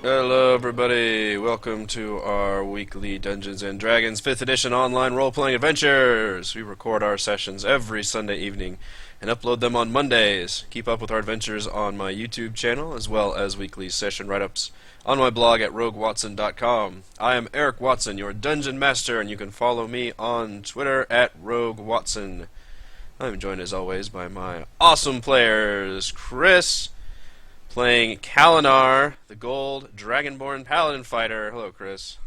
Hello everybody, welcome to our weekly Dungeons & Dragons 5th edition online role-playing adventures! We record our sessions every Sunday evening and upload them on Mondays. Keep up with our adventures on my YouTube channel as well as weekly session write-ups on my blog at roguewatson.com. I am Eric Watson, your Dungeon Master, and you can follow me on Twitter at roguewatson. I'm joined as always by my awesome players, Chris, playing Kalinar, the gold dragonborn paladin fighter. Hello, Chris.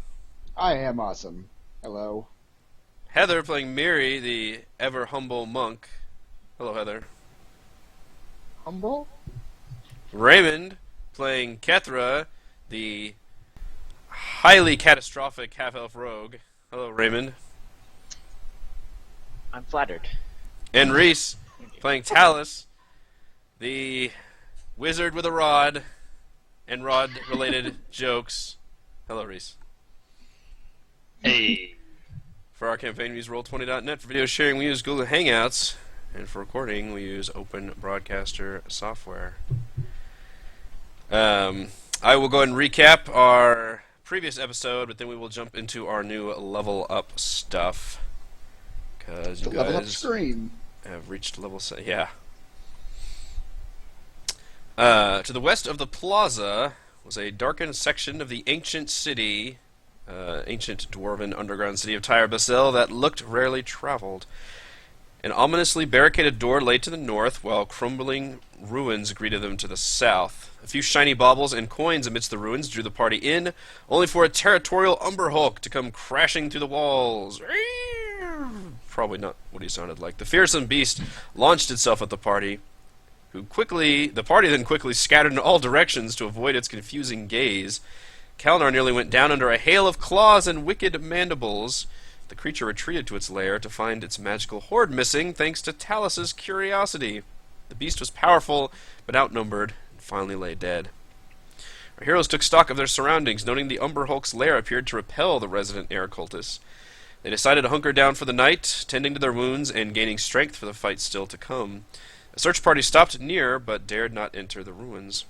I am awesome. Hello. Heather playing Miri, the ever humble monk. Hello, Heather. Humble? Raymond playing Kethra, the highly catastrophic half-elf rogue. Hello, Raymond. I'm flattered. And Reese playing Talus, the wizard with a rod and rod-related jokes. Hello, Reese. Hey. For our campaign, we use Roll20.net. For video sharing, we use Google Hangouts. And for recording, we use Open Broadcaster software. I will go ahead and recap our previous episode, but then we will jump into our new level up stuff. Because you level up guys screen. have reached level 7. Yeah. To the west of the plaza was a darkened section of the ancient city, ancient dwarven underground city of Tyre Basil that looked rarely traveled. An ominously barricaded door lay to the north, while crumbling ruins greeted them to the south. A few shiny baubles and coins amidst the ruins drew the party in, only for a territorial Umber Hulk to come crashing through the walls. Probably not what he sounded like. The fearsome beast launched itself at the party, the party then quickly scattered in all directions to avoid its confusing gaze. Kalinar nearly went down under a hail of claws and wicked mandibles. The creature retreated to its lair to find its magical hoard missing, thanks to Talus's curiosity. The beast was powerful, but outnumbered, and finally lay dead. Our heroes took stock of their surroundings, noting the Umber Hulk's lair appeared to repel the resident air cultists. They decided to hunker down for the night, tending to their wounds and gaining strength for the fight still to come. A search party stopped near, but dared not enter the ruins.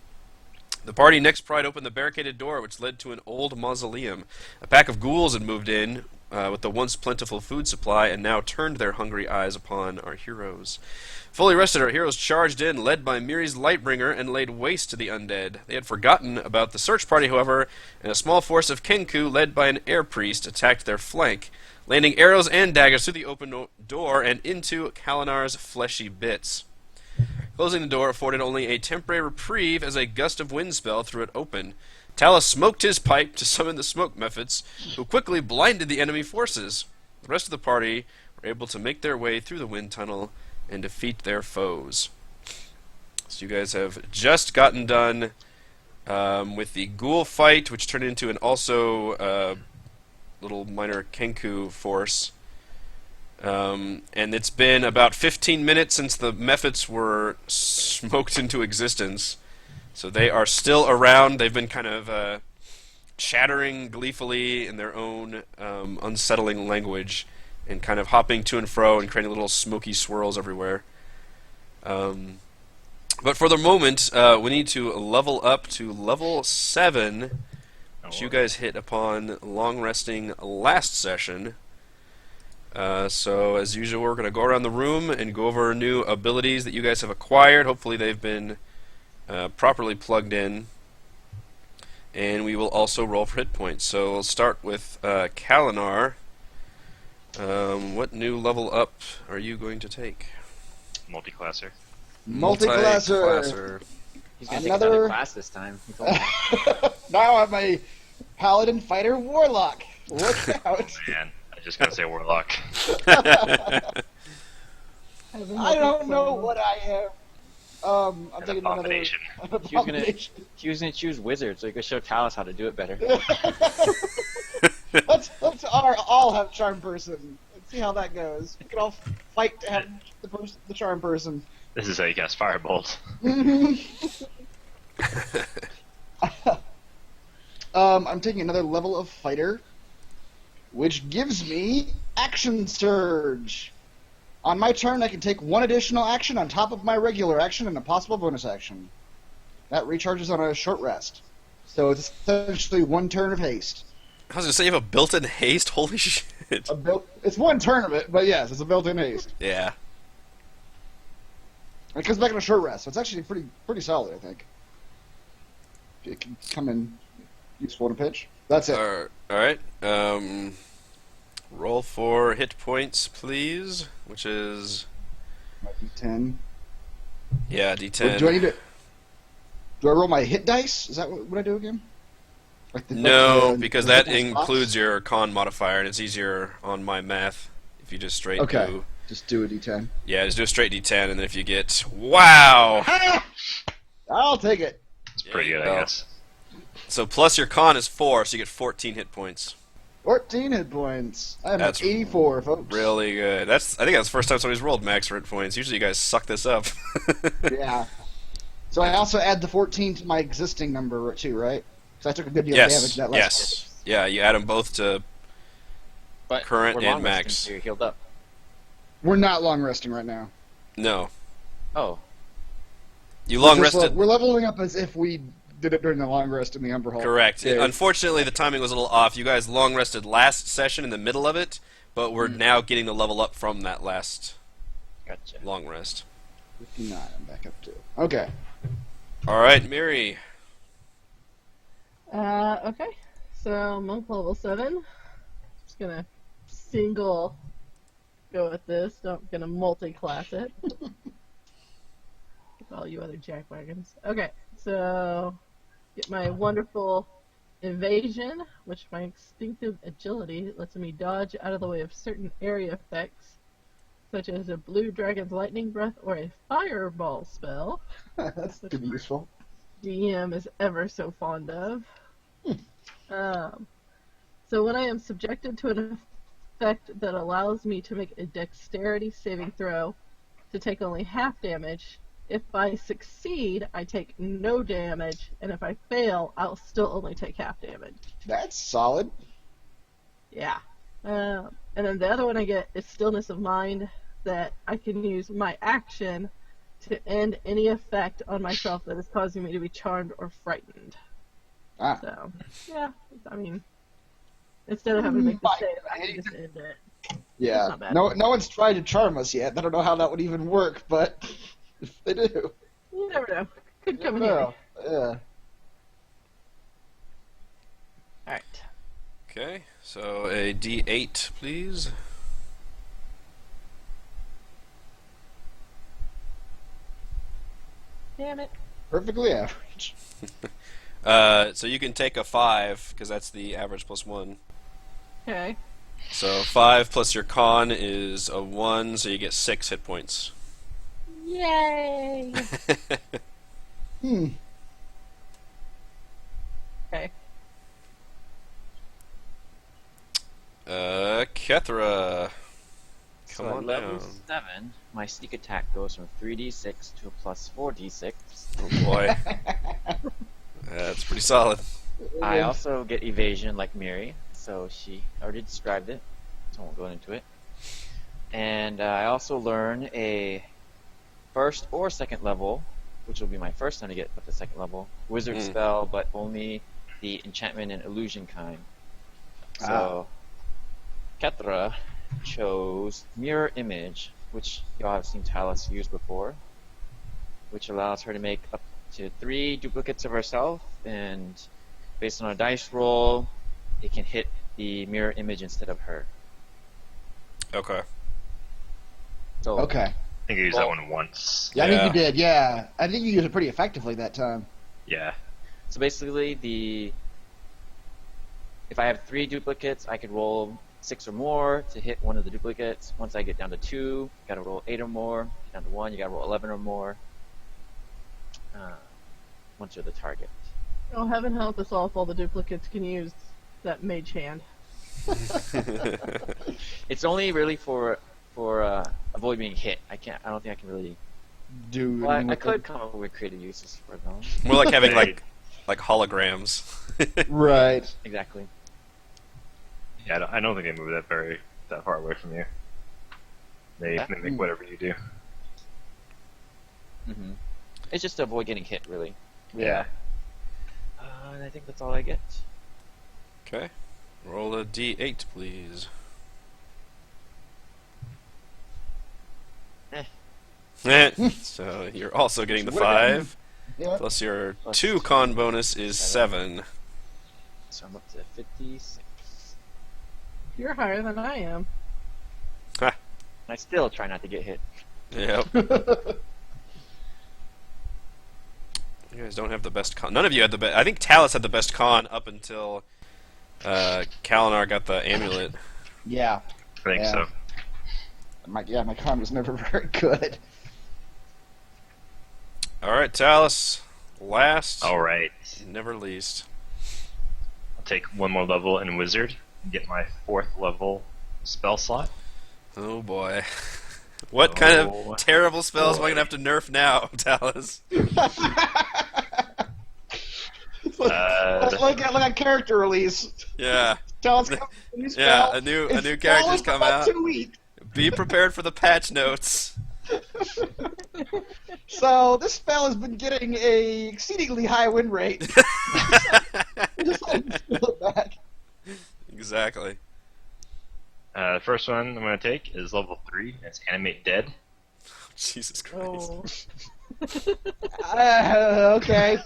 The party next pried open the barricaded door, which led to an old mausoleum. A pack of ghouls had moved in with the once plentiful food supply, and now turned their hungry eyes upon our heroes. Fully rested, our heroes charged in, led by Miri's Lightbringer, and laid waste to the undead. They had forgotten about the search party, however, and a small force of Kenku, led by an air priest, attacked their flank, landing arrows and daggers through the open door and into Kalinar's fleshy bits. Closing the door afforded only a temporary reprieve as a gust of wind spell threw it open. Talus smoked his pipe to summon the smoke mephits, who quickly blinded the enemy forces. The rest of the party were able to make their way through the wind tunnel and defeat their foes. So you guys have just gotten done with the ghoul fight, which turned into an also little minor Kenku force. And it's been about 15 minutes since the mephits were smoked into existence. So they are still around. They've been kind of chattering gleefully in their own unsettling language and kind of hopping to and fro and creating little smoky swirls everywhere. But for the moment, we need to level up to level 7, which you guys hit upon long resting last session. So, as usual, we're going to go around the room and go over new abilities that you guys have acquired. Hopefully they've been properly plugged in. And we will also roll for hit points. So, we'll start with Kalinar. What new level up are you going to take? Multiclasser. Multiclasser. He's going to take another class this time. Now I'm a paladin fighter warlock. Look out. Man, I just got to say warlock. I don't know what I am. I'm taking another. She was gonna choose wizard, so you could show Talus how to do it better. let's all have charm person. Let's see how that goes. We can all fight to have the charm person. This is how you cast firebolt. I'm taking another level of fighter, which gives me action surge. On my turn, I can take one additional action on top of my regular action and a possible bonus action. That recharges on a short rest. So it's essentially one turn of haste. I was gonna say you have a built-in haste. Holy shit! It's one turn of it, but yes, it's a built-in haste. Yeah. And it comes back in a short rest, so it's actually pretty solid, I think. It can come in useful in a pinch. That's it. All right. Roll for hit points, please. Which is My D10. yeah, D10. Do I need to? Do I roll my hit dice? Is that what I do again? No, because that hit dice box? includes your con modifier, and it's easier on my math if you just straight Okay. do. Just do a D10. Yeah, just do a straight D10, and then if you get wow. I'll take it. It's pretty There good, you I go. guess. So plus your con is 4, so you get 14 hit points. 14 hit points. I am That's at 84, folks. Really good. I think that's the first time somebody's rolled max hit points. Usually you guys suck this up. Yeah. So I also add the 14 to my existing number too, right? Because I took a good deal of Yes. damage that last Yes. Yeah, you add them both to But Current we're and long resting, max. so you're healed up. We're not long resting right now. no. Oh, You long We're just rested. we're leveling up as if we did it during the long rest in the Umber Hall. Correct. Yeah. Unfortunately, the timing was a little off. You guys long rested last session in the middle of it, but we're now getting the level up from that last gotcha. long rest. 59, I'm back up to. Okay. All right, Miri. Okay. So monk level 7. Just gonna single go with this. Don't gonna multi-class it. With all you other jackwagons. Okay. So get my wonderful evasion, which my instinctive agility lets me dodge out of the way of certain area effects, such as a blue dragon's lightning breath or a fireball spell. That's gonna be useful. DM is ever so fond of. So when I am subjected to an effect that allows me to make a dexterity saving throw to take only half damage, if I succeed, I take no damage, and if I fail, I'll still only take half damage. That's solid. Yeah. And then the other one I get is stillness of mind, that I can use my action to end any effect on myself that is causing me to be charmed or frightened. Ah. So, yeah, I mean, instead of having to make the save, I can just end it. Yeah. not bad. No one's tried to charm us yet. I don't know how that would even work, but if they do. You never know. Could come in Yeah. handy. Yeah. Alright. Okay, so a D8, please. Damn it. Perfectly average. So you can take a 5 because that's the average plus 1. Okay. So 5 plus your con is a 1, so you get 6 hit points. Yay! Hmm. Okay. Kethra. Come So at on level down. 7, my sneak attack goes from 3d6 to a plus 4d6. Oh boy. That's pretty solid. I also get evasion like Miri, so she already described it, so I won't go into it. And I also learn a first or second level, which will be my first time to get up to second level, wizard spell, but only the enchantment and illusion kind. So, Kethra chose Mirror Image, which y'all have seen Talis use before, which allows her to make up to 3 duplicates of herself, and based on a dice roll, it can hit the mirror image instead of her. Okay. So, Okay. I think I used that one once. Yeah, I Yeah. think you did. Yeah, I think you used it pretty effectively that time. Yeah. So basically, if I have 3 duplicates, I could roll 6 or more to hit one of the duplicates. Once I get down to 2, you gotta roll 8 or more. Get down to 1, you gotta roll 11 or more. Once you're the target. Oh, heaven help us all if all the duplicates can use that mage hand. It's only really for avoid being hit. I don't think I can really. Do Well, I with could come up with creative uses for them. More like having like holograms. Right. Exactly. Yeah, I don't think they move that far away from you. They mimic whatever you do. hmm It's just to avoid getting hit, really. Yeah. And I think that's all I get. Okay. Roll a d8, please. So you're also getting the Which would've been- 5. Yeah. Plus your Plus 2 two. con bonus is 7. So I'm up to 56. You're higher than I am. And I still try not to get hit. Yep. You guys don't have the best con. None of you had the best. I think Talus had the best con up until Kalinar got the amulet. Yeah. I think Yeah. so. My con was never very good. All right, Talus. Last, All right. never least. I'll take one more level in Wizard and get my 4th level spell slot. Oh boy. What kind Oh, of terrible spells am I boy. gonna have to nerf now, Talus? It's like a character release. Yeah. Tell us a new spell. Yeah, a new It's character's valid for come about out. 2 weeks. Be prepared for the patch notes. So this spell has been getting a exceedingly high win rate. Just like scale it back. Exactly. The first one I'm going to take is level 3. It's Animate Dead. Jesus Christ. Oh. Okay.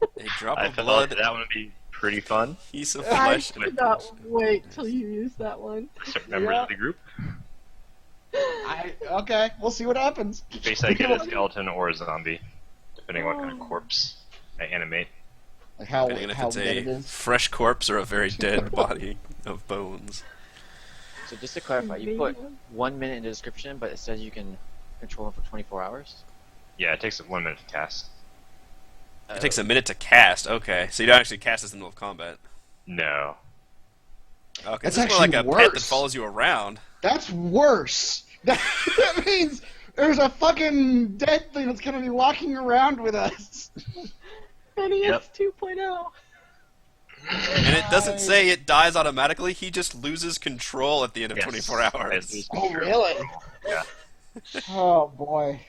A drop I of felt blood, like that one would be pretty fun. piece of I flesh. could not wait till you use that one. Certain members Yeah. of the group. Okay, we'll see what happens. Basically, I get a skeleton or a zombie, depending on what kind of corpse I animate. Like how Depending on if how it's dead it a is. fresh corpse or a very dead body of bones. So just to clarify, you put 1 minute in the description, but it says you can control them for 24 hours? Yeah, it takes 1 minute to cast. It takes a minute to cast. Okay, so you don't actually cast this in the middle of combat. No. Okay, That's this is more like actually a pet that worse. follows you around. That's worse. That means there's a fucking dead thing that's gonna be walking around with us. E NES 2.0. And it doesn't say it dies automatically, he just loses control at the end of Yes. 24 I hours. lose Oh, control. really? Yeah. Oh boy.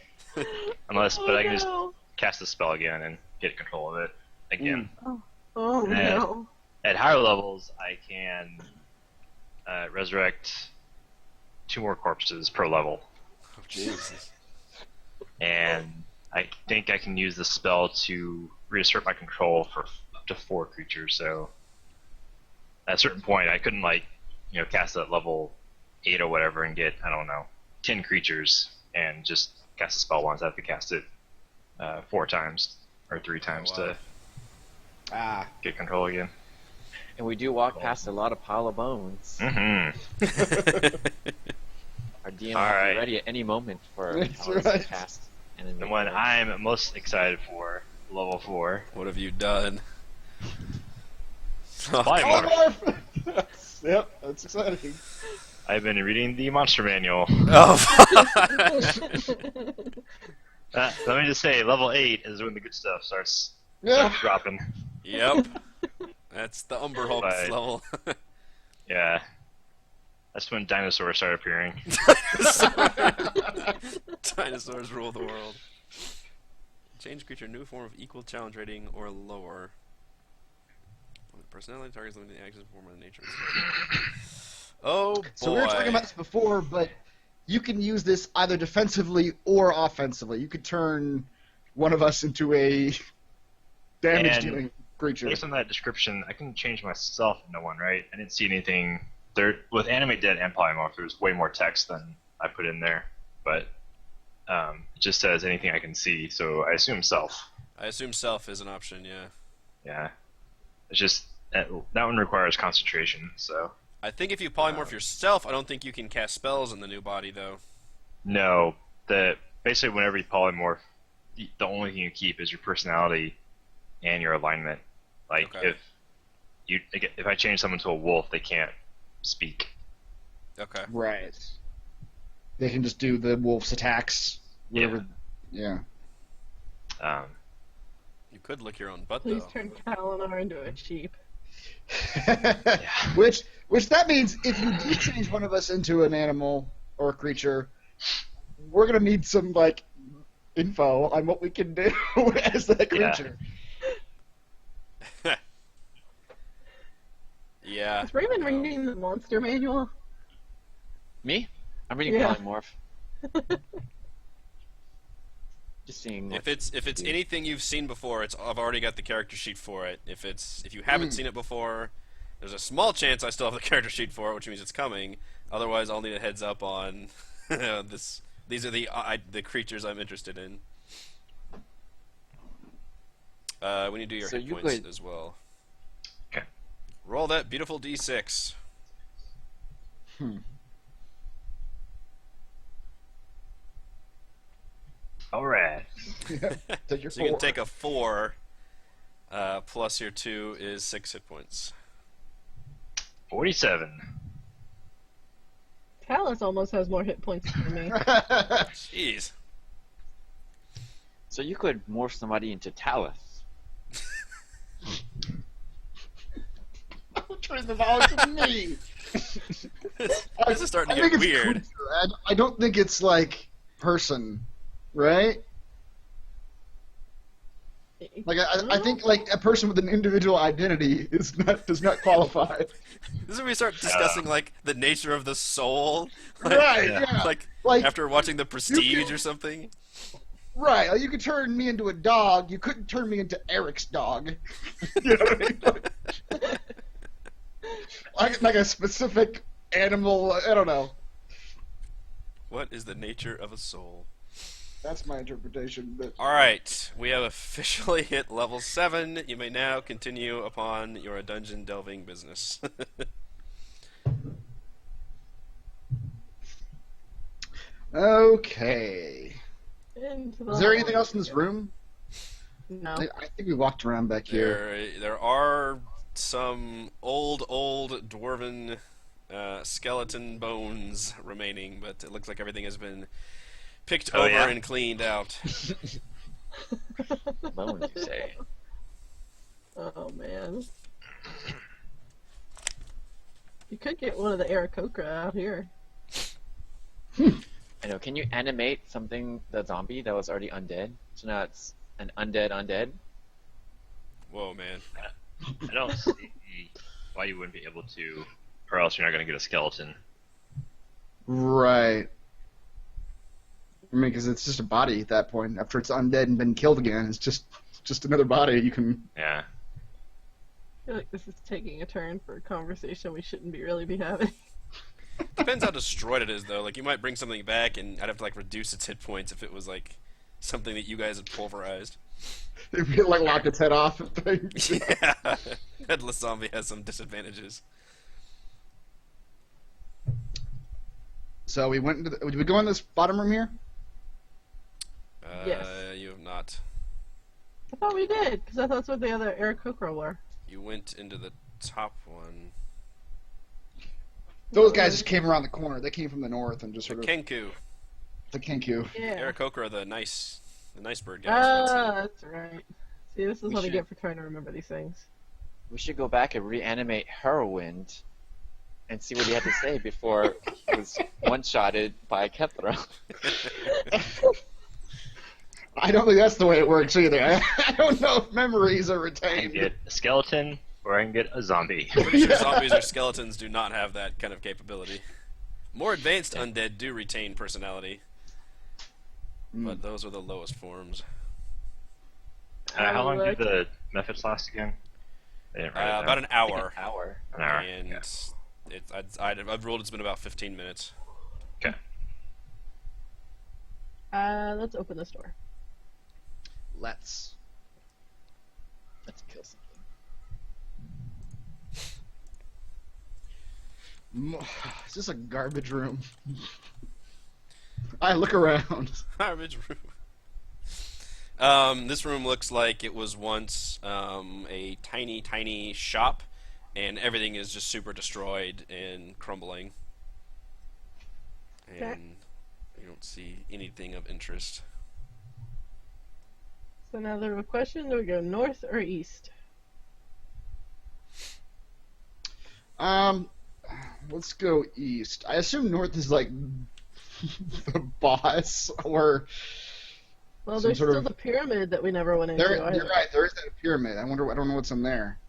Unless, but I can just no. cast the spell again and get control of it again. Oh Yeah. no. At higher levels, I can resurrect 2 more corpses per level. Oh, Jesus. And I think I can use the spell to reassert my control for up to 4 creatures. So at a certain point, I couldn't cast at level 8 or whatever and get 10 creatures and just cast the spell once. I have to cast it 4 times or 3 times wow. Ah. to get control again. And we do walk past a lot of pile of bones. Mm-hmm. Our DM will be Alright. ready at any moment for That's Talus right. to cast. And then The one I'm most excited for, level 4. What have you done? Polymorph. Yep, that's exciting. I've been reading the monster manual. Oh, Let me just say, level 8 is when the good stuff starts Yeah. dropping. Yep. That's the Umber Hulk Right. level. Yeah. That's when dinosaurs start appearing. Dinosaurs rule the world. Change creature new form of equal challenge rating or lower. Personality targets limiting actions form of nature. Oh boy. So we were talking about this before, but you can use this either defensively or offensively. You could turn one of us into a damage-dealing creature. Based on that description, I can change myself into one, right? I didn't see anything there with Animate Dead and Polymorph. There's way more text than I put in there, but it just says anything I can see, so I assume self. I assume self is an option, yeah. Yeah, it's just that one requires concentration. So I think if you polymorph yourself, I don't think you can cast spells in the new body, though. no, basically whenever you polymorph, the only thing you keep is your personality and your alignment. Like Okay. if I change someone to a wolf, they can't speak. Okay. Right. They can just do the wolf's attacks. Whatever. Yeah. You could lick your own butt, Please though. turn Kalinar into a sheep. Which that means if you do change one of us into an animal or a creature, we're gonna need some info on what we can do as that Yeah. creature. Yeah. Is Raymond reading the monster manual? Me? I'm reading Yeah. Polymorph. Just seeing. If it's anything you've seen before, I've already got the character sheet for it. If you haven't seen it before, there's a small chance I still have the character sheet for it, which means it's coming. Otherwise, I'll need a heads up on this. These are the creatures I'm interested in. We need to do your So hit you points could- as well. Okay. Roll that beautiful d6. All right. Take your So you can 4. take a 4, plus your 2 is 6 hit points. 47. Talus almost has more hit points than me. Jeez. So you could morph somebody into Talus. Turn the knowledge to me. This is starting to I get think it's weird. creature. I don't think it's like person, right? Like I think like a person with an individual identity does not qualify. This is when we start discussing like the nature of the soul. Like, Right? Yeah. Yeah. like after watching The Prestige can- or something. Right. Like, you could turn me into a dog. You couldn't turn me into Eric's dog. You know what I mean? Like a specific animal. I don't know. What is the nature of a soul? That's my interpretation. But Alright, we have officially hit level 7. You may now continue upon your dungeon delving business. okay. Into the Is there anything hall. else in this room? No. I think we walked around back here. there are some old dwarven skeleton bones remaining, but it looks like everything has been picked over yeah? and cleaned out. Bones, you say? Oh man. You could get one of the Aarakocra out here. I know. Can you animate something, the zombie that was already undead? So now it's an undead. Whoa, man. I don't see why you wouldn't be able to, or else you're not going to get a skeleton. Right. I mean, because it's just a body at that point. After it's undead and been killed again, it's just another body. You can. Yeah. I feel like this is taking a turn for a conversation we shouldn't really be having. Depends how destroyed it is, though. Like, you might bring something back, and I'd have to, like, reduce its hit points if it was, like, something that you guys had pulverized. If you like lock its head off. Yeah. Headless zombie has some disadvantages. So we went into. Did we go in this bottom room here? Yes. You have not. I thought we did, because I thought that's what the other Aarakocra were. You went into the top one. Those guys just came around the corner. They came from the north and just The sort of Kenku. the Kenku. Yeah. Aarakocra are the nice bird guys. Ah, that's right. See, this is We what I should- get for trying to remember these things. We should go back and reanimate Herowind and see what he had to say before he was one-shotted by Kethra. I don't think that's the way it works either. I don't know if memories are I can retained. get a skeleton, or I can get a zombie. Pretty sure zombies or skeletons do not have that kind of capability. More advanced undead do retain personality, but those are the lowest forms. How long like- do the methods last again? They didn't write it About down. an hour, An hour. An hour. and Yeah. I've ruled it's been about 15 minutes. Okay. Let's open this door. Let's. Let's kill something. Is this a garbage room? I look around. Garbage room. This room looks like it was once a tiny shop, and everything is just super destroyed and crumbling. And you don't see anything of interest. So now the question, do we go north or east? Let's go east. I assume north is like the boss, or Well, Some there's sort still of- the pyramid that we never went into. there. either. You're right. There is that pyramid. I don't know what's in there.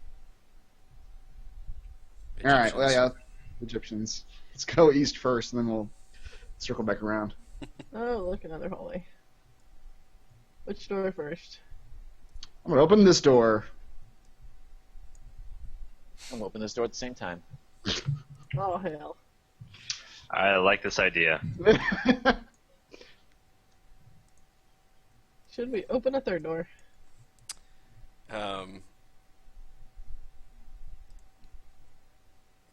All right. Well, Egyptians. yeah, Egyptians. Let's go east first, and then we'll circle back around. Oh, look, another hallway. Which door first? I'm gonna open this door. I'm gonna open this door at the same time. Oh, hell. I like this idea. Should we open a third door?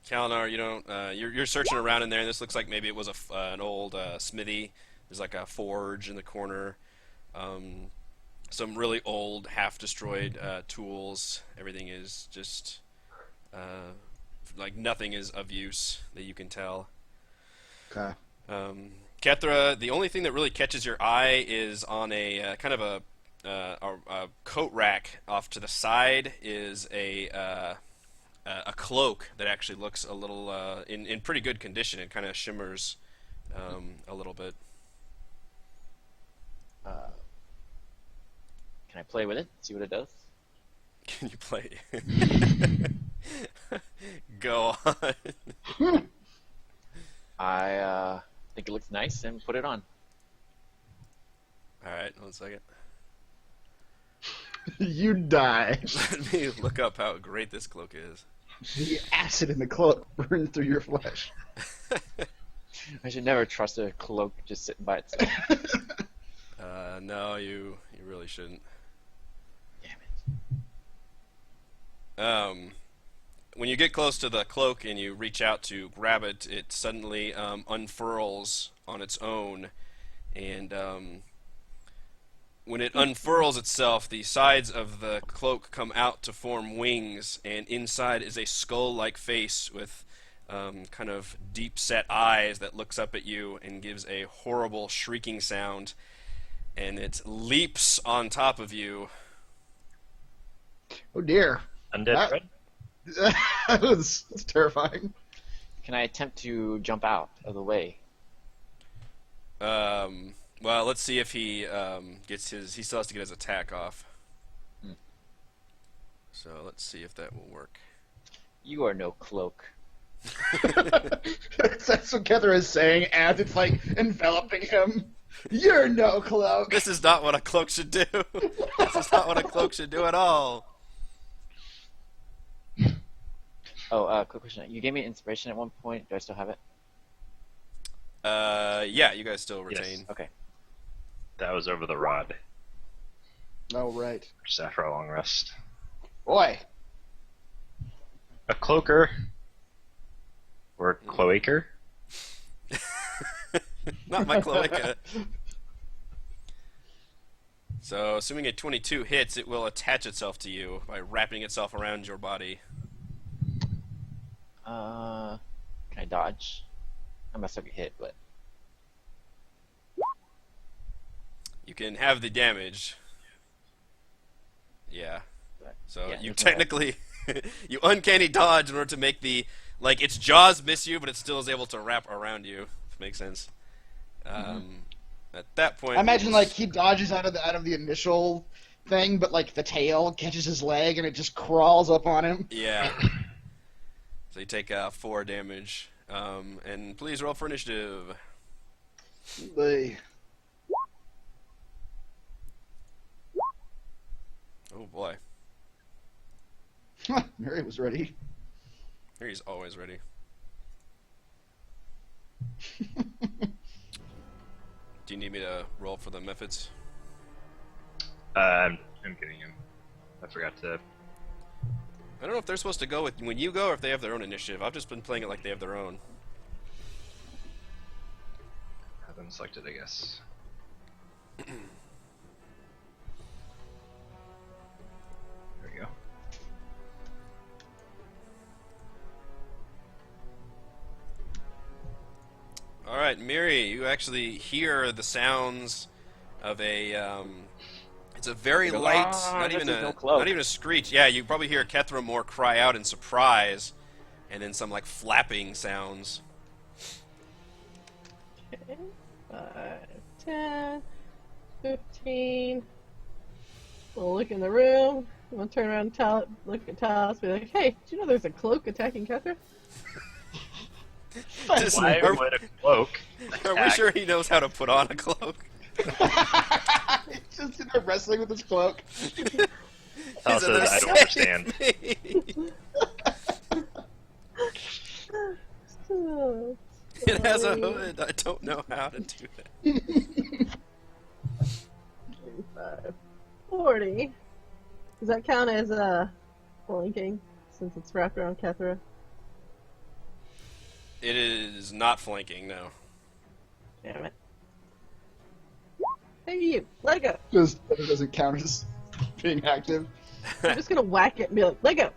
Kalinar, you don't. You're searching around in there, and this looks like maybe it was an old smithy. There's like a forge in the corner. Some really old, half-destroyed tools. Everything is just like nothing is of use that you can tell. Okay. Kethra, the only thing that really catches your eye is on a kind of a coat rack off to the side is a cloak that actually looks a little in pretty good condition. It kind of shimmers a little bit. Can I play with it? See what it does? Can you play? Go on. I think it looks nice and put it on. All right, 1 second. You die. Let me look up how great this cloak is. The acid in the cloak burns through your flesh. I should never trust a cloak just sitting by itself. No, you really shouldn't. Damn it. When you get close to the cloak and you reach out to grab it, it suddenly unfurls on its own, and when it unfurls itself, the sides of the cloak come out to form wings, and inside is a skull-like face with kind of deep-set eyes that looks up at you and gives a horrible shrieking sound, and it leaps on top of you. Oh dear. Undead That- Fred? That's terrifying. Can I attempt to jump out of the way? Well, let's see if he gets his. He still has to get his attack off. Hmm. So let's see if that will work. You are no cloak. That's what Kether is saying as it's like enveloping him. You're no cloak. This is not what a cloak should do. This is not what a cloak should do at all. Oh, quick question. You gave me inspiration at one point. Do I still have it? Yeah, you guys still retain. Yes. Okay. That was over the rod, Oh right. just after a long rest. Boy. A cloaker. Or cloaker. Not my cloaca. So, assuming a 22 hits, it will attach itself to you by wrapping itself around your body. Can I dodge? I must have get hit, but You can have the damage. Yeah. So yeah, you there's no- technically you uncanny dodge in order to make the its jaws miss you, but it still is able to wrap around you. If it makes sense. At that point, I imagine we'll- like he dodges out of the initial thing, but like the tail catches his leg and it just crawls up on him. Yeah. So you take 4 damage. And please roll for initiative. They... Oh boy. Mary was ready. He's always ready. Do you need me to roll for the methods? I'm getting him. I forgot to. I don't know if they're supposed to go with when you go or if they have their own initiative. I've just been playing it like they have their own. Have them selected, I guess. There we go. Alright, Miri, you actually hear the sounds of a, it's a very It goes, light, "Ah, not this even is a, no cloak." not even a screech. Yeah, you probably hear Kethra more cry out in surprise, and then some, flapping sounds. Okay. 5, 10, 15. We'll look in the room. I'm gonna turn around and look at Talos, be like, "Hey, do you know there's a cloak attacking Kethra?" Just- Why are, would a cloak are we attack? sure he knows how to put on a cloak? He's just sitting there wrestling with his cloak. Tal He's in there, says, I don't understand. "Save me." Oh, It has a sorry. hood. I don't know how to do that. 35. 40. Does that count as flanking since it's wrapped around Kethra? It is not flanking, no. Damn it. Hey you, let go. Just it doesn't count as being active. I'm just gonna whack it and be like, let go.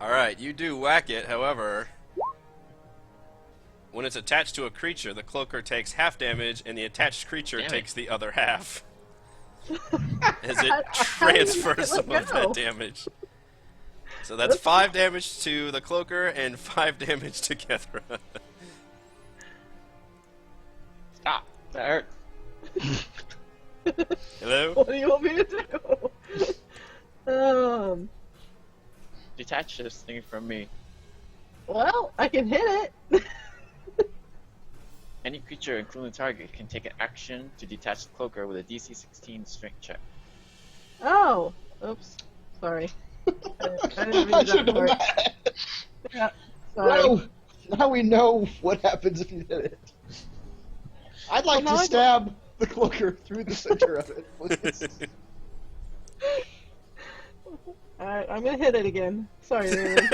Alright, you do whack it, however, when it's attached to a creature, the cloaker takes half damage, and the attached creature Damn it. takes the other half. As it How do you transfers some let of go? that damage. So that's 5 damage to the cloaker and 5 damage to Kethra. Stop. That hurts. Hello? What do you want me to do? Detach this thing from me. Well, I can hit it. Any creature, including the target, can take an action to detach the cloaker with a DC 16 strength check. Oh, oops. Sorry. I didn't read I that should have done part. that. Yeah, sorry. Now we know what happens if you hit it. I'd like Well, now to I stab the cloaker through the center of it, please. Alright, I'm gonna hit it again. Sorry, Raven.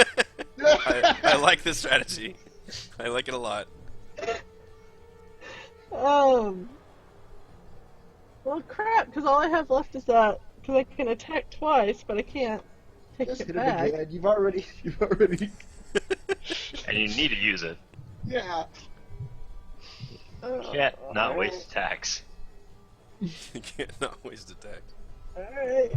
I like this strategy. I like it a lot. Well, crap, because all I have left is that. Because I can attack twice, but I can't take Just it hit back. it again. You've already. And you need to use it. Yeah. Can't not waste attacks. You can't not waste attack. Alright.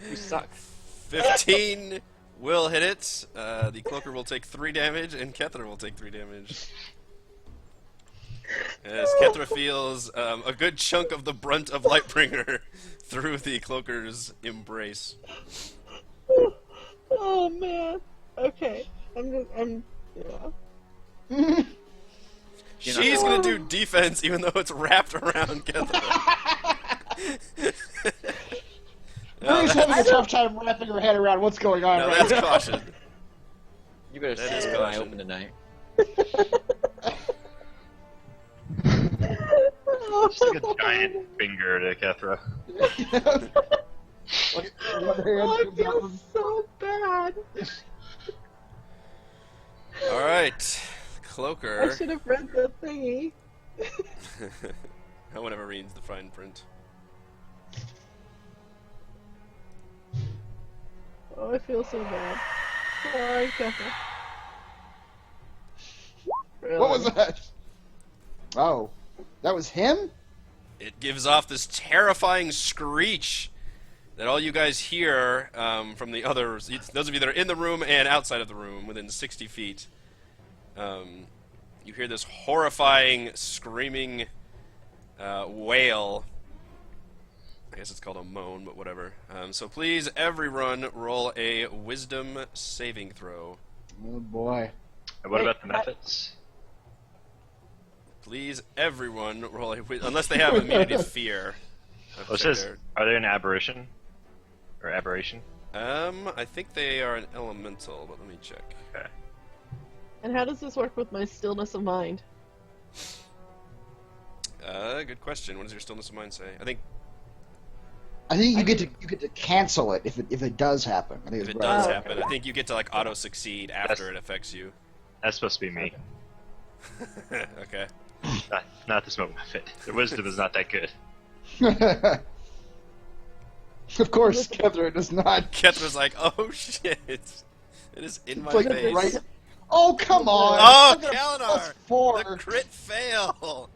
You suck. 15 will hit it. The cloaker will take 3 damage, and Kethra will take 3 damage. As Kethra feels a good chunk of the brunt of Lightbringer through the cloaker's embrace. Oh man. Okay. I'm yeah. She's gonna do defense even though it's wrapped around Kethra. Bree's having a tough time wrapping her head around what's going on No, right that's now. caution. You better That is see when I caution. open tonight. Just like a giant finger to Kethra. Like, one hand Oh, I comes feel out. so bad. Alright. I Cloaker. should have read the thingy. No one ever reads the fine print. Oh, I feel so bad. Sorry, Kefka. Really? What was that? Oh, that was him? It gives off this terrifying screech that all you guys hear from the others, those of you that are in the room and outside of the room, within 60 feet. You hear this horrifying, screaming wail. I guess it's called a moan, but whatever. So please, everyone, roll a wisdom saving throw. Oh boy. And what Wait, about the methods? Please, everyone, roll a unless they have immunity to fear. Oh, it says, are they an aberration? Or aberration? I think they are an elemental, but let me check. Okay. And how does this work with my stillness of mind? Good question. What does your stillness of mind say? I think I think you get to cancel it if it does happen. I think if it's it right. does Oh, happen, I think you get to like auto succeed after it affects you. That's supposed to be me. Okay. Not this moment. The wisdom is not that good. Of course, Catherine does not. Ketra's like, oh shit, it is in my It's like face. right. Oh come on! Oh, Look at a Kalinar! +4. The crit fail.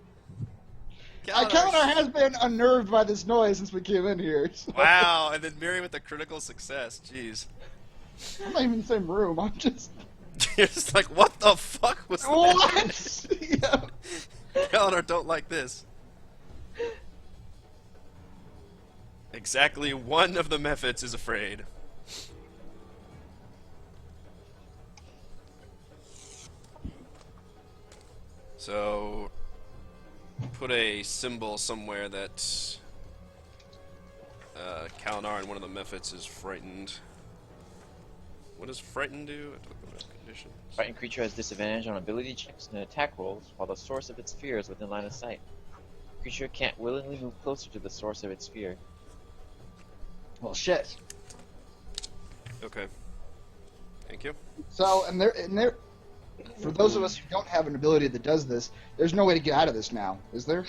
Kalinar has been unnerved by this noise since we came in here. So. Wow, and then Miri with the critical success. Jeez. I'm not even in the same room. I'm just. You're just like, what the fuck was that? What? Yeah. Kalinar don't like this. Exactly one of the Mephits is afraid. So, put a symbol somewhere that Kalinar and one of the Mephits is frightened. What does frightened do? Conditions. Frightened creature has disadvantage on ability checks and attack rolls while the source of its fear is within line of sight. Creature can't willingly move closer to the source of its fear. Well, shit. Okay. Thank you. So, and there, for those of us who don't have an ability that does this, there's no way to get out of this now, is there?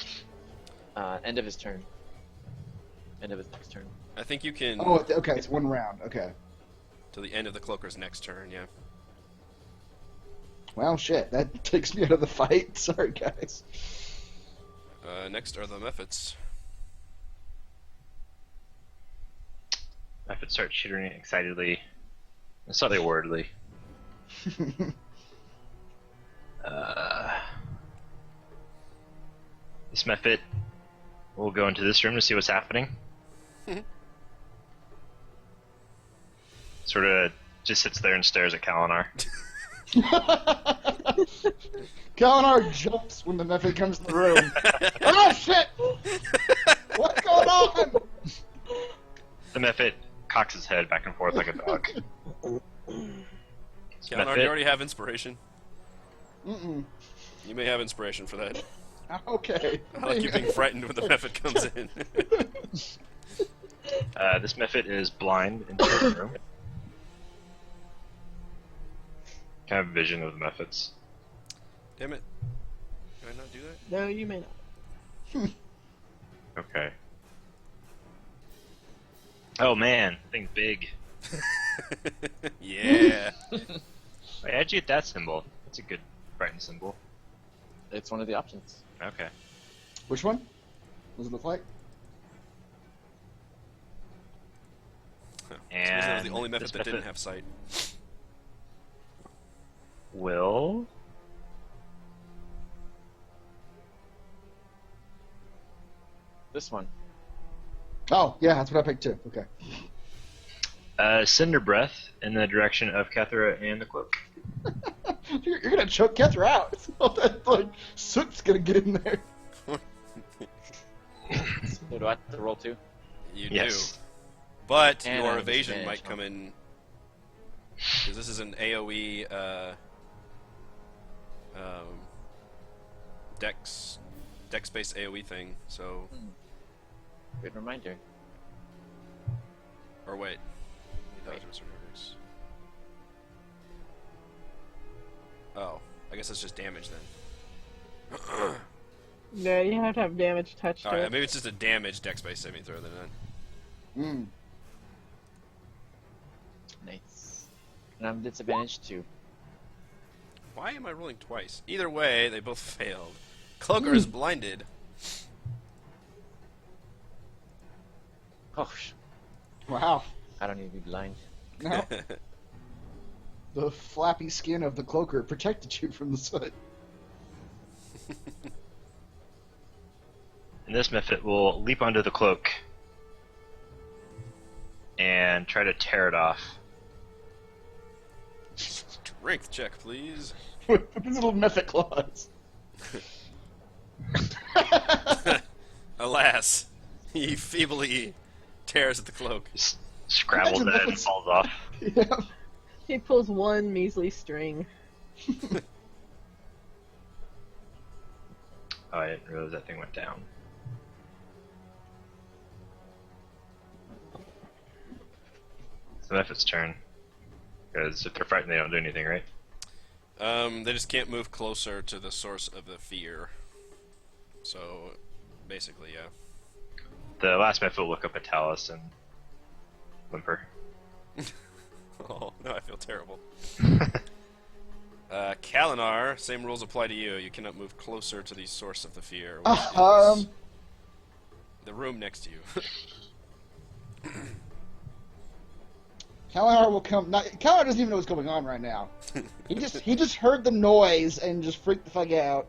End of his turn. End of his next turn. I think you can. Oh, okay, it's one round. Okay. Till the end of the Cloaker's next turn, yeah. Well, shit, that takes me out of the fight. Sorry, guys. Next are the Mephits. Mephit starts shooting excitedly, and slightly worriedly. This Mephit will go into this room to see what's happening. Sort of just sits there and stares at Kalinar. Kalinar jumps when the Mephit comes in the room. Oh, shit! What's going on? The Mephit cocks his head back and forth like a dog. Kalinar, do you already have inspiration? Mm-mm. You may have inspiration for that. Okay. I like you being frightened when the Mephit comes in. This Mephit is blind in the room. Kind of vision of the Mephits. Damn it. Can I not do that? No, you may not. Okay. Oh man, thing's big. Yeah. Wait, how'd you get that symbol? That's a good frightened symbol. It's one of the options. Okay. Which one? What does it look like? That was And the only Mephit this that didn't Mephit have sight. will This one. Oh, yeah, that's what I picked too. Okay. Cinder Breath in the direction of Kethra and the Cloak. You're gonna choke Kethra out. So that, like, soot's gonna get in there. So do I have to roll two? You Yes. do. But And I your have evasion disadvantage, might come in. Because this is an AoE dex-based AoE thing, so. Good reminder. Or wait. Wait. Oh, I guess it's just damage then. No, you have to have damage touched to Alright, it. maybe it's just a damage dex-based saving throw then. Nice. And I'm disadvantaged too. Why am I rolling twice? Either way, they both failed. Cloaker is blinded. Oh, Wow. I don't need to be blind. No. The flappy skin of the cloaker protected you from the sun. And this Mephit will leap onto the cloak and try to tear it off. Strength check, please. With these little Mephit claws. Alas, he feebly tears at the cloak. Just scrabbles Imagine at it and Mephits- falls off. Yeah. He pulls one measly string. Oh, I didn't realize that thing went down. It's the Mephit's turn. Because if they're frightened, they don't do anything, right? They just can't move closer to the source of the fear. So, basically, yeah. The last Mephit will look up at Talus and whimper. Oh, no, I feel terrible. Kalinar, same rules apply to you. You cannot move closer to the source of the fear, which is the room next to you. Kalinar will come. Kalinar doesn't even know what's going on right now. He just heard the noise and just freaked the fuck out.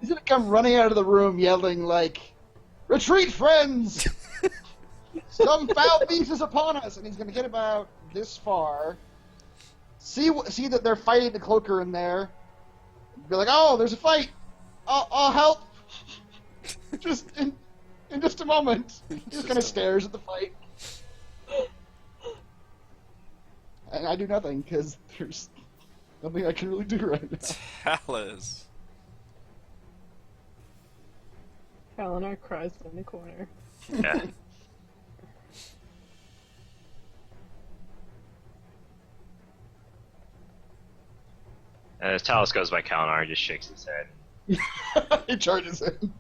He's gonna come running out of the room yelling like, Retreat, friends! Some foul beast is upon us, and he's going to get about this far. See that they're fighting the cloaker in there. Be like, oh, there's a fight. I'll help. Just in just a moment. He just kind of stares at the fight. And I do nothing, because there's nothing I can really do right now. Talus. Eleanor cries in the corner. Yeah. And as Talus goes by Kalinar, he just shakes his head. He charges in.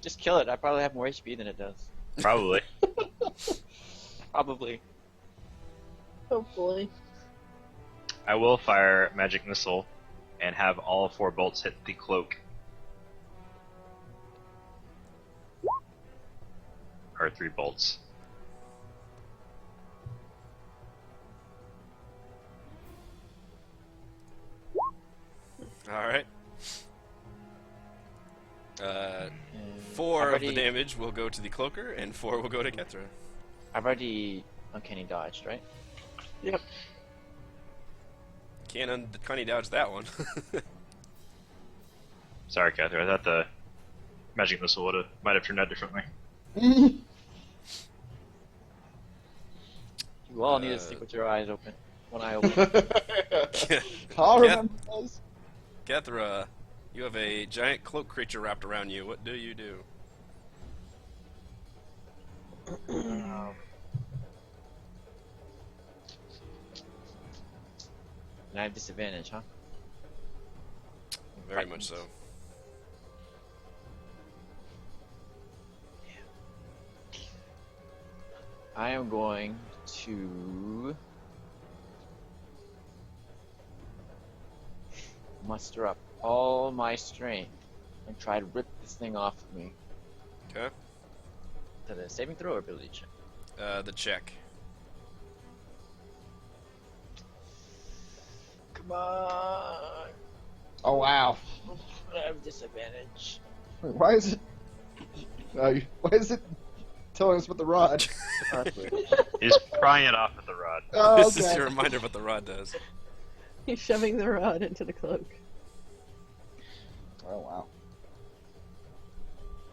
Just kill it. I probably have more HP than it does. Probably. Probably. Hopefully. I will fire magic missile and have all 4 bolts hit the cloak. Or 3 bolts. Alright. And 4 of the already- damage will go to the cloaker, and 4 will go to Kethra. I've already uncanny dodged, right? Yep. Can't uncanny dodge that one. Sorry, Catherine. I thought the magic missile might have turned out differently. You all need to sleep with your eyes open. One eye open. I'll remember those. Kethra, you have a giant cloak creature wrapped around you. What do you do? And I have disadvantage, huh? Very much so. I am going to muster up all my strength and try to rip this thing off of me. Okay. To the saving throw or ability check? The check. Come on! Oh, wow. I have disadvantage. Wait, why is it telling us about the rod? He's prying it off with the rod. Oh, This is okay. your reminder of what the rod does. He's shoving the rod into the cloak. Oh, wow.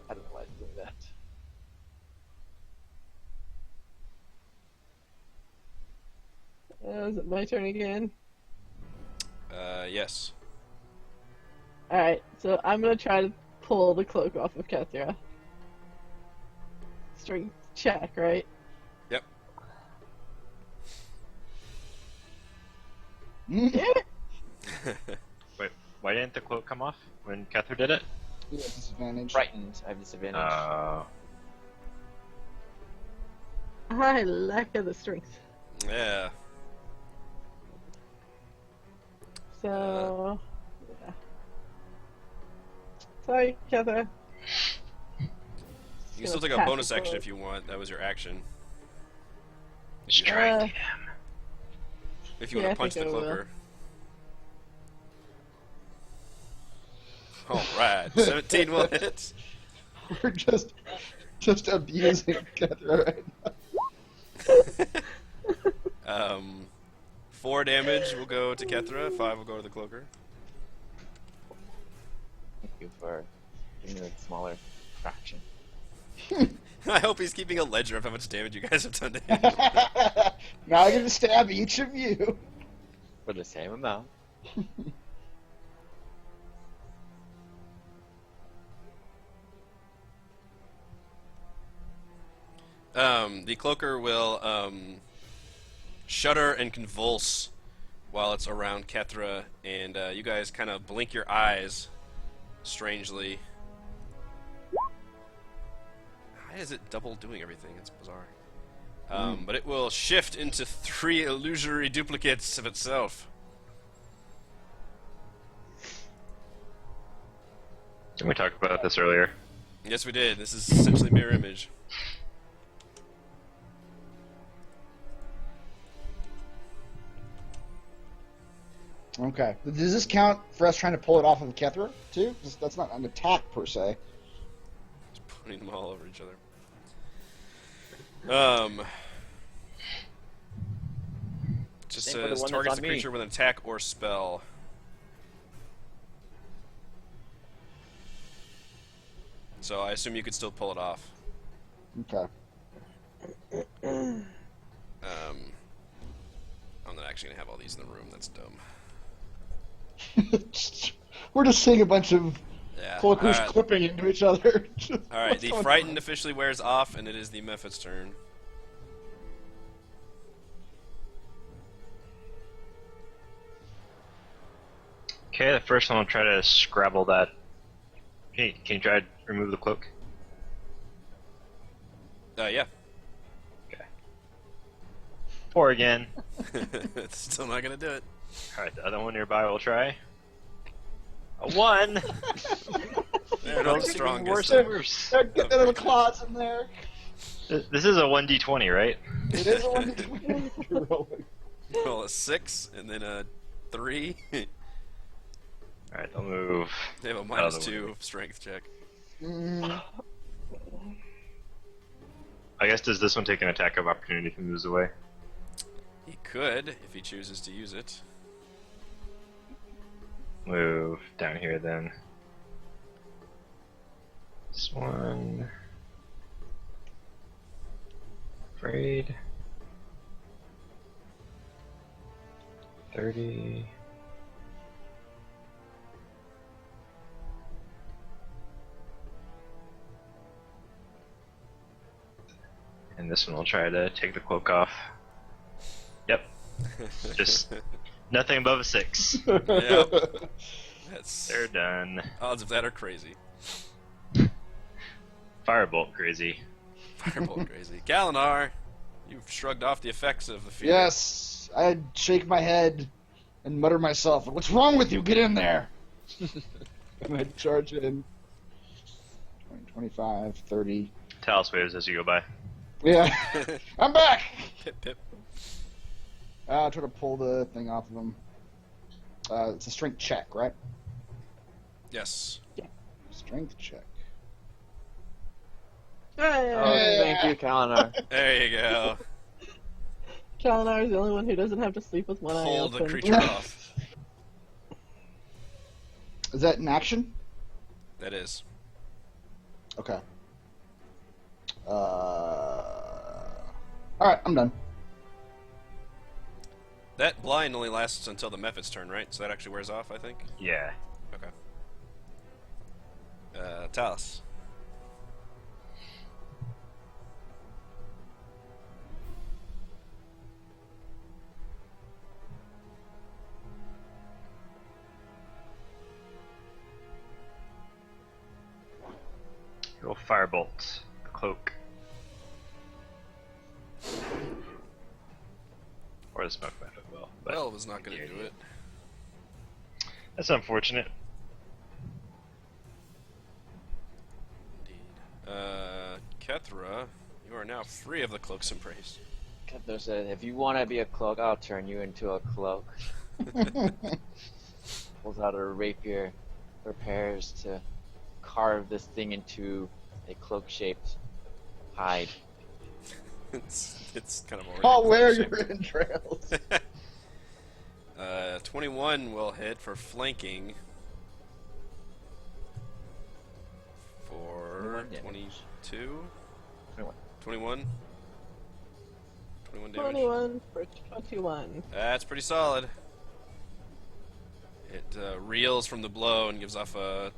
I don't know why I'm doing that. Is it my turn again? Yes. Alright, so I'm gonna try to pull the cloak off of Kethra. Strength check, right? Yep. Damn it! Wait, why didn't the cloak come off when Catherine did it? Yeah, disadvantage. Frightened. I have disadvantage. I lack of the strength. Yeah. So, yeah. Sorry, Kethra. You can still take a bonus action if you want. That was your action. Strike him. If you Yeah, want I to punch the think I will. cloaker. Alright, 17 will hit. We're just abusing Kethra right now. 4 damage will go to Kethra, 5 will go to the cloaker. Thank you for giving me a smaller fraction. I hope he's keeping a ledger of how much damage you guys have done to him. Now I'm gonna stab each of you. For the same amount. The cloaker will shudder and convulse while it's around Kethra, and you guys kind of blink your eyes strangely. Why is it double doing everything? It's bizarre. But it will shift into 3 illusory duplicates of itself. Didn't we talk about this earlier? Yes, we did. This is essentially mirror image. Okay. Does this count for us trying to pull it off of Kethra, too? 'Cause that's not an attack, per se. Just putting them all over each other. Just Same for the says one that's targets on the me. creature with an attack or spell. So I assume you could still pull it off. Okay. I'm not actually gonna have all these in the room. That's dumb. We're just seeing a bunch of Yeah. cloakers Alright. clipping into each other. All right. What's The going frightened on? officially wears off, and it is the Mephit's turn. Okay, the first one will try to scrabble that. Can you try to remove the cloak? Yeah. Okay. 4 again. It's still not gonna do it. Alright, the other one nearby will try. A 1! They're not the strongest. Worse and worse. Get the little claws in there. This is a 1d20, right? It is a one you're rolling. Roll a 6 and then a 3. Alright, I'll move. They have a out of the -2 way. strength check. Mm, I guess does this one take an attack of opportunity if he moves away? He could if he chooses to use it. Move down here then. This one. Afraid. 30. And this one will try to take the cloak off. Yep. Just nothing above a 6. Yep. That's They're done. odds of that are crazy. Firebolt crazy. Firebolt crazy. Galinar, you've shrugged off the effects of the fear. Yes, I shake my head and mutter myself, "What's wrong with you? Get in there!" And I charge in. 20, 25, 30. Talos waves as you go by. Yeah, I'm back! Pip pip. I'll try to pull the thing off of him. It's a strength check, right? Yes. Strength check. Hey! Oh, thank you, Kalinar. There you go. Kalinar is the only one who doesn't have to sleep with one eye Pull the open. creature off. Is that an action? That is. Okay. Alright, I'm done. That blind only lasts until the Mephit's turn, right? So that actually wears off, I think. Yeah. Okay. Talos. He'll firebolt the cloak. Or the smoke method will. But Well, was not going to do it. that's unfortunate. Indeed. Kethra, you are now free of the cloak's embrace. Kethra said, if you want to be a cloak, I'll turn you into a cloak. Pulls out a rapier, prepares to carve this thing into a cloak-shaped hide. It's kind of already. I'll wear shaped. your entrails. 21 will hit for flanking. For 21 damage. 22? 21. 21? 21 damage. 21 for 21. That's pretty solid. It reels from the blow and gives off a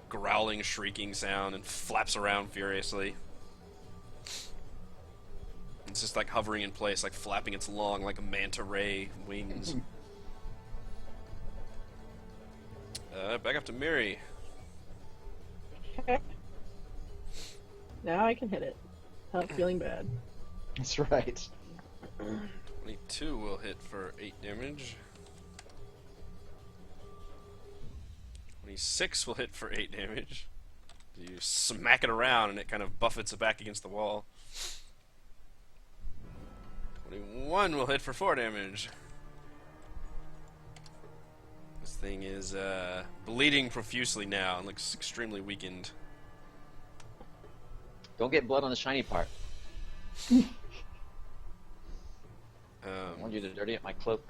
growling, shrieking sound and flaps around furiously. It's just like hovering in place, like flapping its long, like a manta ray wings. Back up to Miri. Okay. Now I can hit it. Not feeling bad. That's right. 22 will hit for 8 damage. 26 will hit for 8 damage. You smack it around and it kind of buffets it back against the wall. 21 will hit for 4 damage. thing is bleeding profusely now and looks extremely weakened. Don't get blood on the shiny part. I want you to dirty up my cloak.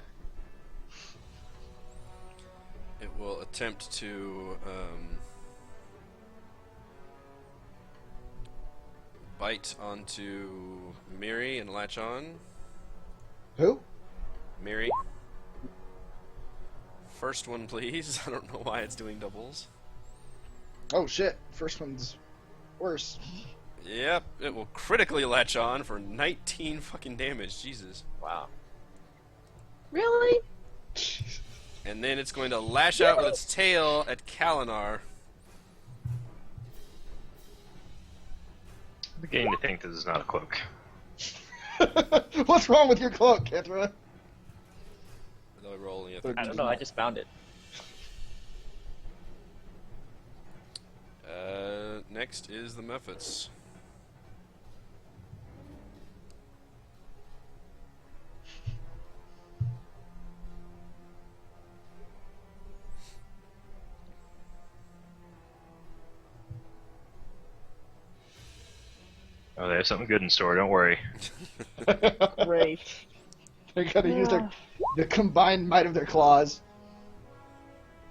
It will attempt to bite onto Miri and latch on. Who? Miri. First one, please. I don't know why it's doing doubles. Oh shit! First one's worse. Yep, it will critically latch on for 19 fucking damage. Jesus. Wow. Really? And then it's going to lash out with its tail at Kalinar. I'm beginning to think this is not a cloak. What's wrong with your cloak, Kethra? Though I roll only a I don't know, I just found it. Next is the Mephits. Oh, they have something good in store. Don't worry. Great. They're gonna use the combined might of their claws.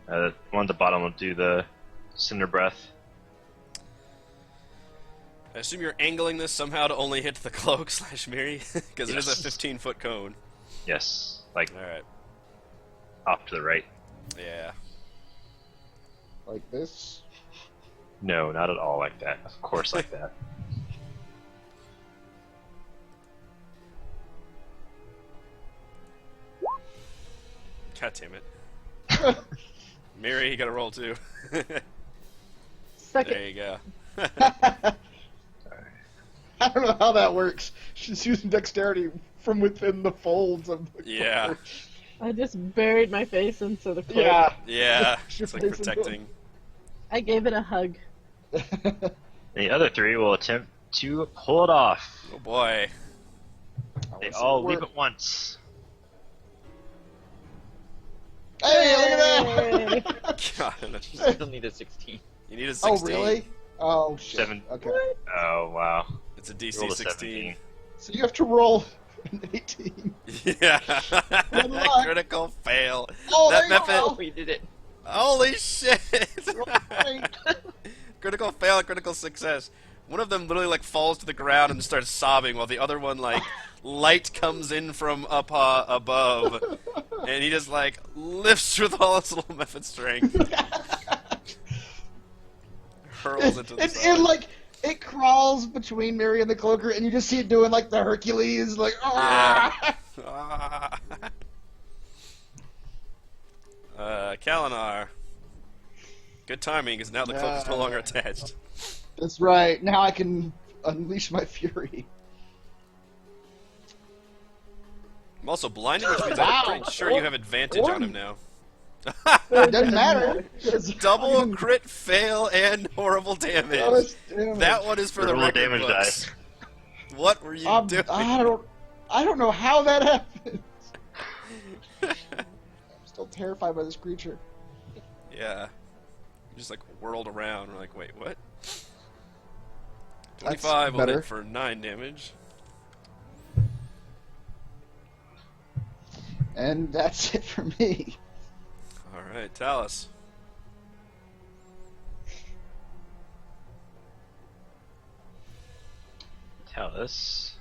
The one at the bottom will do the cinder breath. I assume you're angling this somehow to only hit the cloak / Miri, because it is a Yes. 15-foot cone. Yes, like Alright. off to the right. Yeah. Like this. No, not at all like that. Of course, like that. God damn it. Miri, you gotta roll too. Second. There you go. I don't know how that works. She's using dexterity from within the folds of the Yeah. cloak. I just buried my face into the cloak. Yeah. Yeah. Your It's like face into protecting. I gave it a hug. The other three will attempt to pull it off. Oh boy. They Let's all see leap what- at once. Hey, look at that! God, that's You just- still need a 16. you need a 16. Oh, really? Oh, shit. 7. Okay. Oh, wow. It's a Rolled DC a 16. So you have to roll an 18. Yeah. Good luck. Critical fail. Oh, That there you method- Oh, go. we did it. Holy shit! Right. Critical fail and critical success. One of them literally like falls to the ground and starts sobbing, while the other one like light comes in from up above, and he just like lifts with all his little method strength, hurls into the And side. like, it crawls between Mary and the cloaker, and you just see it doing like the Hercules, like, Yeah. ah! Kalinar. Good timing, because now the cloak is no longer attached. That's right. Now I can unleash my fury. I'm also blinded, which means Wow. I'm pretty sure you have advantage on him now. It doesn't matter. It's Double fucking- crit fail and horrible damage. Honest damage. That one is for the Roll a record damage books. die. What were you doing? I don't know how that happened. I'm still terrified by this creature. Yeah. You just like whirled around. We're like, wait, what? That's 25 will better. hit for 9 damage. And that's it for me. Alright, Talus. Talus.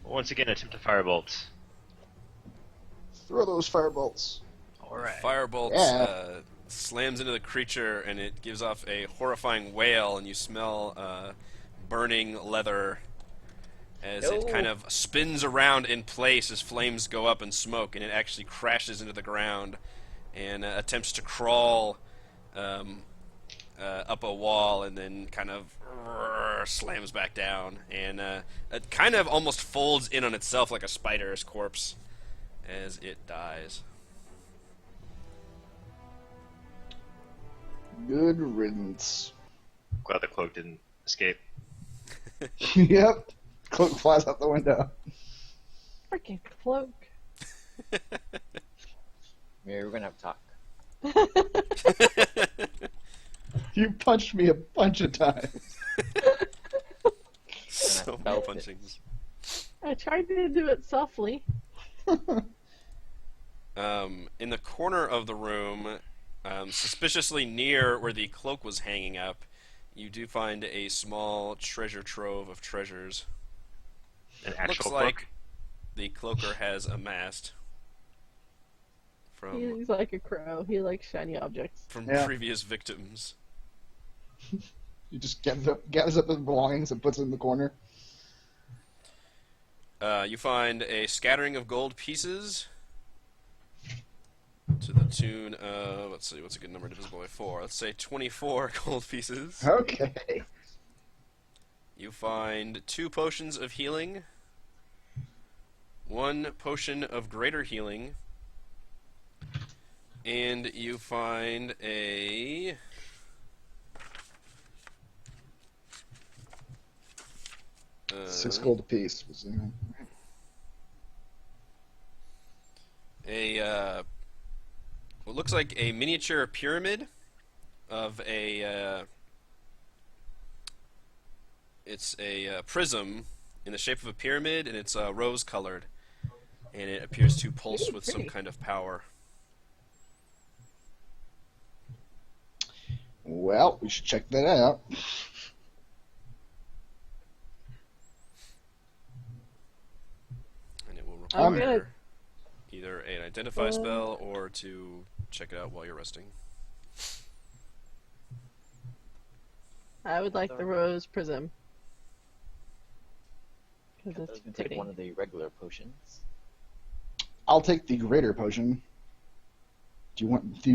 Once again, attempt a firebolt. Throw those firebolts. Alright. Firebolt Yeah. slams into the creature and it gives off a horrifying wail, and you smell burning leather as it No. kind of spins around in place as flames go up and smoke, and it actually crashes into the ground and attempts to crawl up a wall, and then kind of slams back down, and it kind of almost folds in on itself like a spider's corpse as it dies. Good riddance. Glad the cloak didn't escape. Yep. Cloak flies out the window. Freaking cloak. Mary, we're gonna have a talk. You punched me a bunch of times. So many punchings. I tried to do it softly. In the corner of the room, suspiciously near where the cloak was hanging up, you do find a small treasure trove of treasures. An Looks actual like cloak? the cloaker has amassed from He's like a crow. He likes shiny objects. Yeah. previous victims. He just gathers up his belongings and puts it in the corner. You find a scattering of gold pieces to the tune of, let's see, what's a good number divisible by 4? Let's say 24 gold pieces. Okay. You find 2 potions of healing, 1 potion of greater healing, and you find a 6 gold apiece. what looks like a miniature pyramid of it's a prism in the shape of a pyramid, and it's rose colored, and it appears to pulse Ooh, with some pretty. kind of power. Well, we should check that out. And it will I'm require gonna- either an identify spell or to check it out while you're resting. I would like the rose prism. Because I was it's gonna pretty. take one of the regular potions. I'll take the greater potion. Do you want the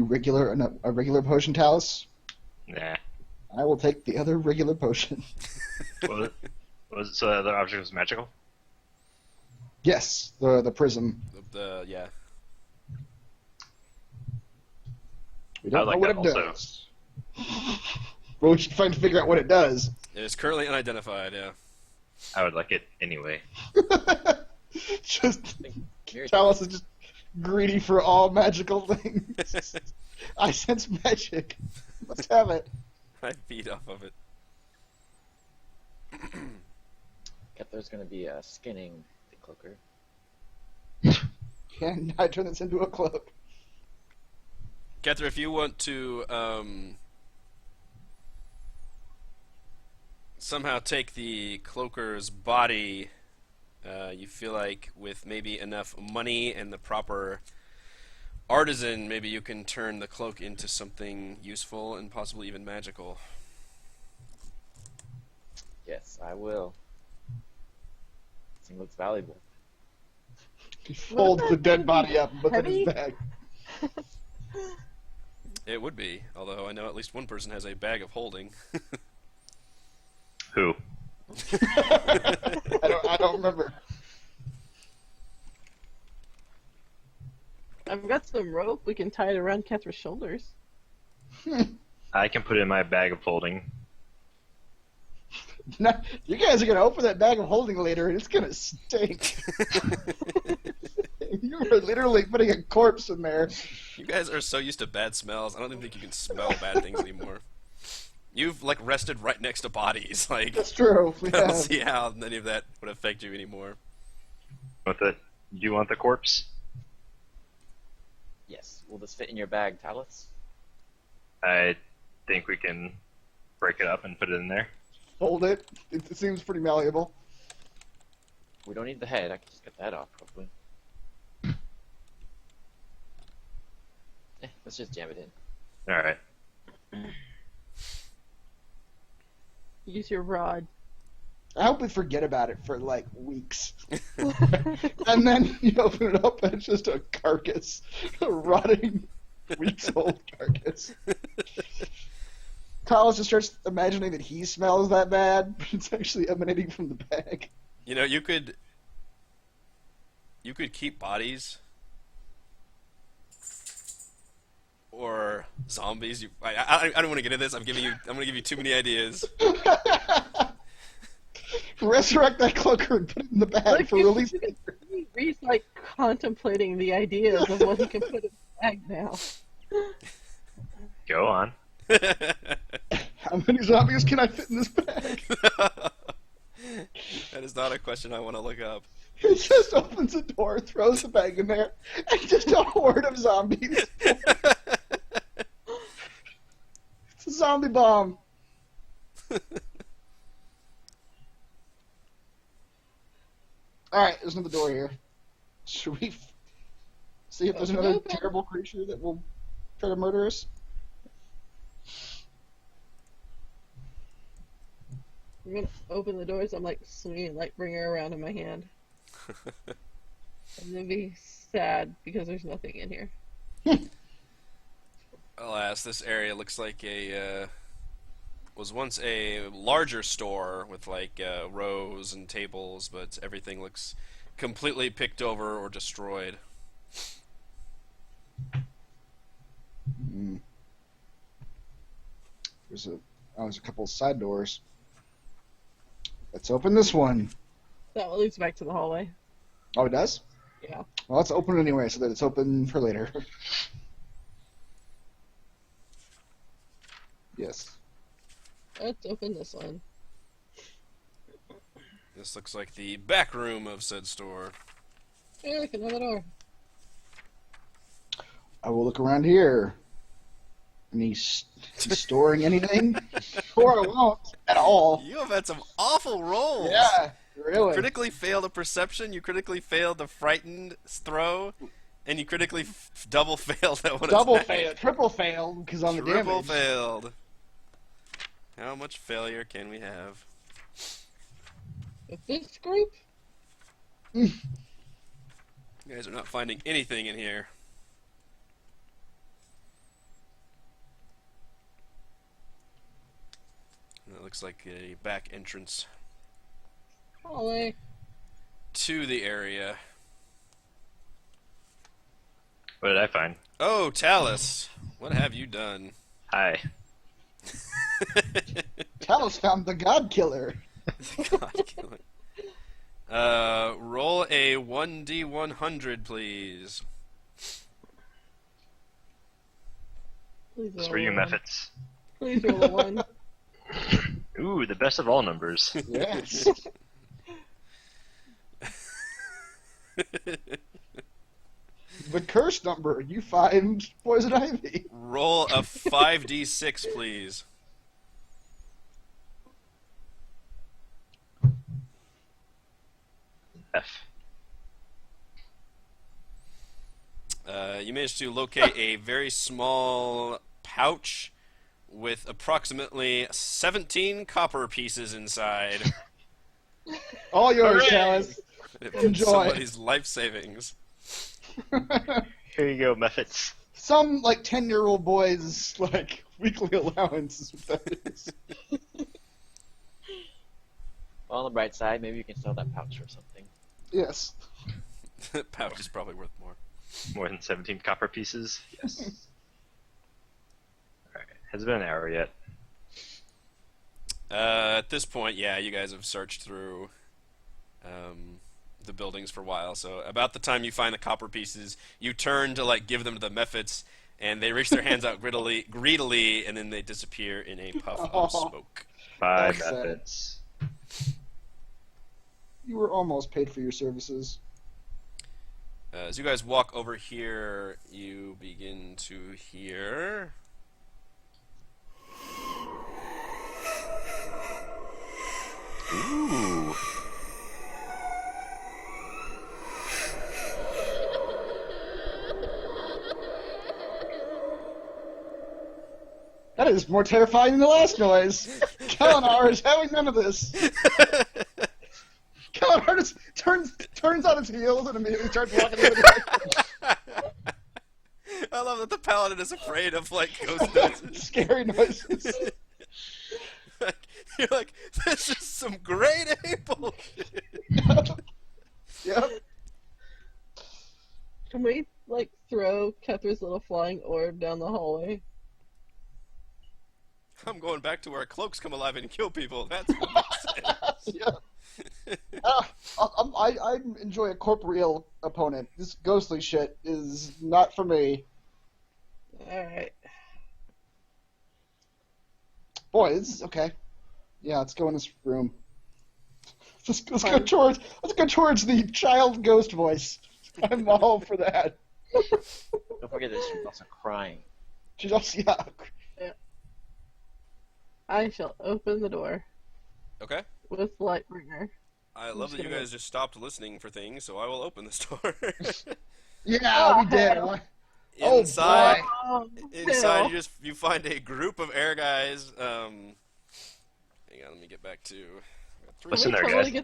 a regular potion, Talus? Nah. I will take the other regular potion. So the other object was magical? Yes, the prism. Yeah. We don't I like know what that it also. does. Well, we should figure out what it does. It is currently unidentified, yeah. I would like it anyway. Just Mary, Talus is just greedy for all magical things. I sense magic. Let's have it. I feed off of it. There's gonna be a skinning the cloaker. Can I turn this into a cloak? Kethra, if you want to somehow take the cloaker's body, you feel like with maybe enough money and the proper artisan, maybe you can turn the cloak into something useful and possibly even magical. Yes, I will. This thing looks valuable. He folds the dead body up and puts it in Heavy? his bag. It would be, although I know at least one person has a bag of holding. Who? I don't remember. I've got some rope. We can tie it around Kethra's shoulders. I can put it in my bag of holding. Now, you guys are gonna open that bag of holding later, and it's gonna stink. You were literally putting a corpse in there. You guys are so used to bad smells, I don't even think you can smell bad things anymore. You've, like, rested right next to bodies, like, That's true. I don't see how any of that would affect you anymore. Do you want the corpse? Yes. Will this fit in your bag, Talus? I think we can break it up and put it in there. Hold it. It seems pretty malleable. We don't need the head. I can just get that off, probably. Let's just jam it in. Alright. Use your rod. I hope we forget about it for like weeks. And then you open it up and it's just a carcass. A rotting, weeks old carcass. Talus just starts imagining that he smells that bad, but it's actually emanating from the bag. You know, you could keep bodies or zombies. I don't want to get into this. I'm going to give you too many ideas. Resurrect that cloaker and put it in the bag Like, for release. you Reed's like contemplating the ideas of what he can put in the bag now. Go on. How many zombies can I fit in this bag? That is not a question I want to look up. He just opens the door, throws the bag in there, and just a horde of zombies. It's a zombie bomb. Alright, there's another door here. Should we see if there's another terrible creature that will try to murder us? I'm gonna open the doors. I'm like swinging Lightbringer around in my hand. I'm gonna be sad because there's nothing in here. Alas, this area looks like was once a larger store with like rows and tables, but everything looks completely picked over or destroyed. There's a couple of side doors. Let's open this one. That one leads back to the hallway. Oh, it does? Yeah. Well, let's open it anyway so that it's open for later. Yes. Let's open this one. This looks like the back room of said store. Hey, look, another door. I will look around here. Any storing anything? Or I won't at all. You have had some awful rolls. Yeah, really. Critically failed a perception, you critically failed the frightened throw, and you critically double failed that one. Double attack. fail, triple fail because on the Triple damage. failed. How much failure can we have? With this group? You guys are not finding anything in here. That looks like a back entrance Hallway. to the area. What did I find? Oh, Talus, what have you done? Hi. Talos found the God Killer. God, kill it. Roll a 1d100, please. Please This roll for you, a one. methods. Please roll a 1. Ooh, the best of all numbers. Yes. The curse number, you find poison ivy. Roll a 5d6, please. F. You managed to locate a very small pouch with approximately 17 copper pieces inside. All yours, Hooray! Talos. Enjoy. Somebody's life savings. Here you go, methods. Some, 10-year-old boy's, weekly allowance is what that is. Well, on the bright side, maybe you can sell that pouch or something. Yes. Pouch is probably worth more. More than 17 copper pieces? Yes. Alright, has it been an hour yet? At this point, yeah, you guys have searched through the buildings for a while. So about the time you find the copper pieces, you turn to give them to the methods, and they reach their hands out greedily, and then they disappear in a puff of smoke. Bye, That's sad. methods. You were almost paid for your services. As you guys walk over here, you begin to hear. Ooh. That is more terrifying than the last noise. Kalinar is having none of this. Kalinar just turns on his heels and immediately starts walking in the direction. I love that the paladin is afraid of ghost noises. Scary noises. You're like, this is some grade A bullshit. Yep. Can we, throw Kethra's little flying orb down the hallway? I'm going back to where cloaks come alive and kill people. That's what makes sense. Yeah. I'll I enjoy a corporeal opponent. This ghostly shit is not for me. Alright. Boy, this is okay. Yeah, let's go in this room. Let's go Fine. towards the child ghost voice. I'm all for that. Don't forget that she's also crying. She's also, yeah. I shall open the door Okay. with Lightbringer. I love just that you gonna guys just stopped listening for things, so I will open this door. Yeah, we did. hell. Oh, Inside, boy. Oh, inside hell. you find a group of air guys. Hang on, let me get back to. I got three. What's in there, Totally guys?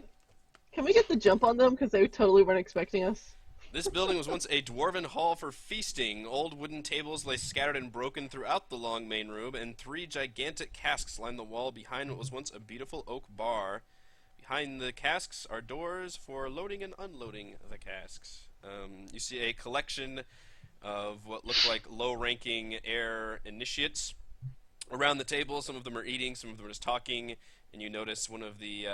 Can we get the jump on them because they totally weren't expecting us? This building was once a dwarven hall for feasting. Old wooden tables lay scattered and broken throughout the long main room, and 3 gigantic casks lined the wall behind what was once a beautiful oak bar. Behind the casks are doors for loading and unloading the casks. You see a collection of what look like low-ranking air initiates around the table. Some of them are eating, some of them are just talking, and you notice one of the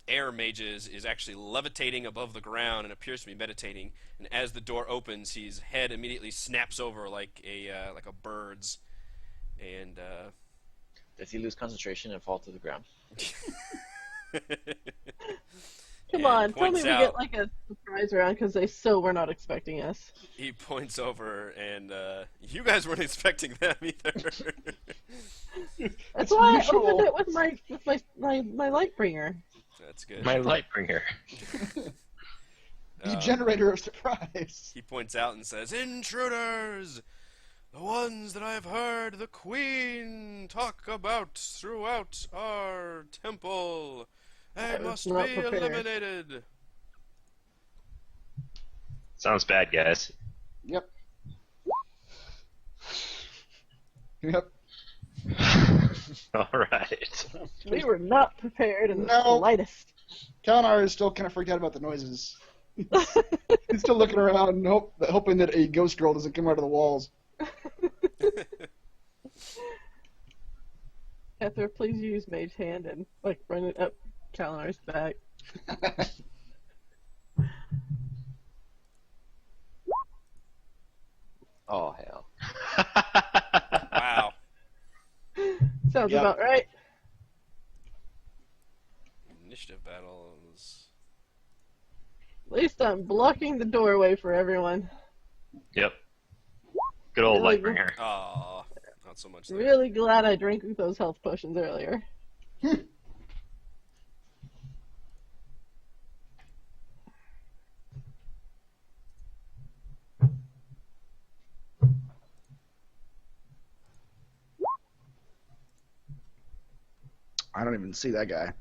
air mages is actually levitating above the ground and appears to be meditating. And as the door opens, his head immediately snaps over like a bird's. And Does he lose concentration and fall to the ground? Come and on, tell me points we out- get like a surprise round because they still were not expecting us. He points over, and you guys weren't expecting them either. That's why mutual. I opened it with my Lightbringer. That's good. My Lightbringer. The generator of surprise. He points out and says, "Intruders! The ones that I've heard the Queen talk about throughout our temple. They I was must not be prepared. eliminated." Sounds bad, guys. Yep. Yep. Alright. We were not prepared in the No. slightest. Kalinar is still kind of freaked out about the noises. He's still looking around and hoping that a ghost girl doesn't come out of the walls. Ether, please use Mage Hand and like run it up Kalinar's back. Oh, hell. Wow. Sounds Yep. about right. Initiative battles. At least I'm blocking the doorway for everyone. Yep. Good old Really? Lightbringer. Aw, not so much there. Really glad I drank those health potions earlier. I don't even see that guy.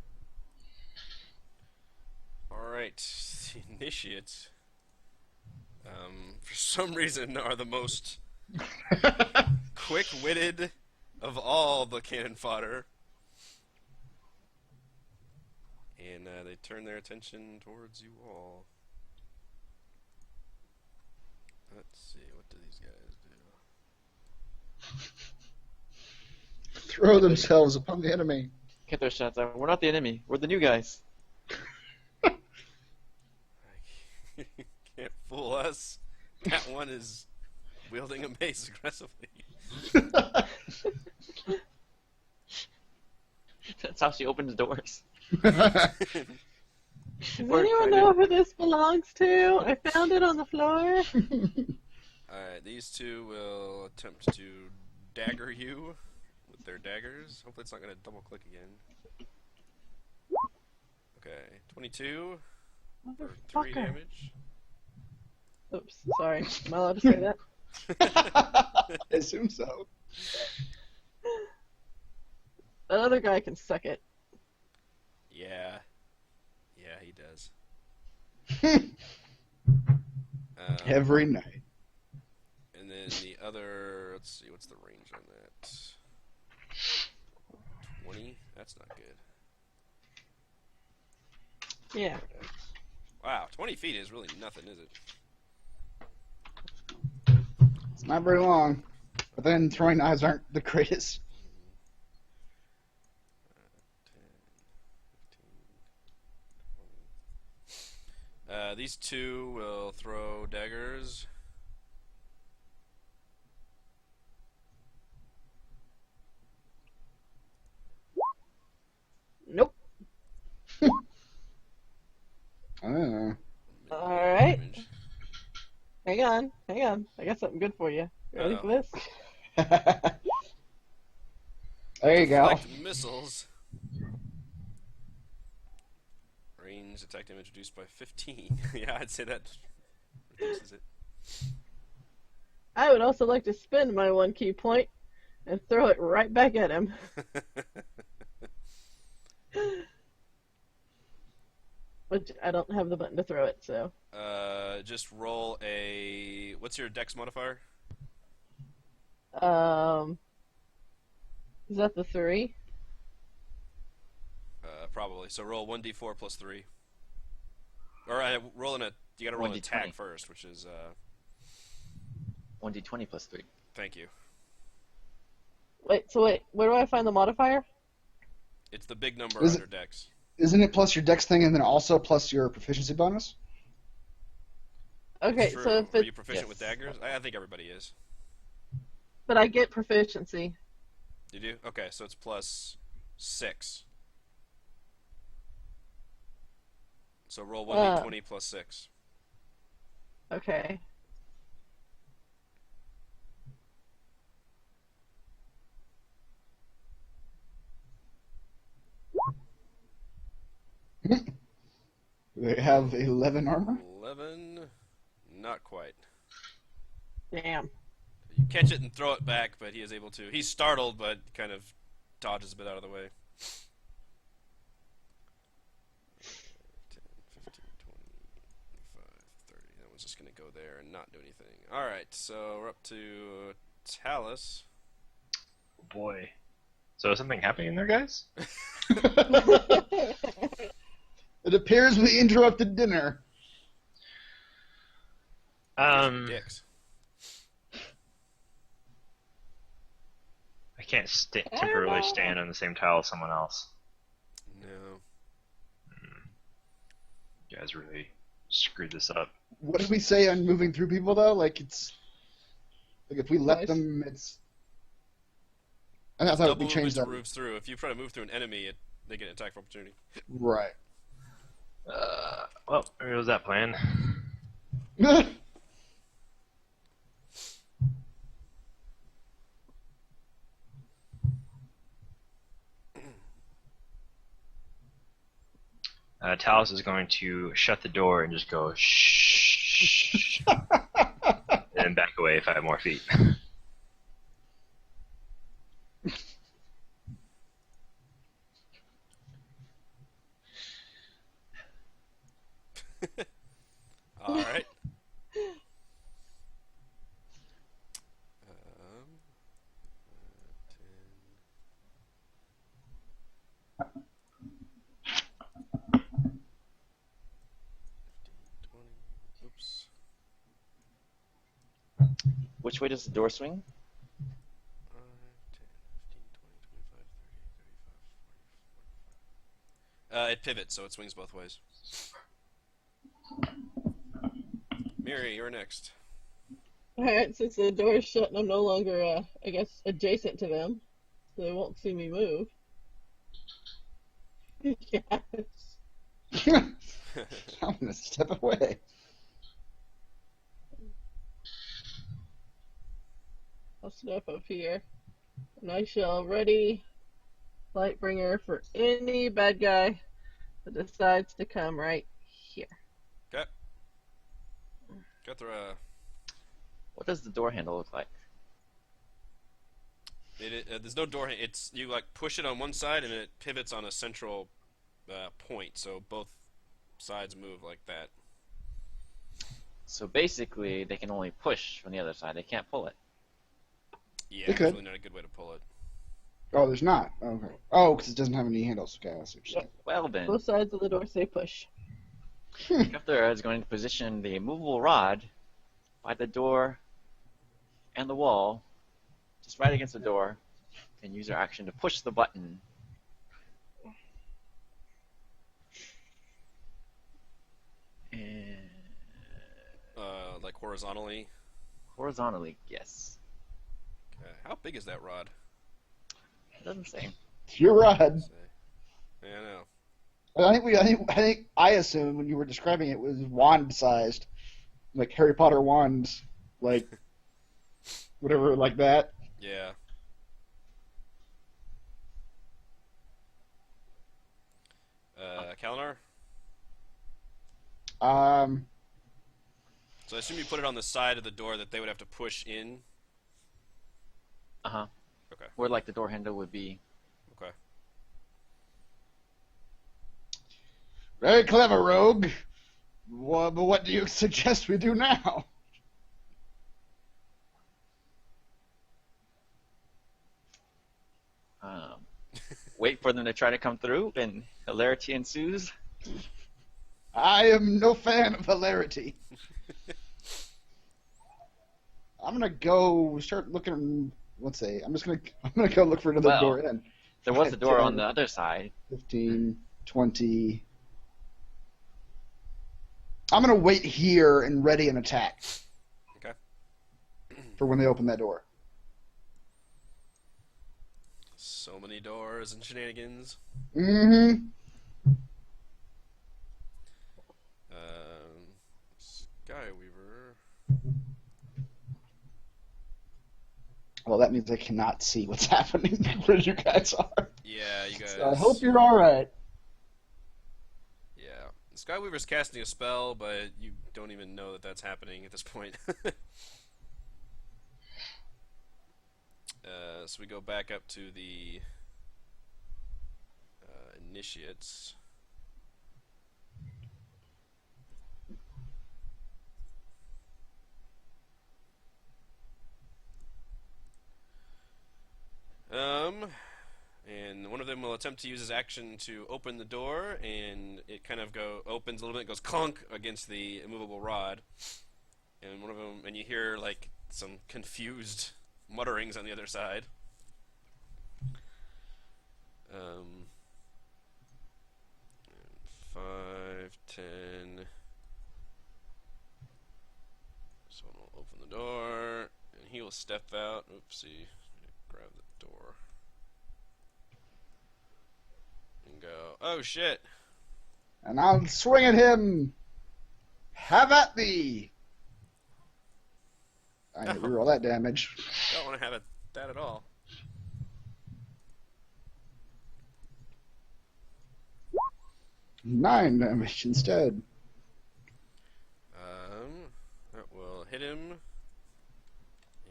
Alright, the initiates, for some reason, are the most quick-witted of all the cannon fodder. And they turn their attention towards you all. Let's see, what do these guys do? Throw themselves upon the enemy. Kethra shouts out, "We're not the enemy. We're the new guys." Can't fool us. That one is wielding a mace aggressively. That's how she opens doors. Does Or anyone try know to- who this belongs to? I found it on the floor. Alright, these two will attempt to dagger you with their daggers. Hopefully it's not going to double click again. Okay, 22 for 3 Motherfucker. damage. Oops, sorry. Am I allowed to say that? I assume so. That other guy can suck it. Yeah. Yeah, he does. Every night. And then the other, let's see, what's the range on that? 20? That's not good. Yeah. Wow, 20 feet is really nothing, is it? It's not very long. But then throwing knives aren't the greatest. 10, 15, 20. These two will throw daggers. Nope. Uh, All right. Damage. Hang on. I got something good for you. Ready Uh-oh. for this? there you go. Deflect missiles. Range attack damage reduced by 15. Yeah, I'd say that reduces it. I would also like to spend my 1 key point and throw it right back at him. Which I don't have the button to throw it, so. Just roll a. What's your dex modifier? Is that the 3? Probably. So roll 1d4 plus 3. Or roll in a. You gotta roll an 1d20. attack first, which is. 1d20 plus 3. Thank you. Wait, where do I find the modifier? It's the big number Is under it- dex. Isn't it plus your dex thing and then also plus your proficiency bonus? Okay, True. so if Are it, you proficient yes. with daggers? I think everybody is. but I get proficiency. You do? Okay, so it's plus 6. So roll 1d20 plus 6. Okay. They have 11 armor? 11. Not quite. Damn. You catch it and throw it back, but he is able to. He's startled, but kind of dodges a bit out of the way. 10, 15, 20, 25, 30. That one's just going to go there and not do anything. Alright, so we're up to Talus. Oh boy. So is something happening there, guys? It appears we interrupted dinner. Dicks. I can't temporarily stand on the same tile as someone else. No. You guys really screwed this up. What did we say on moving through people, though? Like, it's... Like, if we let Nice. them, it's... I thought Double we changed movement to that. moves through. If you try to move through an enemy, they get an attack for opportunity. Right. Well, there goes that plan. Talus is going to shut the door and just go shh, and then back away 5 more feet. Alright. Um, 10. Oops. Which way does the door swing? 5, 10, 15, 20, 25, 30, 35, 40, 45. It pivots, so it swings both ways. Miri, you're next. Alright, since the door is shut and I'm no longer, I guess, adjacent to them, so they won't see me move. Yes. I'm gonna step away. I'll step up here. And I shall ready Lightbringer for any bad guy that decides to come right here. Okay. Got the. What does the door handle look like? There's no door. It's you like push it on one side and it pivots on a central point, so both sides move like that. So basically, they can only push from the other side. They can't pull it. Yeah, They it's could. really not a good way to pull it. Oh, there's not. Okay. Oh, because it doesn't have any handles. Okay, I see what you're saying. Well then, Both sides of the door say push. Gunther is going to position the movable rod by the door and the wall, just right against the door, and use her action to push the button. And horizontally? Horizontally, yes. Okay. How big is that rod? It doesn't say. You're right. Say. Yeah, I know. I assumed when you were describing it was wand sized, like Harry Potter wands, like whatever, like that. Yeah. Kalinar? Um, So I assume you put it on the side of the door that they would have to push in. Uh-huh. Okay. Where, like, the door handle would be. Okay. very clever, rogue. But what do you suggest we do now? Wait for them to try to come through, and hilarity ensues. I am no fan of hilarity. I'm gonna go start looking. Let's see. I'm gonna go look for another Well, door in. There was a door 10, on the other side. 15, 20. I'm gonna wait here and ready an attack Okay. for when they open that door. So many doors and shenanigans. Mm-hmm. Skyweaver. Well, that means I cannot see what's happening where you guys are. Yeah, you guys. So I hope you're all right. Yeah. Skyweaver's casting a spell, but you don't even know that that's happening at this point. So we go back up to the initiates. And one of them will attempt to use his action to open the door, and it kind of opens a little bit, goes clunk against the immovable rod, and one of them, and you hear like some confused mutterings on the other side. 5, 10. Someone will open the door, and he will step out. Oopsie. Grab the door. And go, oh shit! And I'll swing at him. Have at thee. I didn't reroll that damage. Don't want to have that at all. Nine damage instead. That will hit him.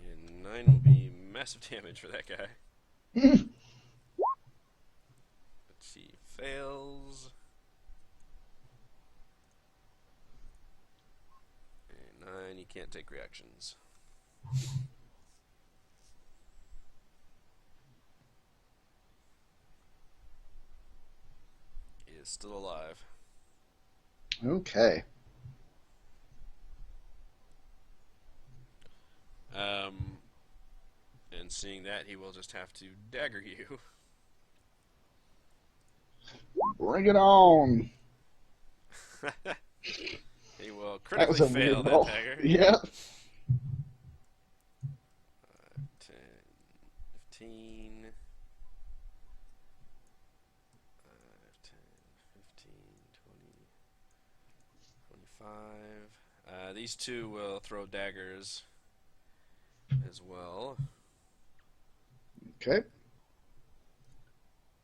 And 9 will be massive damage for that guy. Let's see. Fails. And 9, he can't take reactions. He is still alive. Okay. And seeing that, he will just have to dagger you. Bring it on. He will That was critically a fail weird that roll. dagger. Yeah. 10, 15. 5, 10, 15, 20, 25. These two will throw daggers as well. Okay.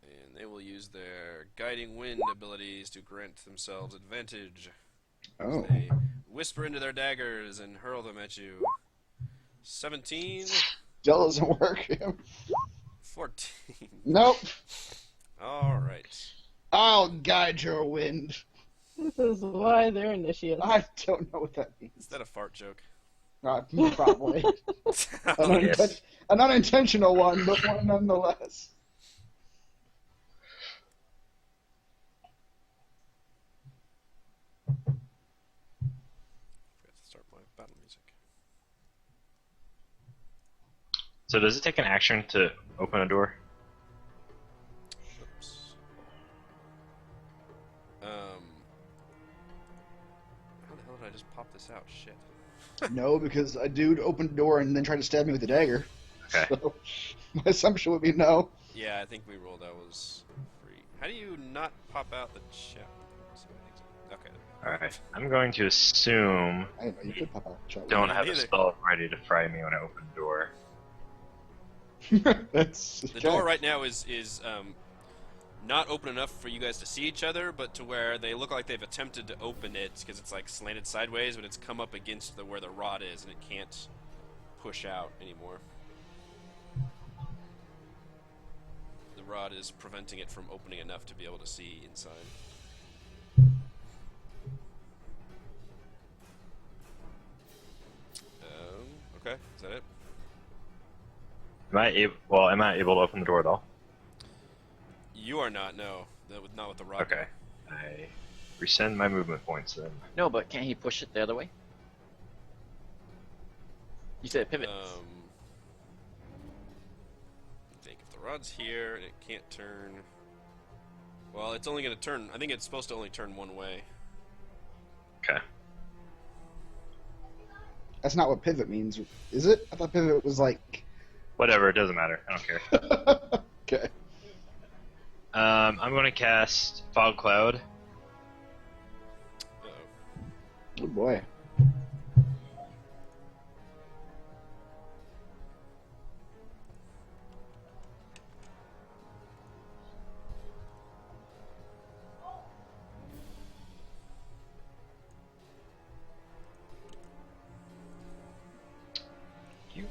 And they will use their guiding wind abilities to grant themselves advantage. Oh. They whisper into their daggers and hurl them at you. 17, Still doesn't work. 14. Nope. Alright. I'll guide your wind. This is why they're initiates. I don't know what that Is means. that a fart joke? Probably. Yes. An unintentional one, but one nonetheless. Forgot to start my battle music. So does it take an action to open a door? Oops. How the hell did I just pop this out? Shit. No, because a dude opened the door and then tried to stab me with a dagger. Okay. So my assumption would be no. Yeah, I think we rolled that was free. How do you not pop out the chat? Okay. Alright. I'm going to assume I didn't know you could pop out the chat. don't Me have a neither. spell ready to fry me when I open the door. That's The door right now is not open enough for you guys to see each other, but to where they look like they've attempted to open it because it's like slanted sideways, but it's come up against where the rod is, and it can't push out anymore. The rod is preventing it from opening enough to be able to see inside. Okay, is that it? Am I able to open the door though? You are not, no. Not with the rod. Okay. I rescind my movement points then. No, but can't he push it the other way? You said pivot. I think if the rod's here and it can't turn... Well, it's only going to turn... I think it's supposed to only turn one way. Okay. That's not what pivot means, is it? I thought pivot was like... Whatever, it doesn't matter. I don't care. Okay. I'm going to cast Fog Cloud. Uh-oh. Oh boy. You.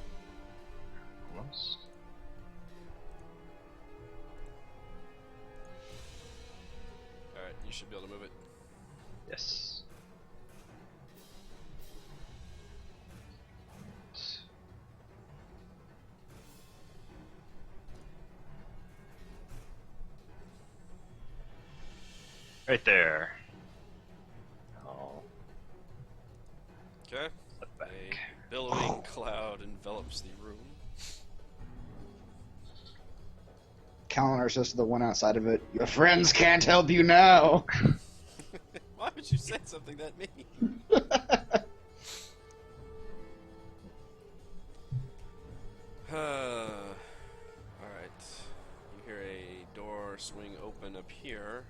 Almost. Alright, you should be able to move it. Yes. Right there. Oh. Okay. Step back. A billowing cloud envelops the room. Kalinar says to the one outside of it, "Your friends can't help you now." Why would you say something that mean? Alright. You hear a door swing open up here.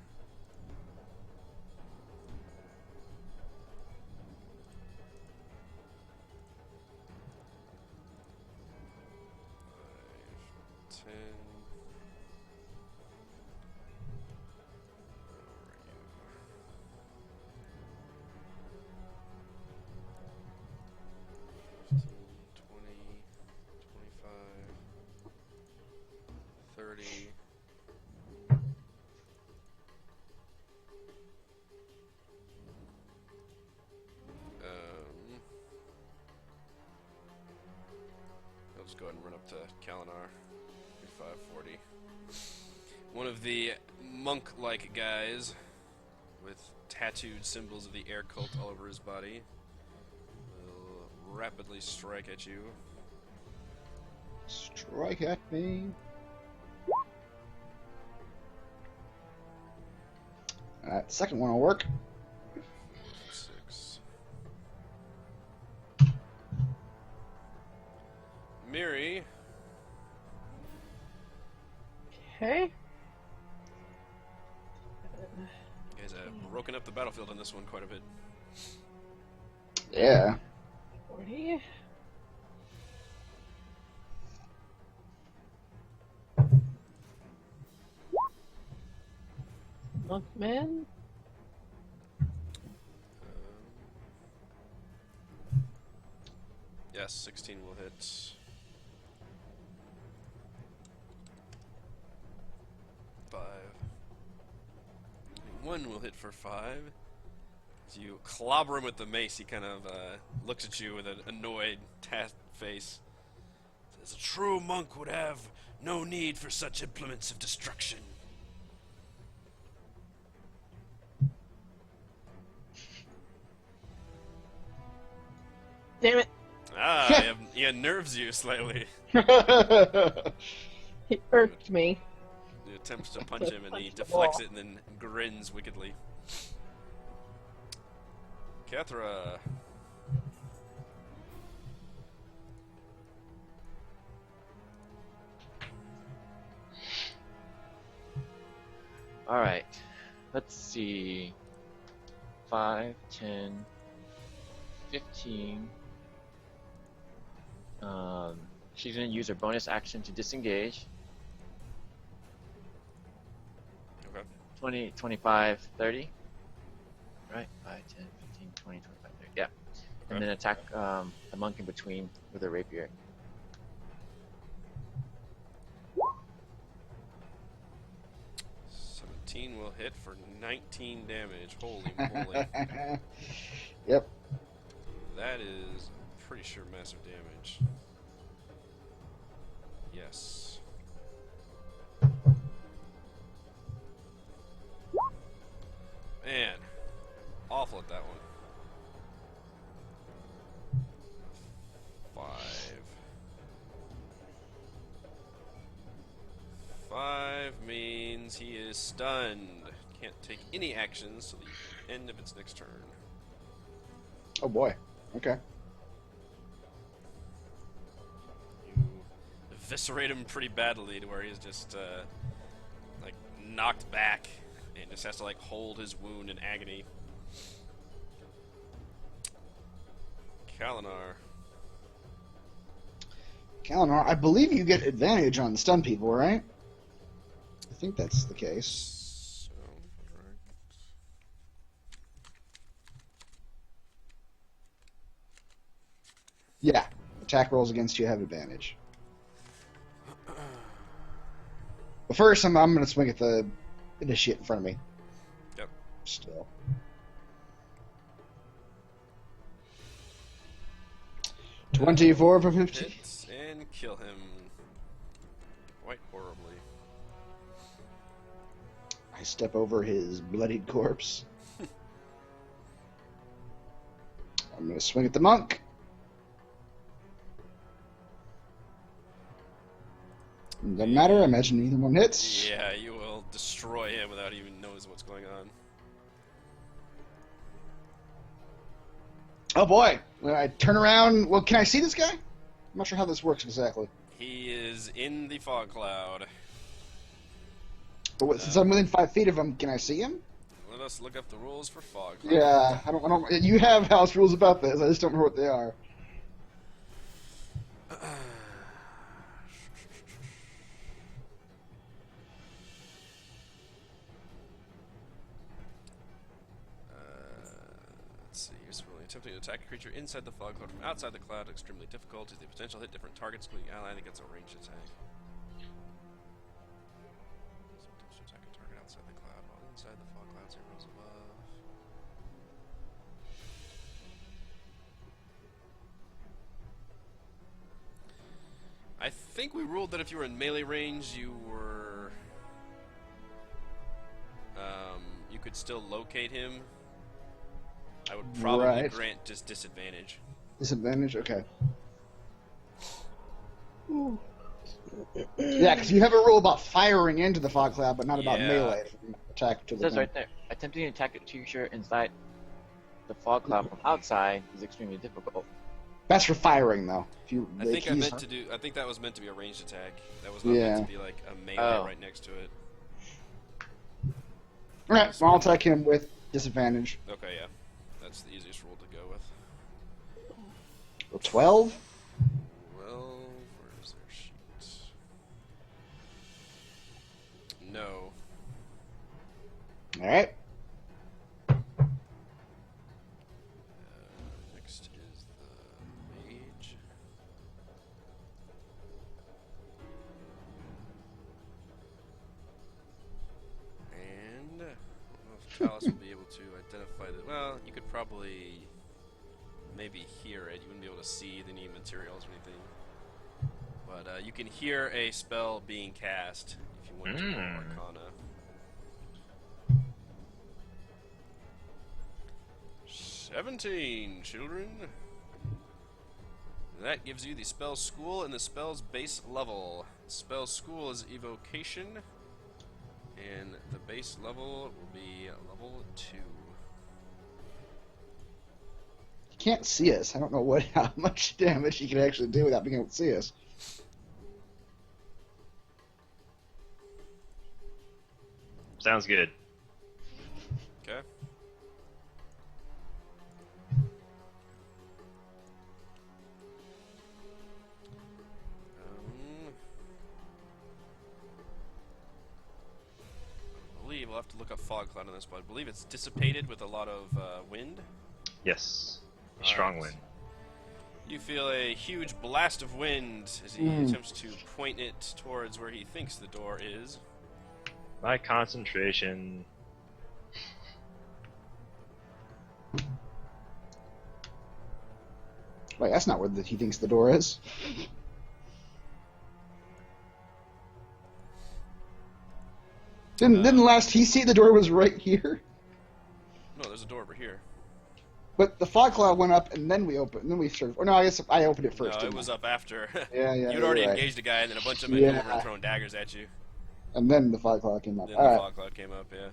Five, 10. Where are you? 20, 25, 30. I'll just go ahead and run up to Kalinar. 3540. One of the monk-like guys with tattooed symbols of the air cult all over his body will rapidly strike at you. Strike at me. Alright, second one will work. 6. Miri, Okay. you guys have broken up the battlefield on this one quite a bit. Yeah. 40. Monkman. Yes, 16 will hit. 5. 1 will hit for 5. As you clobber him with the mace, he kind of looks at you with an annoyed face. Says, a true monk would have no need for such implements of destruction. Damn it. Ah, he unnerves you slightly. He irked me. He attempts to punch him and he Punch the deflects wall. it and then grins wickedly. Kathra. Alright. Let's see. 5, 10, 15. She's going to use her bonus action to disengage. Okay. 20, 25, 30. Right? 5, 10, 15, 20, 25, 30. Yeah. Okay. And then attack the monk in between with her rapier. Will hit for 19 damage. Holy moly. Yep. That is pretty sure massive damage. Yes. Man, awful at that one. 5 means he is stunned. Can't take any actions till the end of its next turn. Oh boy. Okay. You eviscerate him pretty badly to where he's just like knocked back and just has to like hold his wound in agony. Kalinar. Kalinar, I believe you get advantage on stun people, right? I think that's the case. So, right. Yeah. Attack rolls against you have advantage. But first, I'm going to swing at the shit in front of me. Yep. Still. $24 for 50. Hit and kill him quite horribly. I step over his bloodied corpse. I'm going to swing at the monk. Doesn't matter, I imagine neither one hits. Yeah, you will destroy him without even noticing what's going on. Oh boy! When I turn around, well, can I see this guy? I'm not sure how this works exactly. He is in the fog cloud. But since I'm within 5 feet of him, can I see him? Let us look up the rules for fog cloud. Yeah, I don't. You have house rules about this. I just don't remember what they are. Let's see. Usefully attempting to attack a creature inside the fog cloud from outside the cloud extremely difficult. Is the potential hit different targets, including ally that gets a ranged attack. Sometimes to attack a target outside the cloud while inside the fog cloud 0 rolls above. I think we ruled that if you were in melee range, you were you could still locate him. I would probably Right. grant just disadvantage. Disadvantage? Okay. Yeah, because you have a rule about firing into the fog cloud, but not about Yeah. melee attack to It the says thing. right there, attempting to attack a creature inside the fog cloud from outside is extremely difficult. That's for firing, though. If you, I like, think I he's- meant to do. I think that was meant to be a ranged attack. That was not Yeah. meant to be like a melee Oh. right next to it. Alright, well, I'll attack him with disadvantage. Okay, yeah, that's the easiest rule to go with. 12? Well, where's their sheet? No. Alright. Next is the mage. And I don't know if Chalice will be able to identify that. Well, you could probably maybe hear it. You wouldn't be able to see any materials or anything. But you can hear a spell being cast if you want to roll Arcana. 17, children. That gives you the spell school and the spell's base level. Spell school is evocation, and the base level will be level 2. He can't see us. I don't know how much damage he can actually do without being able to see us. Sounds good. Okay. I believe we'll have to look up fog cloud on this, but I believe it's dissipated with a lot of wind. Yes. All Strong right. wind. You feel a huge blast of wind as he attempts to point it towards where he thinks the door is. My concentration. Wait, that's not where he thinks the door is. Didn't last he see the door was right here? No, there's a door over here. But the fog cloud went up, and then we opened. And then we started. Or no, I guess I opened it first. No, it didn't was I? up after. Yeah, You'd already you're right. engaged a guy, and then a bunch of men came over Yeah. and throwing daggers at you. And then the fog cloud came up. Then All the right. fog cloud came up, yeah.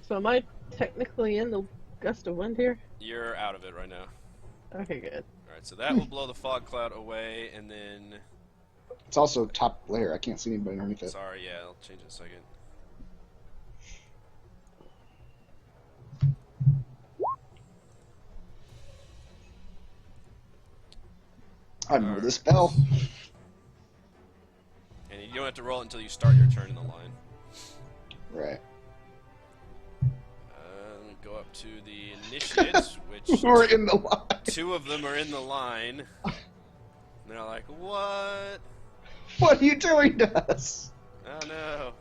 So am I technically in the gust of wind here? You're out of it right now. Okay, good. Alright, so that will blow the fog cloud away, and then... It's also top layer. I can't see anybody underneath it. Sorry, yeah, I'll change it in a second. I remember this spell. And you don't have to roll it until you start your turn in the line. Right. Let me go up to the initiates, which We're in the line. two of them are in the line. And they're like, what? What are you doing to us? Oh no.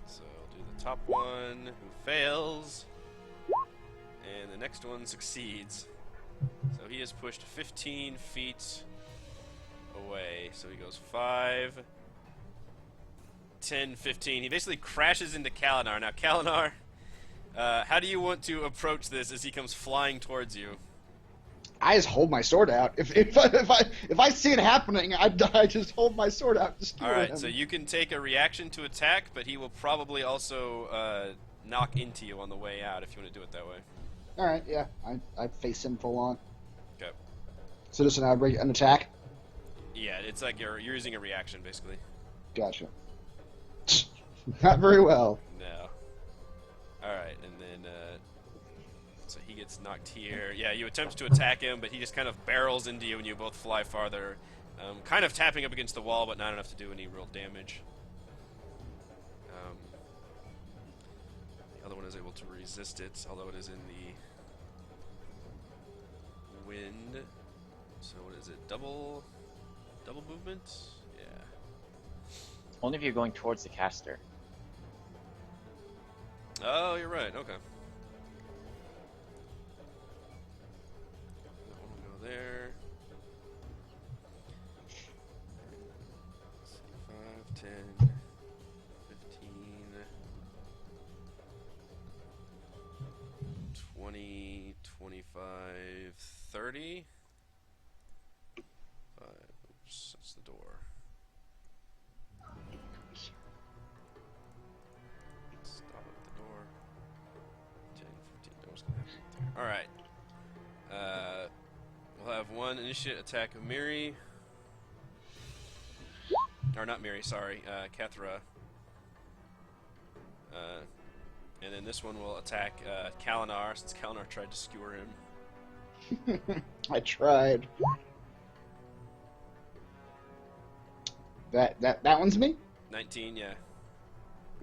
So I'll do the top one, who fails, and the next one succeeds. So he is pushed 15 feet away. So he goes 5, 10, 15. He basically crashes into Kalinar. Now, Kalinar, how do you want to approach this as he comes flying towards you? I just hold my sword out. If I see it happening, I just hold my sword out to skewer Alright, him. so you can take a reaction to attack, but he will probably also knock into you on the way out if you want to do it that way. All right, yeah, I face him full on. Okay. So just an attack. Yeah, it's like you're using a reaction, basically. Gotcha. Not very well. No. Alright, and then, so he gets knocked here. Yeah, you attempt to attack him, but he just kind of barrels into you and you both fly farther. Kind of tapping up against the wall, but not enough to do any real damage. The other one is able to resist it, although it is in the wind. So what is it? Double movement? Yeah. Only if you're going towards the caster. Oh, you're right. Okay. That one will go there. Let's see, 5, 10, 15, 20, 25, 30. Oops, that's the door. Stop at the door. 10, 15, door's gonna happen right there. Alright. We'll have one initiate attack of Miri. Or not Miri, sorry, Kethra. And then this one will attack Kalinar, since Kalinar tried to skewer him. I tried. That one's me? 19, yeah.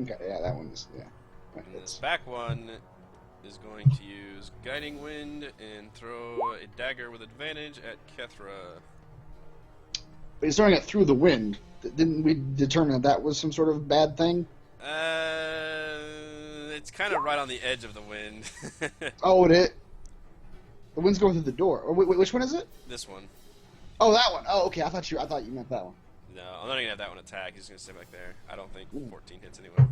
Okay, yeah, that one's that And this hits. back one is going to use Guiding Wind and throw a dagger with advantage at Kethra. But he's throwing it through the wind. Didn't we determine that was some sort of bad thing? It's kind of right on the edge of the wind. Oh, the wind's going through the door. Or which one is it? This one. Oh, that one. Oh, okay. I thought you meant that one. No, I'm not gonna have that one attack. He's gonna stay back there. I don't think 14 hits anyway.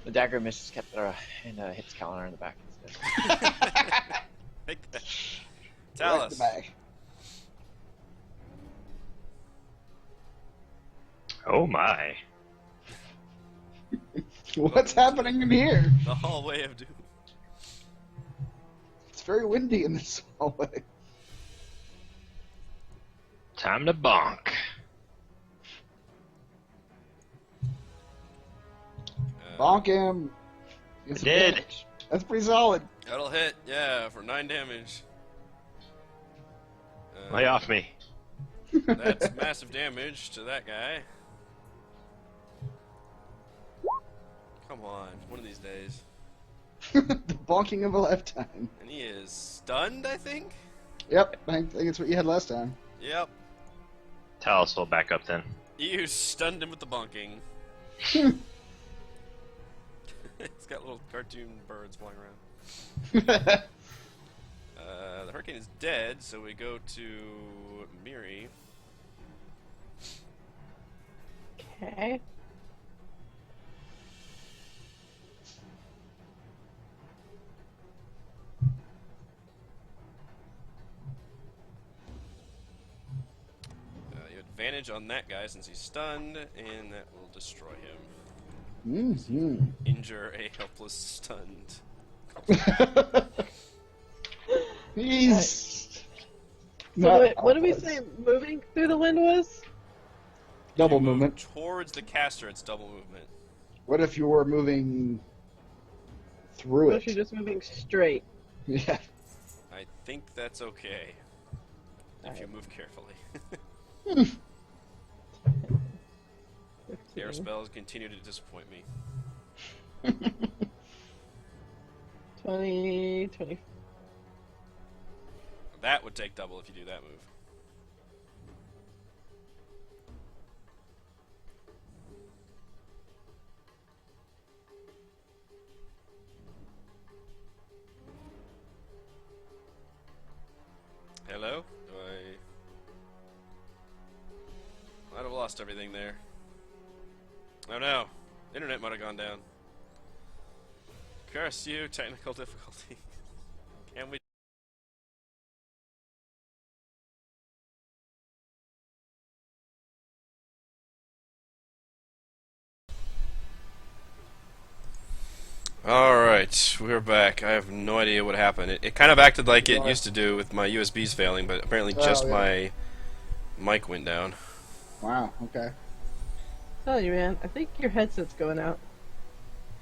The dagger misses Kethra and hits Kalinar in the back instead. Take that. Tell Right in us. the bag. Oh my. What's happening in here? The hallway of doom. It's very windy in this hallway. Time to bonk. Bonk him. I did. That's pretty solid. That'll hit, yeah, for 9 damage. Lay off me. That's massive damage to that guy. Come on, one of these days. The bonking of a lifetime. And he is stunned, I think? Yep, I think it's what you had last time. Yep. Talos will back up then. You stunned him with the bonking. It's got little cartoon birds flying around. The hurricane is dead, so we go to Miri. Okay. You have advantage on that guy since he's stunned, and that will destroy him. Mm-hmm. Injure a helpless stunned. He's So wait, what did we helpless. say moving through the wind was? Double You move movement. towards the caster, it's double movement. What if you were moving through Or it? if you're just moving straight? Yeah. I think that's okay. If you Alright. move carefully. 15. Air spells continue to disappoint me. 20, 20. That would take double if you do that move. Hello? Do I... Might have lost everything there. Oh no! Internet might have gone down. Curse you, technical difficulty. Can we... Alright, we're back. I have no idea what happened. It kind of acted like it used to do with my USBs failing, but apparently just yeah. my mic went down. Wow. Okay. Tell you, man, I think your headset's going out.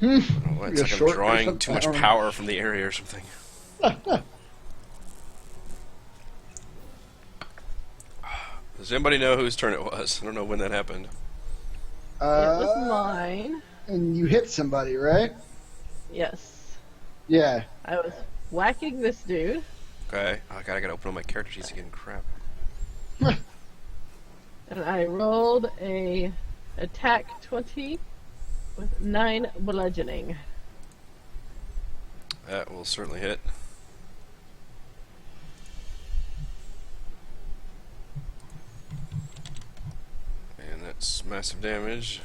Oh, it's You're like I'm short or drawing something, too much I don't know. power from the area or something. Does anybody know whose turn it was? I don't know when that happened. It was mine. And you hit somebody, right? Yes. Yeah. I was whacking this dude. Okay. Oh god, I gotta open up my character sheets again. Crap. And I rolled a attack 20 with 9 bludgeoning. That will certainly hit. And that's massive damage.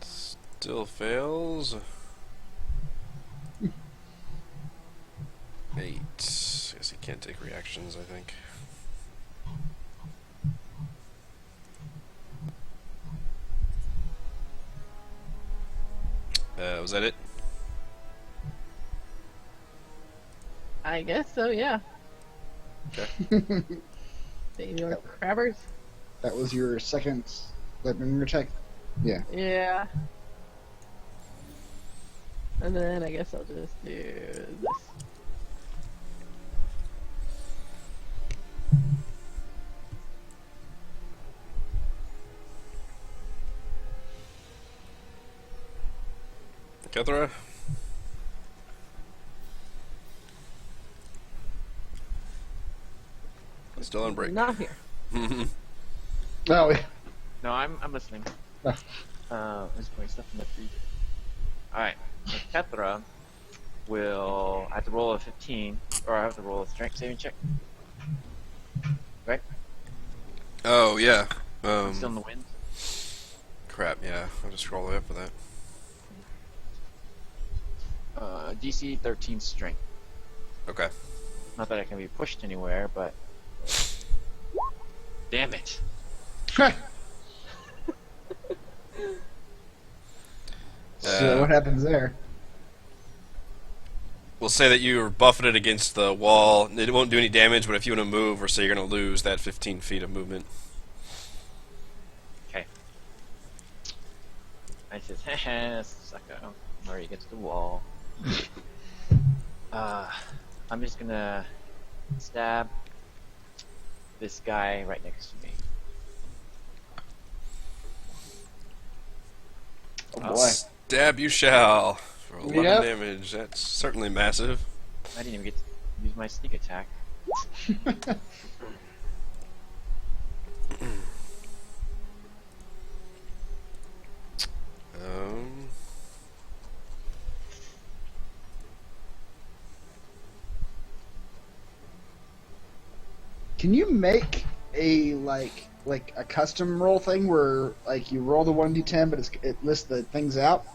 Still fails. 8. Guess he can't take reactions, I think. Was that it? I guess so, yeah. Okay. They your crabbers? That was your second weapon attack. Yeah. Yeah. And then I guess I'll just do this. Kethra? Still on break. Not here. Oh, No, I'm listening. Ah. I'm just putting stuff in the freezer. Alright, so Kethra will... I have to roll a 15, or I have to roll a strength saving check. Right? Oh, yeah. I'm still in the wind. Crap, yeah. I'll just scroll all the way up for that. DC 13 strength. Okay. Not that I can be pushed anywhere, but... Damn it. So what happens there? We'll say that you're buffeted against the wall. It won't do any damage, but if you want to move, we'll say you're going to lose that 15 feet of movement. Okay. I says, haha, sucker. I'm already against the wall. I'm just gonna stab this guy right next to me. Oh boy. Stab you shall. For 11 Yep. damage. That's certainly massive. I didn't even get to use my sneak attack. Um, Can you make a like a custom roll thing where like you roll the 1d10 but it lists the things out?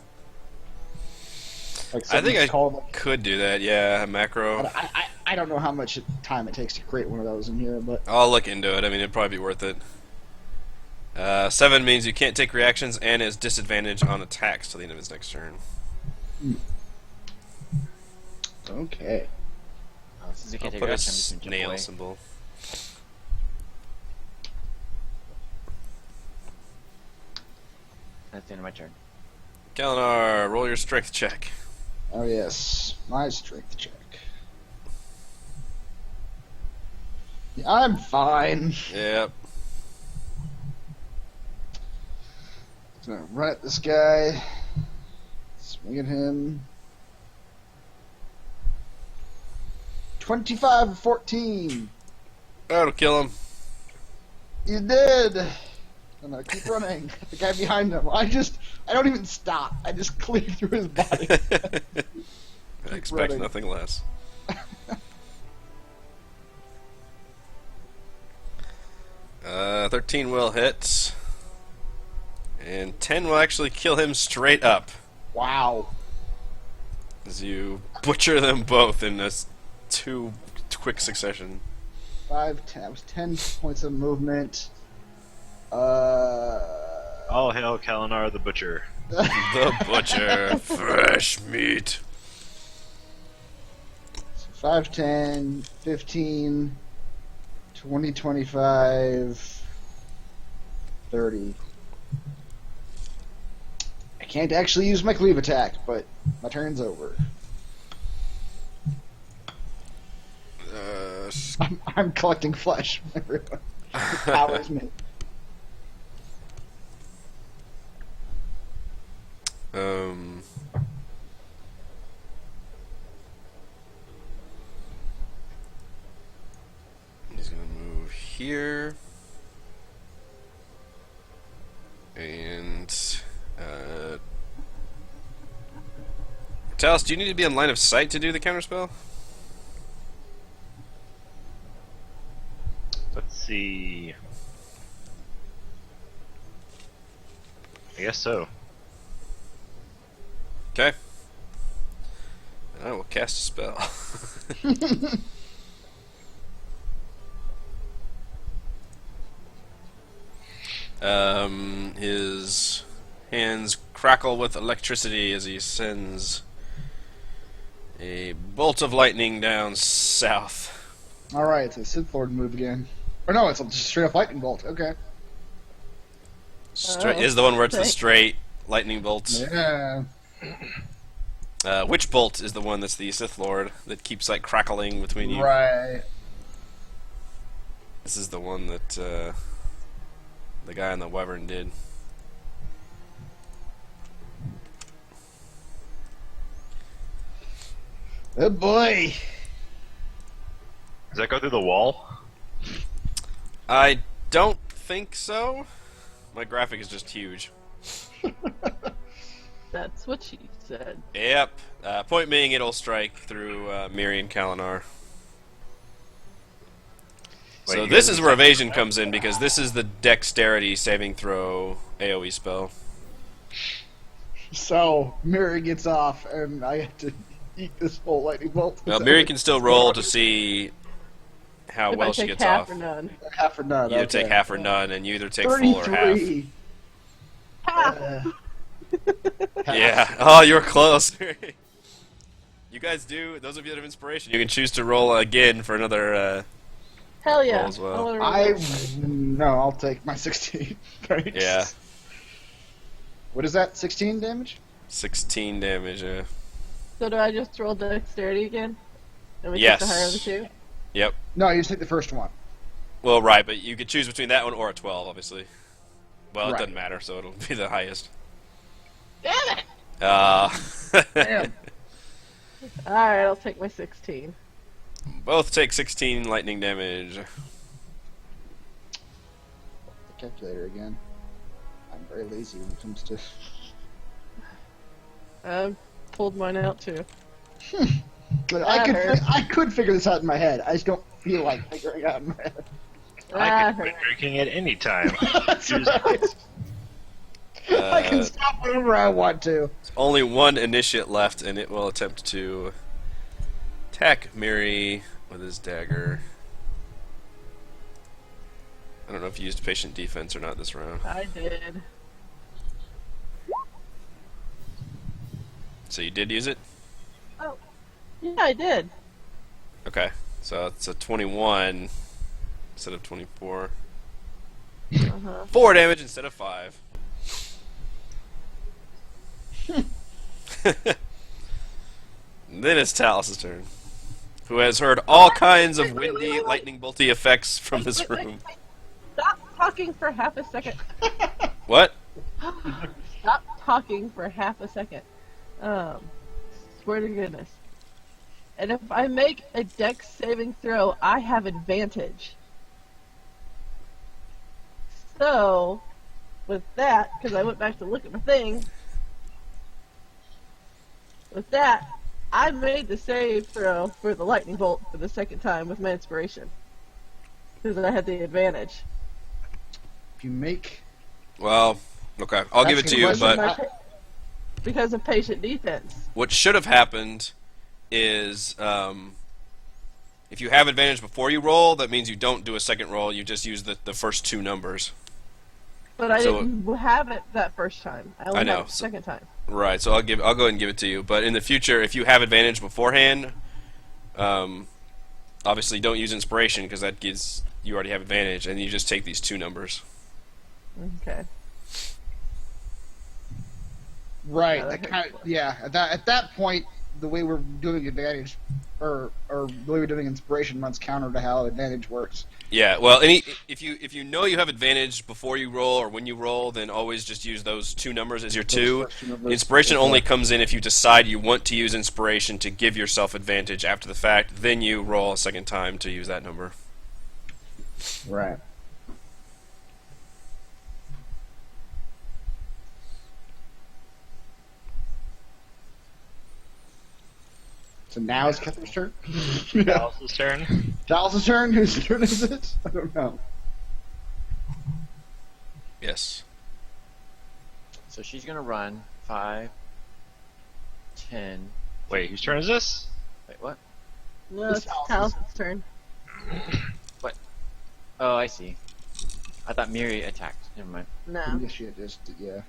Like I think something's I called, like, could do that, yeah, a macro. I don't know how much time it takes to create one of those in here, but I'll look into it. I mean, it'd probably be worth it. 7 means you can't take reactions and has disadvantage on attacks till the end of his next turn. okay. Since you I'll can't take put a reaction, I'm just gonna jump snail away. symbol. That's the end of my turn. Kalinar, roll your strength check. Oh yes, my strength check. Yeah, I'm fine. Yep. Gonna run at this guy. Swing at him. 25 or 14. That'll kill him. You did. I'm gonna keep running. The guy behind him. I don't even stop. I just clear through his body. I expect running. nothing less. 13 will hit. And 10 will actually kill him straight up. Wow. As you butcher them both in this two quick succession. 5, 10. That was 10 points of movement. All hail Kalinar the Butcher. The butcher, fresh meat. 5, 10, 15, 20, 25, 30. I can't actually use my cleave attack, but my turn's over. I'm collecting flesh from everyone. It powers me. He's gonna move here. And Talos, do you need to be in line of sight to do the counterspell? Let's see. I guess so. Okay. I will cast a spell. His hands crackle with electricity as he sends a bolt of lightning down south. Alright, it's a Sith Lord move again. Or no, it's a straight up lightning bolt. Okay. Straight is the one where it's the thanks. straight lightning bolts. Yeah. Witch bolt is the one that's the Sith Lord that keeps like crackling between you. Right. This is the one that the guy on the Wyvern did. Oh boy. Does that go through the wall? I don't think so. My graphic is just huge. That's what she said. Yep. Point being, it'll strike through Miri and Kalinar. Wait, So you this guys is are where talking evasion comes in, because this is the dexterity saving throw AoE spell. So, Mary gets off, and I have to eat this whole lightning bolt. Well, Miri can still roll to see how If well I she take gets half off. or none. half or none. You either okay. take half or none, and you either take full or half. 33. Ha! Yeah. Oh, you were close. You guys do. Those of you that have inspiration, you can choose to roll again for another. Hell yeah. Roll as well. I wanna roll No, I'll take my 16. Thanks. Yeah. What is that? 16 damage? 16 damage. So do I just roll dexterity again? And we Yes. take the higher of the two? Yep. No, you just take the first one. Well, right, but you could choose between that one or a 12, obviously. Well, it Right. doesn't matter, so it'll be the highest. Damn it! Damn. Alright, I'll take my 16. Both take 16 lightning damage. The calculator again. I'm very lazy when it comes to. I pulled mine out too. But That I could figure this out in my head. I just don't feel like figuring it out in my head. I That can quit hurt. drinking at any time. That's right. I can stop whenever I want to. Only one initiate left, and it will attempt to attack Miri with his dagger. I don't know if you used patient defense or not this round. I did. So you did use it? Oh. Yeah, I did. Okay, so it's a 21 instead of 24. Uh-huh. 4 damage instead of 5. Then it's Talos' turn, who has heard all kinds of windy, lightning bolty effects from this room. Stop talking for half a second. What? Stop talking for half a second. Swear to goodness. And if I make a dex saving throw, I have advantage. So, with that, because I went back to look at my thing, with that, I made the save throw for the lightning bolt for the second time with my inspiration. Because I had the advantage. If you make. Well, okay, I'll give it to you, That's but Because of patient defense. what should have happened is if you have advantage before you roll, that means you don't do a second roll, you just use the first two numbers. But I So- didn't have it that first time. I only I know, had it the so- second time. Right, so I'll go ahead and give it to you. But in the future, if you have advantage beforehand, obviously don't use inspiration because that gives you already have advantage, and you just take these two numbers. Okay. Right. Yeah, That that kind hurts. of, yeah. At that point, the way we're doing advantage, or the way we're doing inspiration, runs counter to how advantage works. Yeah, well, if you know you have advantage before you roll or when you roll, then always just use those two numbers as your two. Those first two numbers. Inspiration Okay. only comes in if you decide you want to use inspiration to give yourself advantage after the fact. Then you roll a second time to use that number. Right. So now it's Catherine's turn? Alice's turn. Dallas' turn? Whose turn is it? I don't know. Yes. So she's gonna run 5, 10. Wait, whose turn is this? Wait, what? No, It's it's Alice's. Tal's turn. Oh, I see. I thought Miri attacked. Never mind. No. Yes, she just, yeah.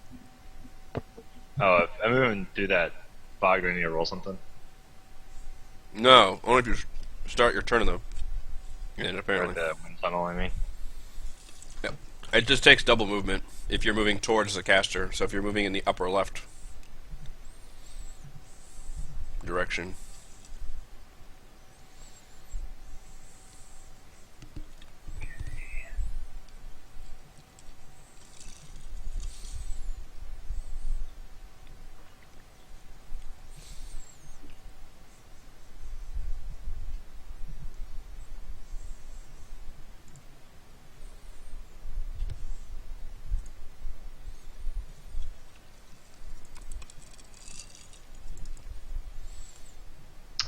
Oh, if I'm moving through that fog, do I need to roll something? No, only if you start your turn though. And Or apparently, the wind tunnel, I mean. it just takes double movement if you're moving towards the caster. So if you're moving in the upper left direction.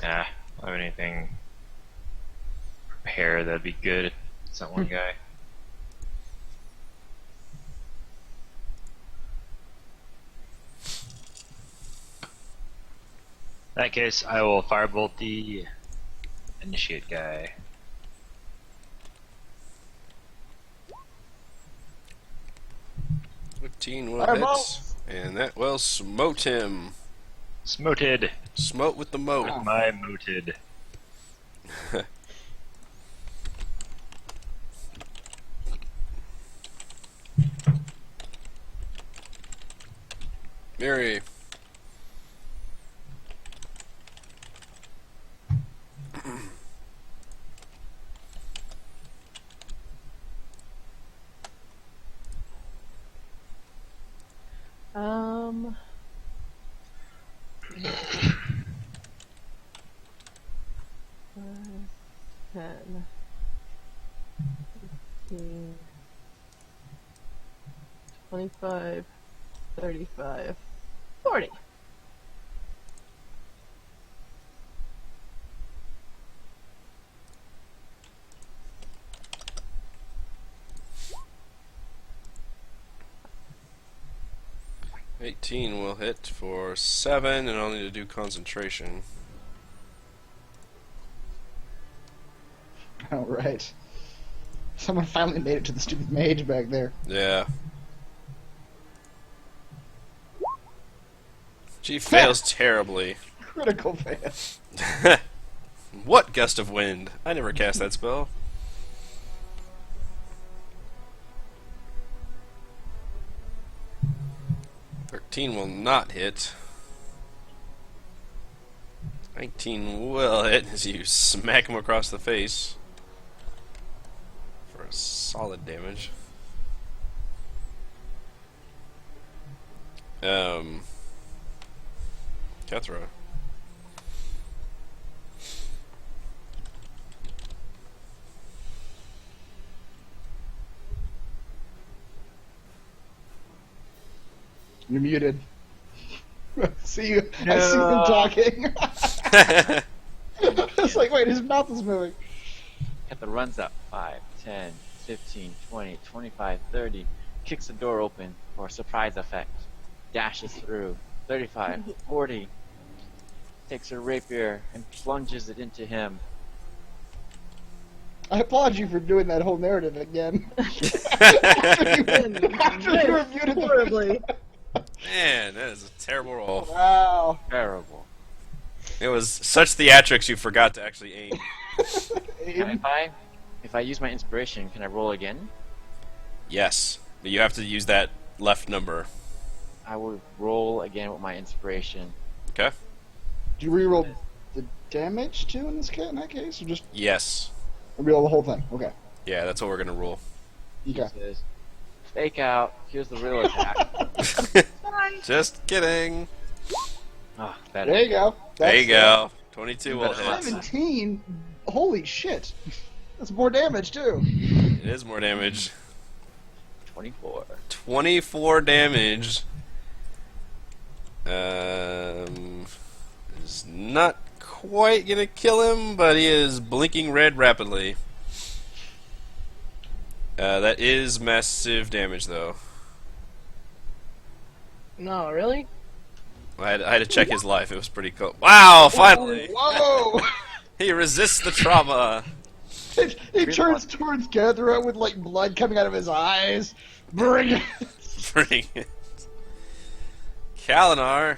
Ah, I don't have anything prepare that'd be good. It's that one guy. In that case, I will firebolt the initiate guy. Fifteen will Fireball. hit. And that will smote him. Smoted. Smote with the moat. With my moted. Mary. Um. 10, 15, 25, 35, 40. $18 will hit for 7, and I'll need to do concentration. All right. Someone finally made it to the stupid mage back there. Yeah. She fails terribly. Critical fail. What gust of wind? I never cast that spell. $13 will not hit. 19 will hit as you smack him across the face for a solid damage. Kethra. You're muted. See you. I see him talking. It's like, wait, his mouth is moving. Kethra runs up 5, 10, 15, 20, 25, 30. Kicks the door open for a surprise effect. Dashes through. 35, 40. Takes her rapier and plunges it into him. I applaud you for doing that whole narrative again. After you were muted Horribly. Man, that is a terrible roll. Wow. Terrible. It was such theatrics you forgot to actually aim. And if I use my inspiration, can I roll again? Yes, but you have to use that left number. I will roll again with my inspiration. Okay? Do you reroll the damage too in that case, or just Yes. reroll the whole thing? Okay. Yeah, that's what we're gonna roll. Okay. Says, fake out. Here's the real attack. Just kidding. Oh, better. There you go. There you That's, go. 22 will hit. 17. Holy shit. That's more damage too. It is more damage. 24. 24 damage. Is not quite gonna kill him, but he is blinking red rapidly. That is massive damage, though. No, really? I had to check his life. It was pretty cool. Wow! Finally, Whoa! he resists the trauma. he turns towards Kethra with like blood coming out of his eyes. Bring it! Bring it. Kalinar.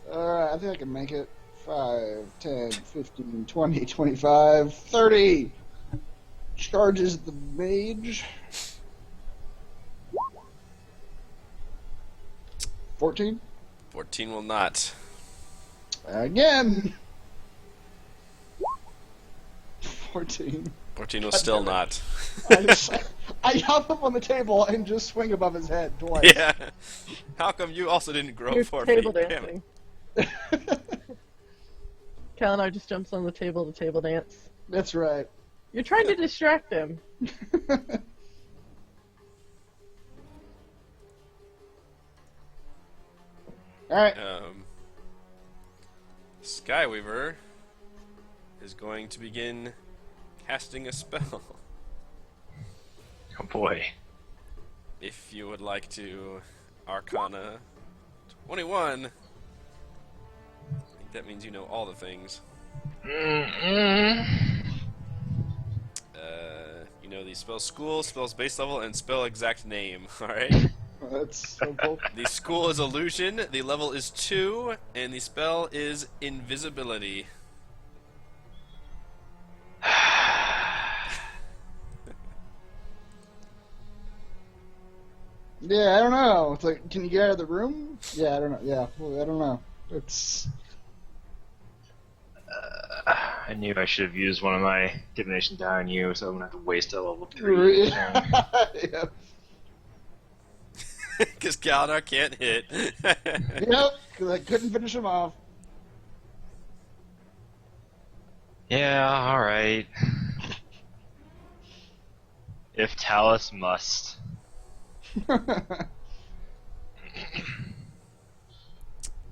Alright, I think I can make it. 5, 10, 15, 20, 25, 30. Charges the mage. 14. 14 will not. Again. 14. 14 will still not. I hop up on the table and just swing above his head twice. Yeah. How come you also didn't grow You're 4 table feet? Damn it. dancing. Kalinar just jumps on the table to table dance. That's right. You're trying to distract him. Alright. Skyweaver is going to begin casting a spell. Oh boy. If you would like to Arcana 21. I think that means you know all the things. You know the spell school, spells base level, and spell exact name, alright? That's so cool. The school is illusion. The level is 2, and the spell is invisibility. Yeah, I don't know. It's like, can you get out of the room? Yeah, I don't know. Yeah, well, I don't know. It's I knew I should have used one of my divination die on you, so I'm gonna have to waste a level 3. yeah. Because Galadar can't hit. Yep, because I couldn't finish him off. Yeah, alright. If Talus must.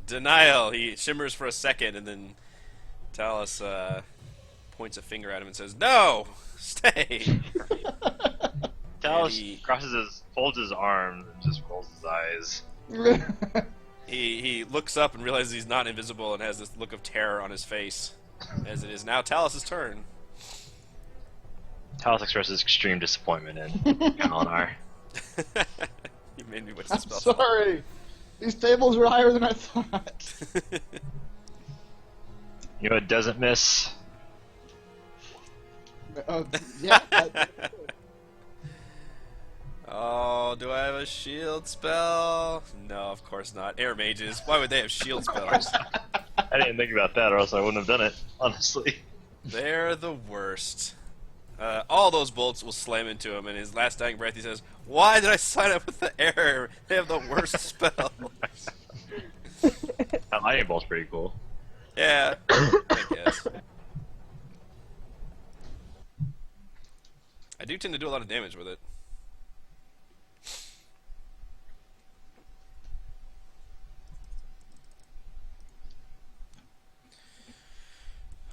Denial. He shimmers for a second, and then Talus points a finger at him and says, "No! Stay!" Talus he- folds his arms and just rolls his eyes. He looks up and realizes he's not invisible and has this look of terror on his face. As it is now Talus' turn. Talus expresses extreme disappointment in Eleanor. You made me waste the I'm spell. sorry. These tables were higher than I thought. You know what doesn't miss? Yeah. Oh, do I have a shield spell? No, of course not. Air mages. Why would they have shield spells? I didn't think about that, or else I wouldn't have done it, honestly. They're the worst. All those bolts will slam into him, and his last dying breath he says, "Why did I sign up with the air? They have the worst spell." That lightning bolt's pretty cool. Yeah, I guess. I do tend to do a lot of damage with it.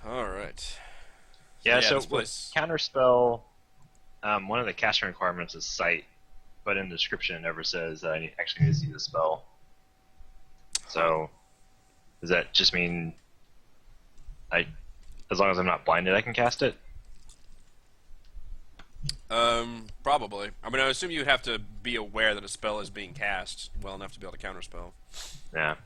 Alright. Yeah, so this place. counterspell, one of the casting requirements is sight, but in the description it never says I actually need to see the spell. So, does that just mean as long as I'm not blinded, I can cast it? Probably. I mean, I assume you'd have to be aware that a spell is being cast well enough to be able to counterspell. Yeah.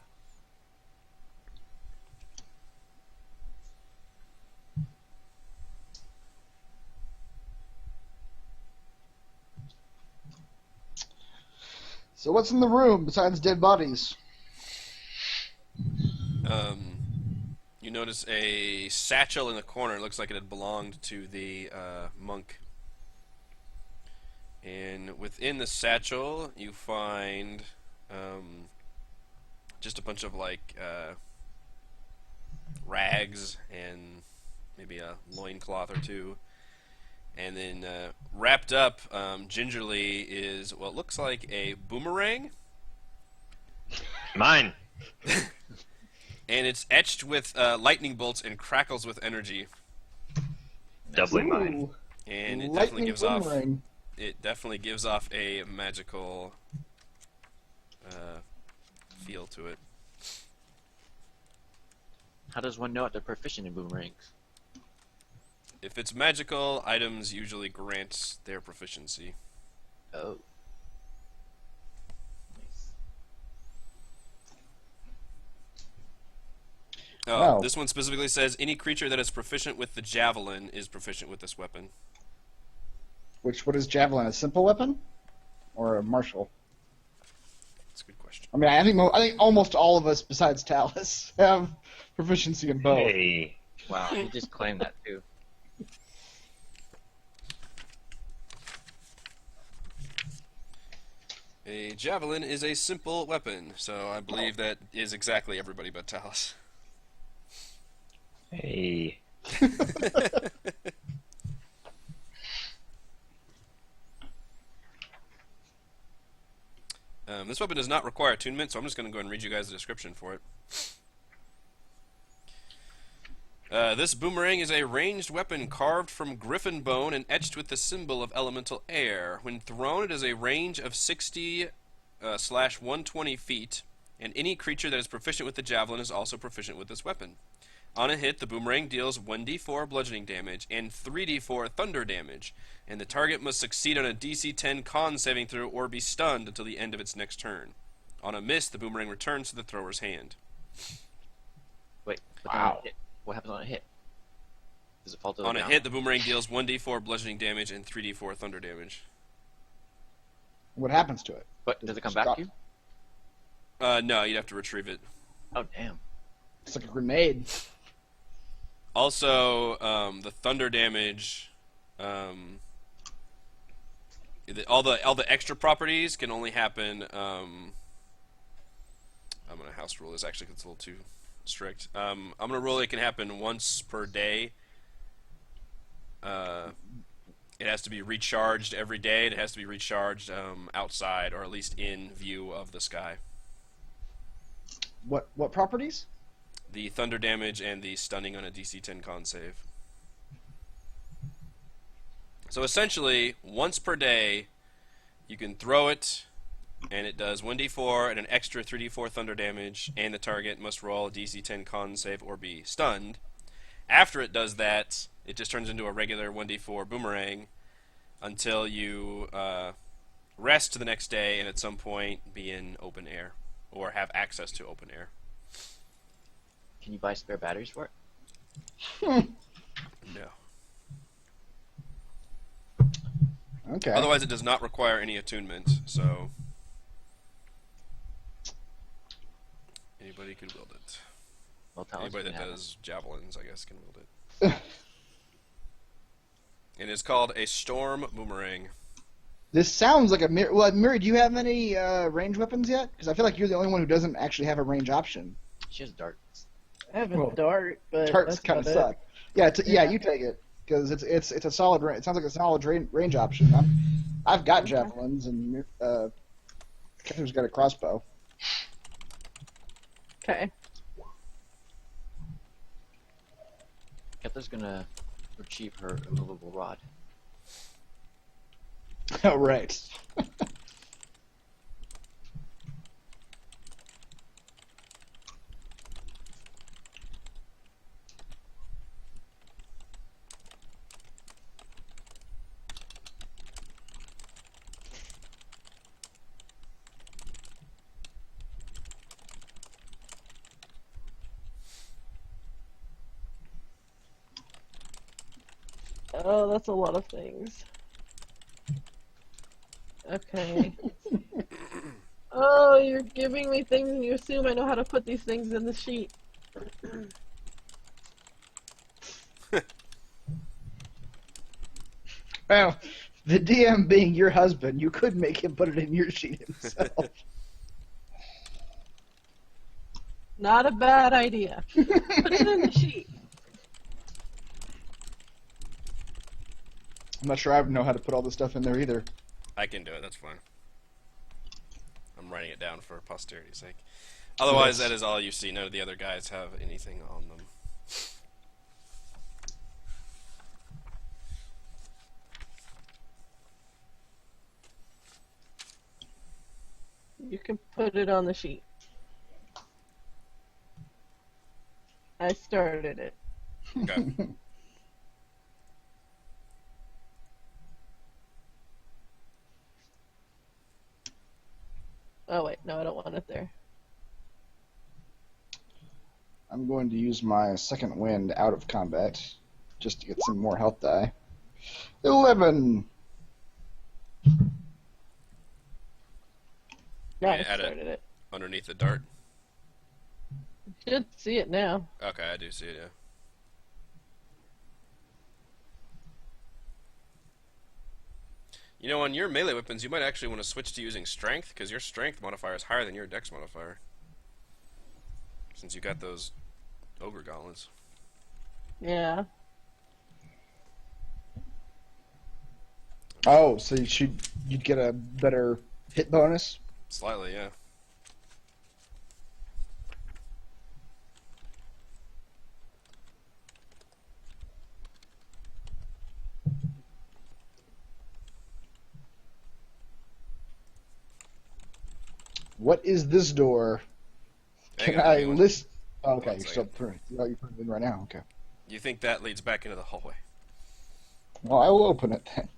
So what's in the room besides dead bodies? You notice a satchel in the corner. It looks like it had belonged to the monk. And within the satchel, you find just a bunch of rags and maybe a loincloth or two. And then wrapped up gingerly is what looks like a boomerang. Mine! And it's etched with lightning bolts and crackles with energy. Doubly mine. Ooh, And it lightning boomerang. definitely gives off a magical feel to it. How does one know if they're proficient in boomerangs? If it's magical, items usually grant their proficiency. Oh. Nice. Oh, Wow. this one specifically says any creature that is proficient with the javelin is proficient with this weapon. What is javelin? A simple weapon, or a martial? That's a good question. I mean, I think almost all of us, besides Talus, have proficiency in both. Hey. Wow, he just claimed that too. A javelin is a simple weapon, so I believe that is exactly everybody but Talus. Hey. This weapon does not require attunement, so I'm just going to go ahead and read you guys the description for it. This boomerang is a ranged weapon carved from griffin bone and etched with the symbol of elemental air. When thrown, it is a range of 60/120 feet, and any creature that is proficient with the javelin is also proficient with this weapon. On a hit, the boomerang deals 1d4 bludgeoning damage and 3d4 thunder damage, and the target must succeed on a DC 10 con saving throw or be stunned until the end of its next turn. On a miss, the boomerang returns to the thrower's hand. Wait, but then Wow. on a hit, what happens on a hit? Does it fall to the On a ground? hit, the boomerang deals 1d4 bludgeoning damage and 3d4 thunder damage. What happens to it? But does it come Just back drop- to you? No, you'd have to retrieve it. Oh, damn. It's like a grenade. Also, the thunder damage, all the extra properties can only happen. I'm gonna house rule this actually 'cause it's a little too strict. I'm gonna rule it can happen once per day. It has to be recharged every day. And it has to be recharged outside or at least in view of the sky. What properties? The thunder damage and the stunning on a DC 10 con save. So essentially, once per day, you can throw it, and it does 1d4 and an extra 3d4 thunder damage, and the target must roll a DC 10 con save or be stunned. After it does that, it just turns into a regular 1d4 boomerang until you rest the next day and at some point be in open air or have access to open air. Can you buy spare batteries for it? No. Okay. Otherwise, it does not require any attunement, so anybody could wield it. Well, tell us Anybody you that can have does javelins, I guess, can wield it. And it's called a storm boomerang. This sounds like a mirror. Well, Miri, do you have any range weapons yet? Because I feel like you're the only one who doesn't actually have a range option. it. She has darts. I have a Well, dart, but Tarts that's kind of about it. suck. Yeah, yeah, Yeah. you take it because it's a solid. It sounds like a solid range option. I've got javelins and Kevin's got a crossbow. Okay. Kepler's gonna retrieve her immovable rod. Oh right. Oh, that's a lot of things. Okay. Oh, you're giving me things and you assume I know how to put these things in the sheet. Well, the DM being your husband, you could make him put it in your sheet himself. Not a bad idea. Put it in the sheet. I'm not sure I know how to put all this stuff in there either. I can do it, that's fine. I'm writing it down for posterity's sake. Otherwise, Yes. that is all you see. None of the other guys have anything on them. You can put it on the sheet. I started it. Okay. Oh wait, no, I don't want it there. I'm going to use my second wind out of combat just to get some more health die. 11. No, I Yeah, add it. started it. Underneath the dart. You should see it now. Okay, I do see it, yeah. You know, on your melee weapons, you might actually want to switch to using strength, because your strength modifier is higher than your dex modifier. Since you got those ogre gauntlets. Yeah. Oh, so you'd get a better hit bonus? Slightly, yeah. What is this door? Hang Can on, I give me one- list? Oh, okay, one you're still second. putting you put it in right now. Okay. You think that leads back into the hallway? Well, I will open it then.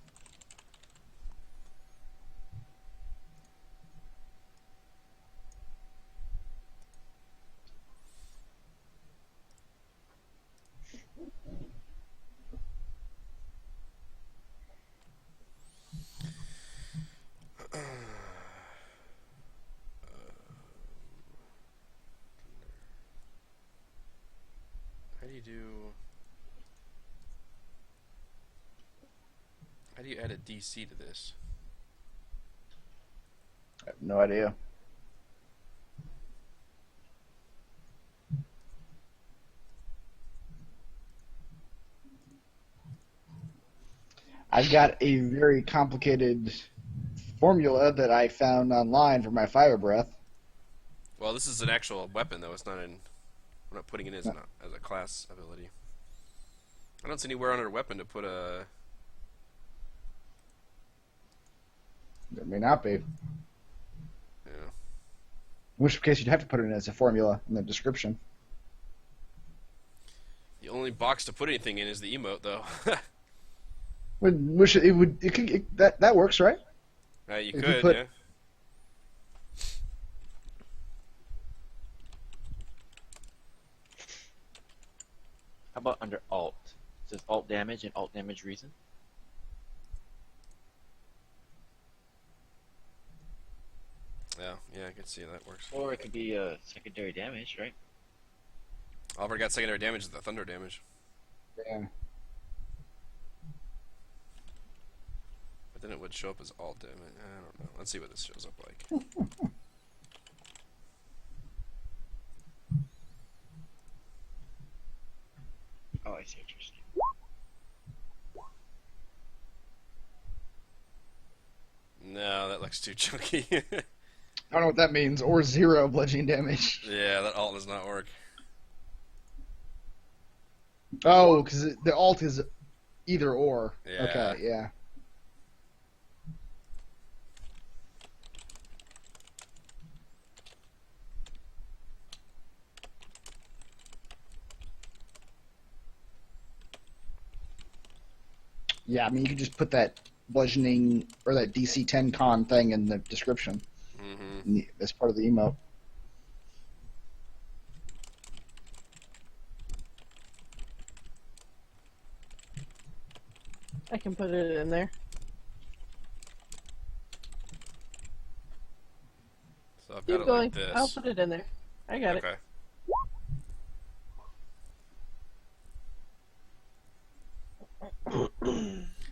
How do you add a DC to this? I have no idea. I've got a very complicated formula that I found online for my fire breath. Well, this is an actual weapon, though. It's not in. We're not putting it as a class ability. I don't see anywhere under weapon to put a. It may not be. Yeah. In which case, you'd have to put it in as a formula in the description. The only box to put anything in is the emote, though. That works, right? You If you could, put- yeah. How about under alt? It says alt damage and alt damage reason. Yeah, I can see how that works. Or it could be secondary damage, right? All I've got secondary damage is the thunder damage. Yeah. But then it would show up as alt damage. I don't know. Let's see what this shows up like. Oh, I see what you're saying. No, that looks too chunky. I don't know what that means. Or 0 bludgeoning damage. Yeah, that alt does not work. Oh, because the alt is either or. Yeah. Okay, yeah. Yeah, I mean, you could just put that bludgeoning or that DC 10 con thing in the description Mm-hmm. as part of the emote. I can put it in there. So I've got Keep it going. like this. I'll put it in there. I got it. Okay.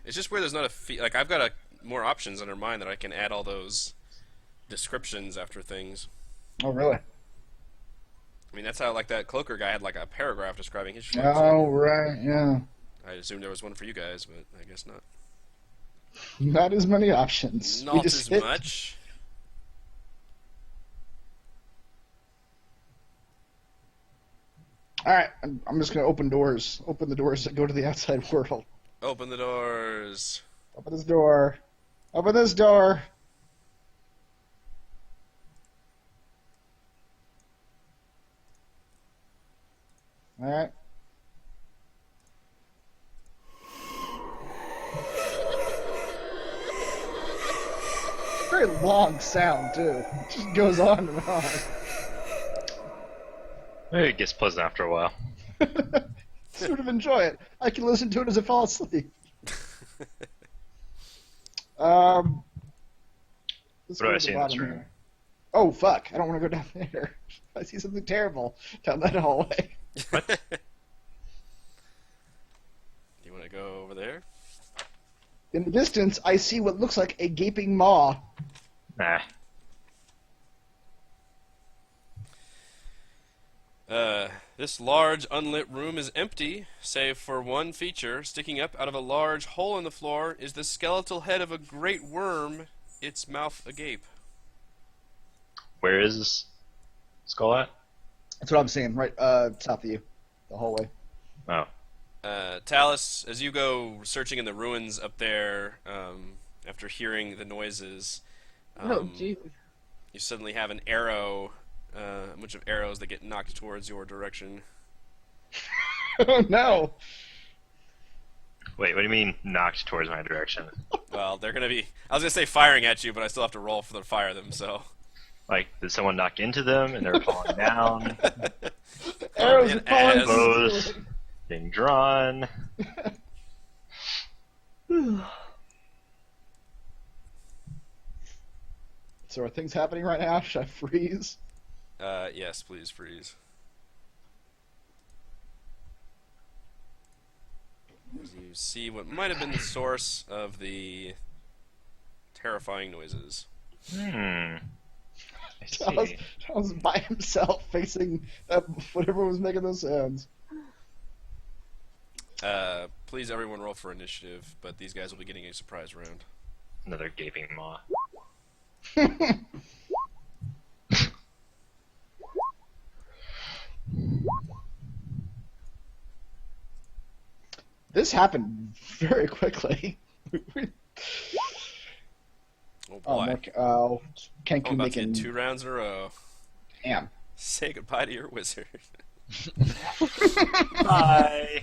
It's just where there's not a like I've got more options under mine that I can add all those descriptions after things. Oh, really? I mean, that's how like that cloaker guy had like a paragraph describing his shit. Oh, right, yeah. I assumed there was one for you guys, but I guess not. Not as many options. We Not just as hit- much. All right, I'm just going to open doors. Open the doors that go to the outside world. Open the doors. Open this door. Open this door. All right. Very long sound too. It just goes on and on. It gets pleasant after a while. Sort of enjoy it. I can listen to it as I fall asleep. Let's What do go I to see the in this bottom room? here. Oh fuck! I don't want to go down there. I see something terrible down that hallway. You want to go over there? In the distance, I see what looks like a gaping maw. Nah. This large unlit room is empty, save for one feature. Sticking up out of a large hole in the floor is the skeletal head of a great worm, its mouth agape. Where is this skull at? That's what I'm saying. Right, south of you, the hallway. Oh. Talus, as you go searching in the ruins up there, after hearing the noises, Oh, jeez. you suddenly have an arrow, a bunch of arrows that get knocked towards your direction. Oh no! Wait, what do you mean knocked towards my direction? Well, they're gonna be. I was gonna say firing at you, but I still have to roll for the fire them. So. Like, did someone knock into them and they're falling down? Arrows are An falling. ass. Bows being drawn. So are things happening right now? Should I freeze? Yes, please freeze. as you see what might have been the source of the terrifying noises. I Charles see. was by himself facing whatever was making those sounds. Please, everyone, roll for initiative, but these guys will be getting a surprise round. Another gaping maw. This happened very quickly. Oh boy. Oh, Kenku I'm about to making... get 2 rounds in a row. Damn. Say goodbye to your wizard. Bye.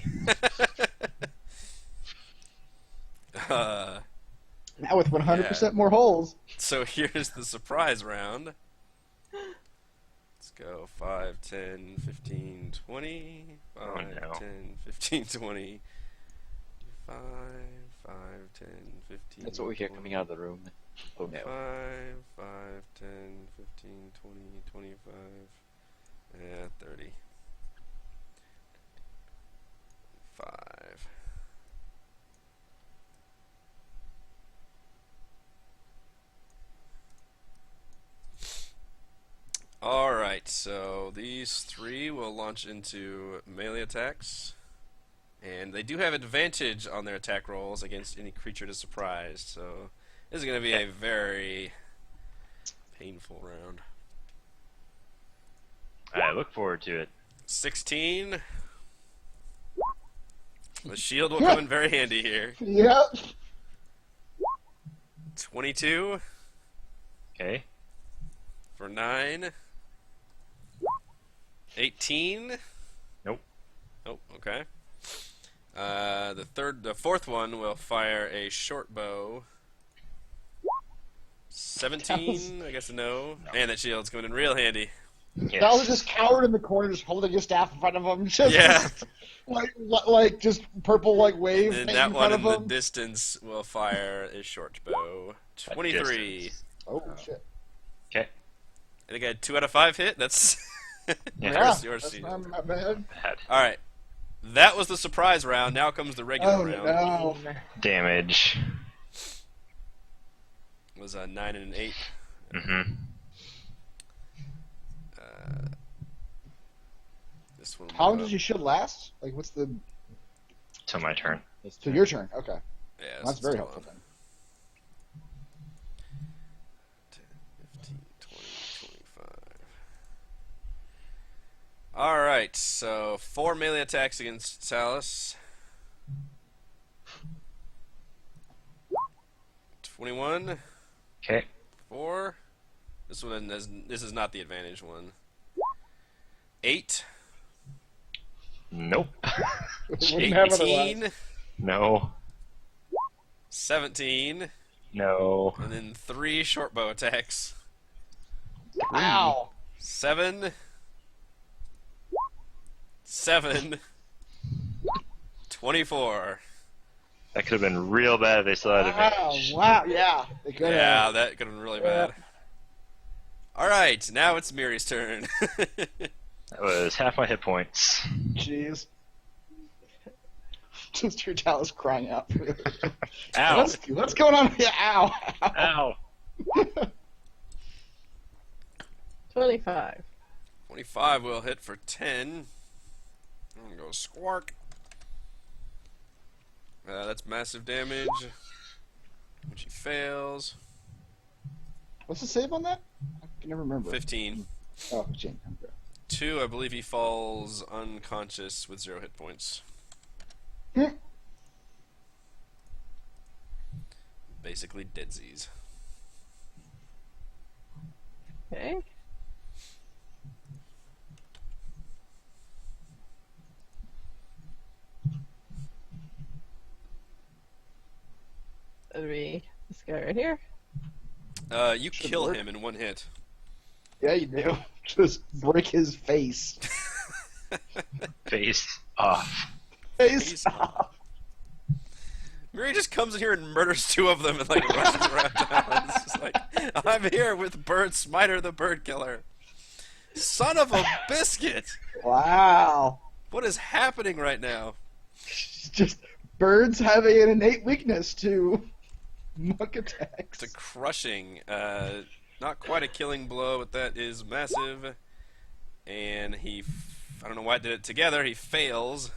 Now with 100% more holes. So here's the surprise round. Let's go 5, 10, 15, 20. 5, Oh, no. 10, 15, 20. 5, 5, 10, 15. That's what we hear coming out of the room. Oh 5, no. 5, 10, 15, 20, 25. Yeah, 30. 5. Alright, so these 3 will launch into melee attacks. And they do have advantage on their attack rolls against any creature it is surprised, so this is going to be a very painful round. I look forward to it. 16. The shield will come in very handy here. Yep. 22 Okay. for 9. 18. Nope. Oh, okay. The fourth one will fire a short bow. 17, I guess a no. Man, that shield's coming in real handy. Yes. That was just cowered in the corner, just holding his staff in front of him. Just, Yeah. like just purple wave And thing that in one front in of the him. distance will fire a short bow. 23. Distance. Oh shit! Okay. I think I had 2 out of 5 hit. That's Yeah, yours, that's Steven. not bad. Bad. All right. That was the surprise round. Now comes the regular Oh round. no! Damage. It was a 9 and an 8. Mm-hmm. This one. How long does your shield last? Like, what's the? Till my turn. So your turn. Okay, Yeah, that's very still helpful on. then. 10, 15, 20, 25. All right. So 4 melee attacks against Talus. 21. Okay. 4. This one this is not the advantage one. 8. Nope. Wouldn't have otherwise. 18. No. 17. No. And then 3 short bow attacks. Ow! 7. 7. 24. That could have been real bad if they still had advantage. Wow! Yeah, they could Yeah, have. that could have been really bad. Alright, now it's Miri's turn. That was half my hit points. Jeez. Just your Dallas crying out. Ow. What's going on? Yeah, ow! Ow. 25. 25 will hit for 10. I'm gonna go squark. That's massive damage. Which he fails. What's the save on that? I can never remember. 15. Oh, 15. Okay. 2, I believe he falls unconscious with 0 hit points. Hmm. Basically deadsies. Okay. That'd be this guy right here. You Should kill work. him in 1 hit. Yeah, you do. Just break his face. Face off. Face. Miri just comes in here and murders 2 of them and like rushes around town. It's just like, I'm here with Bird Smiter the Bird Killer. Son of a biscuit! Wow. What is happening right now? Just Birds have an innate weakness to monk attacks. It's a crushing. Not quite a killing blow, but that is massive. And I don't know why I did it together. He fails.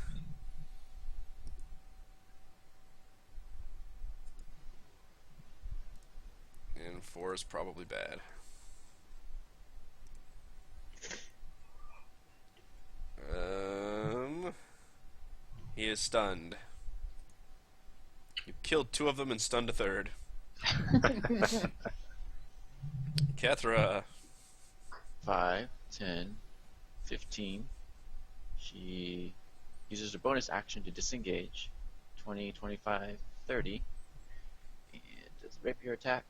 And 4 is probably bad. He is stunned. You killed 2 of them and stunned a 3rd. Kethra. 5, 10, 15. She uses her bonus action to disengage. 20, 25, 30. And does a rapier attack.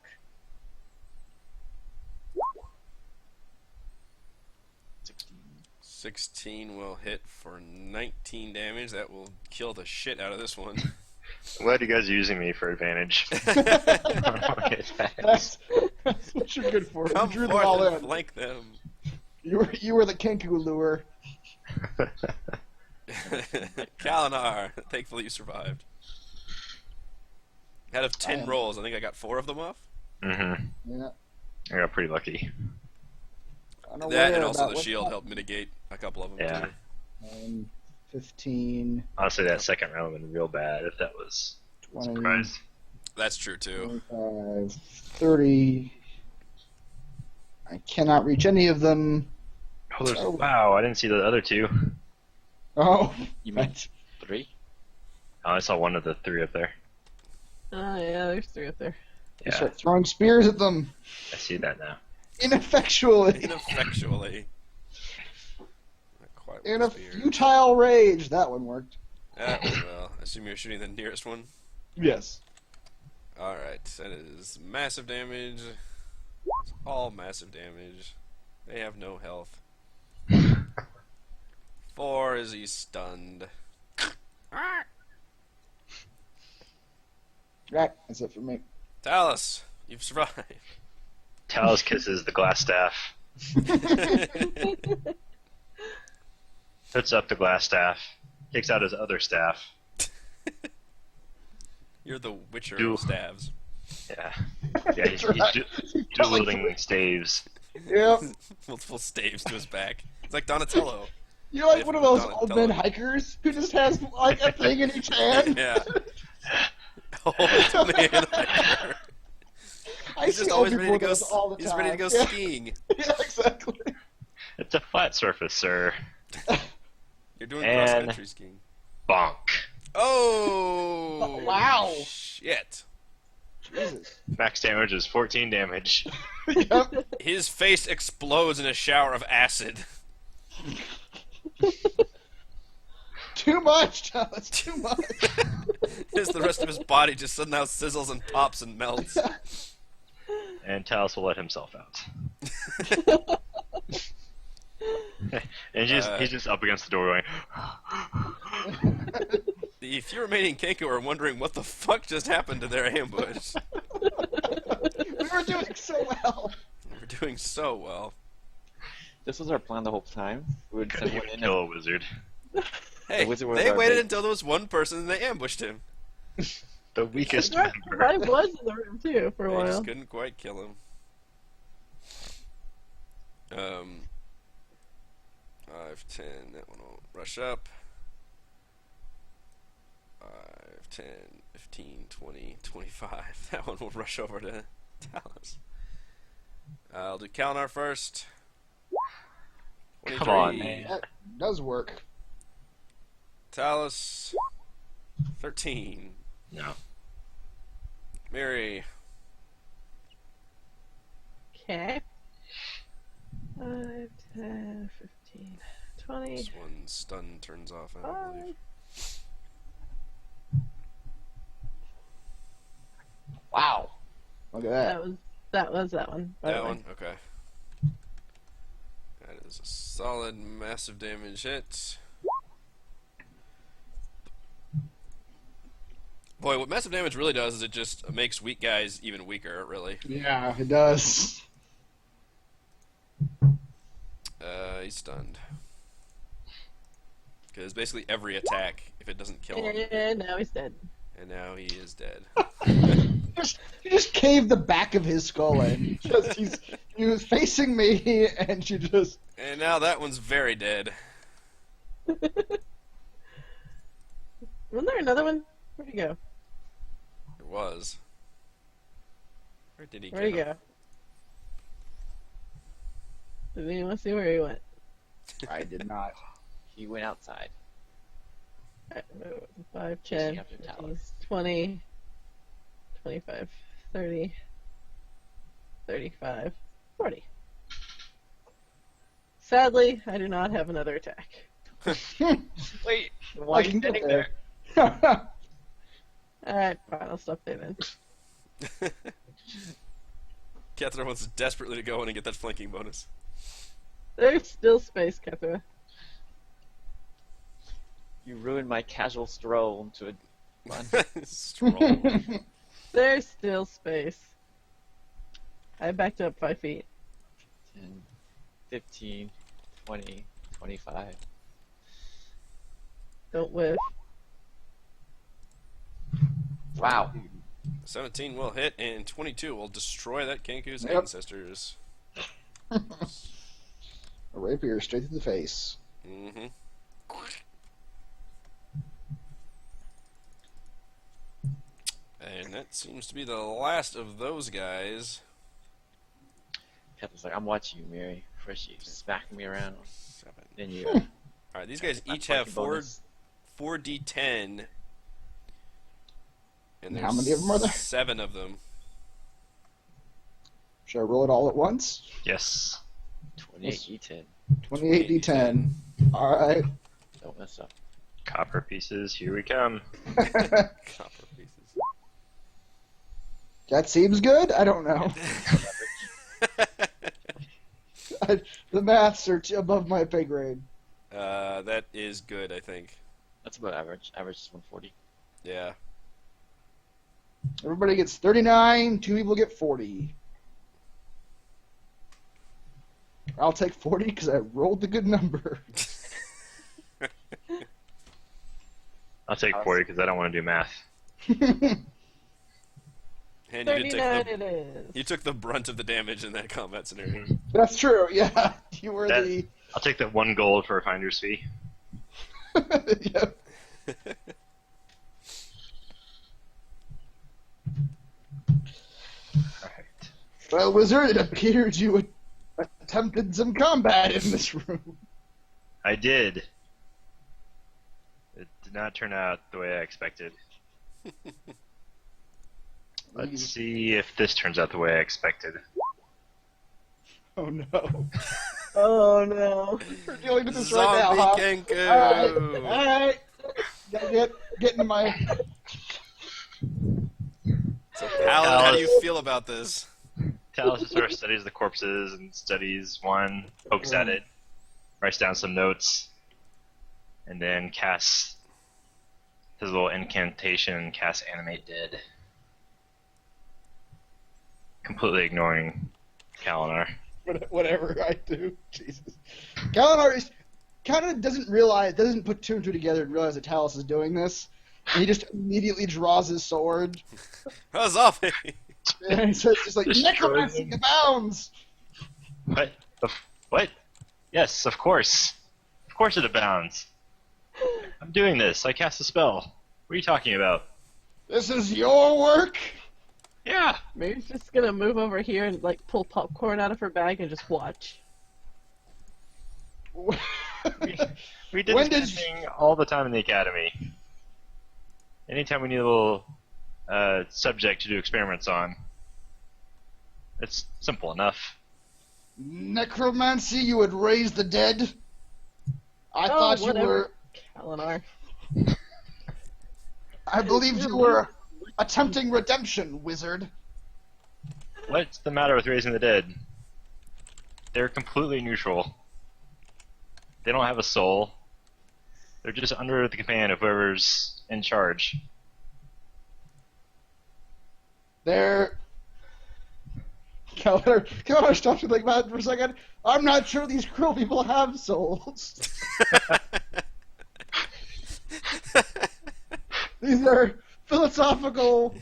16. 16 will hit for 19 damage. That will kill the shit out of this one. I'm glad you guys are using me for advantage. That's what you're good for. Come You drew them all forth and in. flank them. You were the Kenku lure. Kalinar, thankfully you survived. Out of 10 am- rolls, I think I got 4 of them off. Mm-hmm. Yeah. I got pretty lucky. Unaware That and also about the what shield that- helped mitigate a couple of them Yeah. too. 15, Honestly, that second round would have been real bad if that was a 20, surprise. That's true too. 25, 30. I cannot reach any of them. Oh, there's, Oh. wow, I didn't see the other 2. Oh, You mean 3? Oh, I saw one of the 3 up there. Oh, yeah, there's 3 up there. you Yeah, start throwing spears at them I see that now. ineffectually. Ineffectually. Not quite In with a spear. futile rage. That one worked. That went well. I assume you're shooting the nearest one. Yes. Alright, that is massive damage. It's all massive damage. They have no health. 4 is he's stunned. Right, that's it for me. Talus, you've survived. Talus kisses the glass staff, puts up the glass staff, takes out his other staff. You're the Witcher Do- of staves. Yeah, yeah, he's dueling staves. Yep. Multiple staves to his back. It's like Donatello. You're like one of those Donatello. old men hikers who just has like a thing in each hand. Yeah. Old man hiker. I He's see just old always people ready to with go. those all the He's time. ready to go Yeah. skiing. Yeah, exactly. It's a flat surface, sir. You're doing And- cross country skiing. Bonk. Oh! Wow. Shit! Jesus. Max damage is 14 damage. Yep. His face explodes in a shower of acid. Too much, Thomas. Too much. As the rest of his body just somehow sizzles and pops and melts. And Talus will let himself out. And he's just up against the door going, The few remaining Kenku are wondering what the fuck just happened to their ambush. We were doing so well. We're doing so well. This was our plan the whole time. We would couldn't send one even in kill a wizard. Hey, wizard was they our waited bait. until there was one person and they ambushed him. The weakest I member. was in the room too for a They while. just couldn't quite kill him. 5, 10, that one will rush up. 5, 10, 15, 20, 25. That one will rush over to Talus. I'll do Kalinar first. Come on, 23. man. That does work. Talus. 13. No. Mary. Okay. 5, 10, 15, 20. This one stun turns off, I don't believe. 5. Wow. Look at that. That was that one. by the That way. one? Okay. That is a solid, massive damage hit. Boy, what massive damage really does is it just makes weak guys even weaker, really. Yeah, it does. He's stunned. Because basically every attack, if it doesn't kill him, And now he's dead. and now he is dead. You just caved the back of his skull in. He was facing me, and you just. And now that one's very dead. Wasn't there another one? Where'd he go? It was. Where did he Where'd he go? go? Did anyone see where he went? I did not. He went outside. 5, Chasing 10, after 15, Talus. 20, 25, 30, 35, 40. Sadly, I do not have another attack. Wait, I why are you can get standing there. there? Alright, fine, I'll stop there then. Kethra wants desperately to go in and get that flanking bonus. There's still space, Kethra. You ruined my casual stroll into a run. Stroll. There's still space. I backed up 5 feet. 10, 15, 20, 25. Don't whiff. Wow. 17 will hit, and 22 will destroy that Kenku's Yep. ancestors. A rapier straight to the face. Mm-hmm. And that seems to be the last of those guys. Captain's like, I'm watching you, Mary. First you smacking me around, 7. then you. Alright, these guys my each have flanking bonus. 4d10. And How many of them are there? 7 of them. Should I roll it all at once? Yes. 28 E10. 28 d10. Alright. Don't mess up. Copper pieces, here we come. Copper pieces. That seems good? I don't know. The maths are above my pay grade. That is good, I think. That's about average. Average is 140. Yeah. Everybody gets 39, 2 people get 40. I'll take 40 because I rolled the good number. I'll take 40 because I don't want to do math. And you did 39 take it is. you took the brunt of the damage in that combat scenario. That's true, yeah. You were That- the... I'll take that 1 gold for a finder's fee. yeah. Alright. Well, Wizard, it appears you attempted some combat in this room. I did. It did not turn out the way I expected. Let's see if this turns out the way I expected. Oh no. Oh no. We're dealing with this Zombie right now, huh? Kenku! Alright. Gotta get into my... So, Paladin, how do you feel about this? Talus just sort of studies the corpses and studies one, pokes at it, writes down some notes, and then casts his little incantation and casts Animate Dead. Completely ignoring Kalinar. Whatever I do. Jesus. Kalinar doesn't put 2 and 2 together and realize that Talus is doing this. And he just immediately draws his sword. Oh, zombie! And he says just like, necromancy abounds! What? What? Yes, of course. Of course it abounds. I'm doing this. I cast a spell. What are you talking about? This is your work? Yeah. Maybe she's just gonna move over here and like pull popcorn out of her bag and just watch. We did When this did thing all the time in the academy. Anytime we need a little subject to do experiments on, it's simple enough. Necromancy, you would raise the dead? I thought you whatever. were... Kalinar. I believed you were attempting redemption, wizard. What's the matter with raising the dead? They're completely neutral. They don't have a soul. They're just under the command of whoever's in charge. They're... Kalinar stops to think about it for a second. I'm not sure these cruel people have souls. These are philosophical.